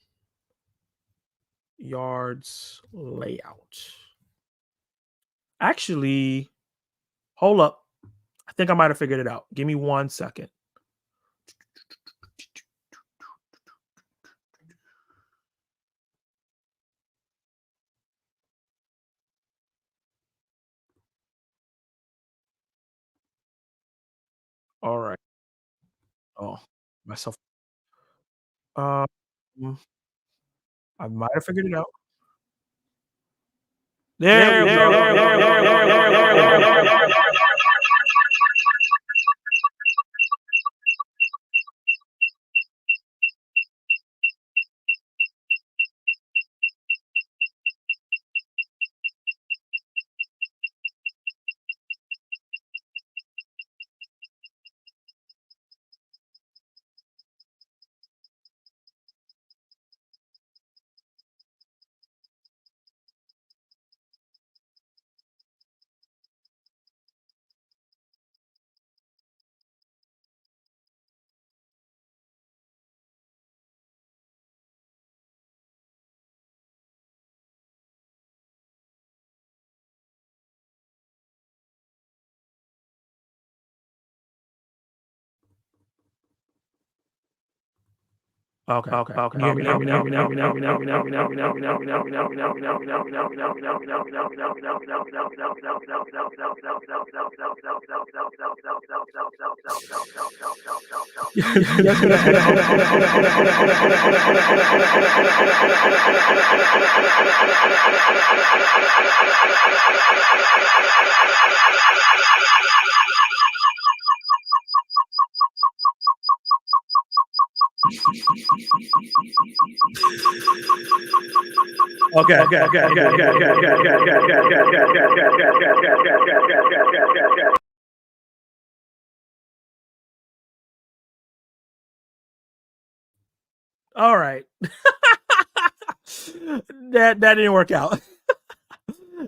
yards layout. Actually, hold up. I think I might have figured it out. Give me 1 second. All right. Oh, myself. I might have figured it out. There we go. Okay. All right. that didn't work out.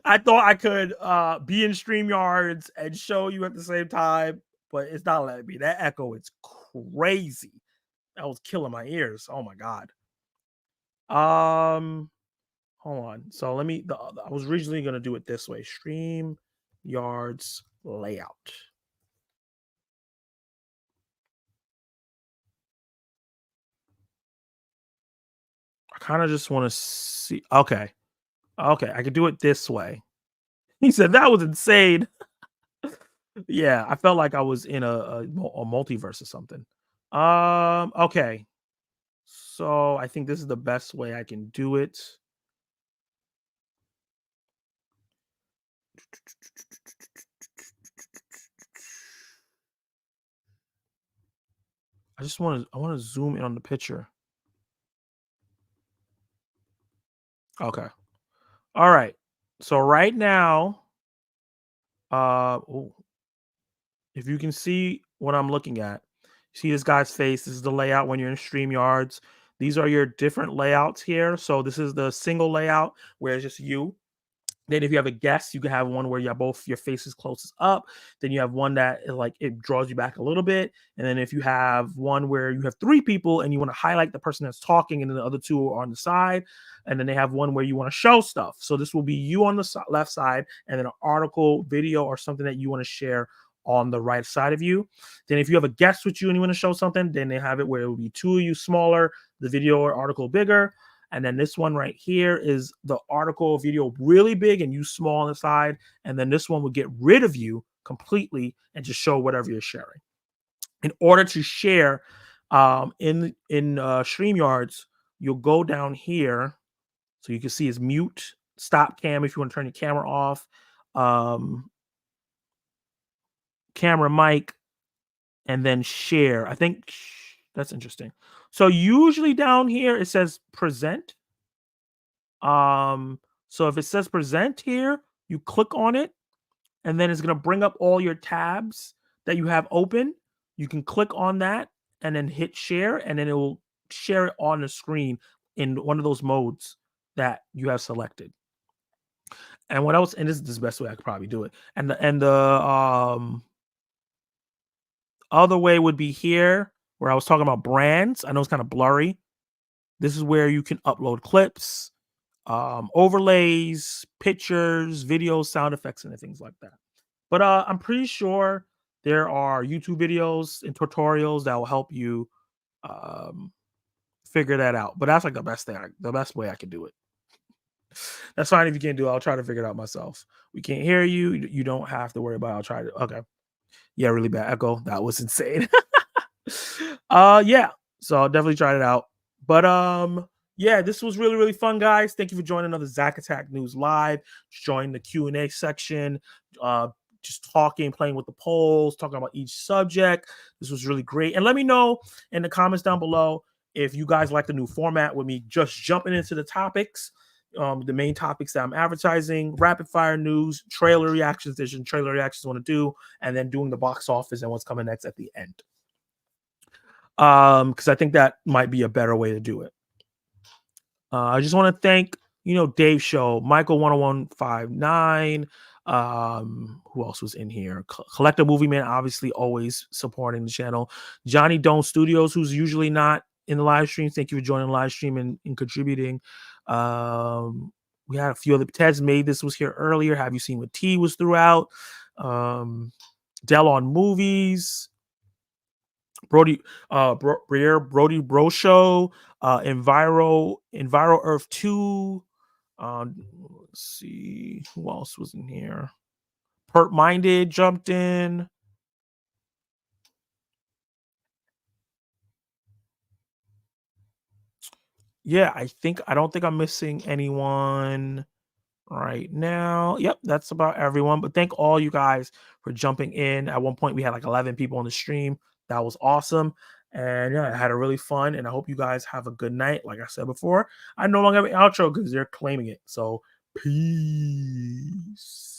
I thought I could be in StreamYards and show you at the same time, but it's not letting me. That echo is crazy. That was killing my ears. Oh my god. Hold on. So let me. I was originally gonna do it this way. StreamYards layout. I kind of just want to see. Okay. I could do it this way. He said that was insane. Yeah, I felt like I was in a multiverse or something. Okay. So I think this is the best way I can do it. I want to zoom in on the picture. Okay. All right. So right now, if you can see what I'm looking at, see this guy's face. This is the layout when you're in StreamYards. These are your different layouts here. So this is the single layout where it's just you. Then if you have a guest, you can have one where you have both your faces closest up. Then you have one that like it draws you back a little bit. And then if you have one where you have three people and you want to highlight the person that's talking and then the other two are on the side. And then they have one where you want to show stuff. So this will be you on the left side and then an article, video, or something that you want to share on the right side of you. Then if you have a guest with you and you want to show something, then they have it where it will be two of you smaller, the video or article bigger. And then this one right here is the article video really big and you small on the side. And then this one will get rid of you completely and just show whatever you're sharing. In order to share in StreamYards, you'll go down here. So you can see is mute, stop cam if you want to turn your camera off, camera mic, and then share. I think that's interesting. So usually down here it says present. So if it says present here, you click on it, and then it's gonna bring up all your tabs that you have open. You can click on that and then hit share, and then it will share it on the screen in one of those modes that you have selected. And what else? And this is the best way I could probably do it. And the other way would be here where I was talking about brands. I know it's kind of blurry. This is where you can upload clips, overlays, pictures, videos, sound effects, and things like that. But I'm pretty sure there are YouTube videos and tutorials that will help you figure that out. But that's like the best way I can do it. That's fine if you can't do it. I'll try to figure it out myself. We can't hear you. You don't have to worry about it. I'll try to. Okay. Yeah, really bad echo. That was insane. Yeah. So I'll definitely try it out. But yeah, this was really, really fun, guys. Thank you for joining another Zack Attack News Live. Join the Q&A section. Just talking, playing with the polls, talking about each subject. This was really great. And let me know in the comments down below if you guys like the new format with me just jumping into the topics. The main topics that I'm advertising, rapid fire news, trailer reactions. There's some trailer reactions I want to do, and then doing the box office and what's coming next at the end. Because I think that might be a better way to do it. I just want to thank, Dave Show, Michael 10159. Who else was in here? Collector Movie Man, obviously always supporting the channel. Johnny Don't Studios, who's usually not in the live stream. Thank you for joining the live stream and contributing. We had a few other. Ted's Made This was here earlier. Have You Seen What T was throughout. Dell on Movies. Brody Bro Show, Enviro Earth 2. Let's see who else was in here. Pert Minded jumped in. Yeah, I don't think I'm missing anyone right now. Yep, that's about everyone. But thank all you guys for jumping in. At one point, we had like 11 people on the stream. That was awesome. And yeah, I had a really fun. And I hope you guys have a good night. Like I said before, I no longer have an outro because they're claiming it. So peace.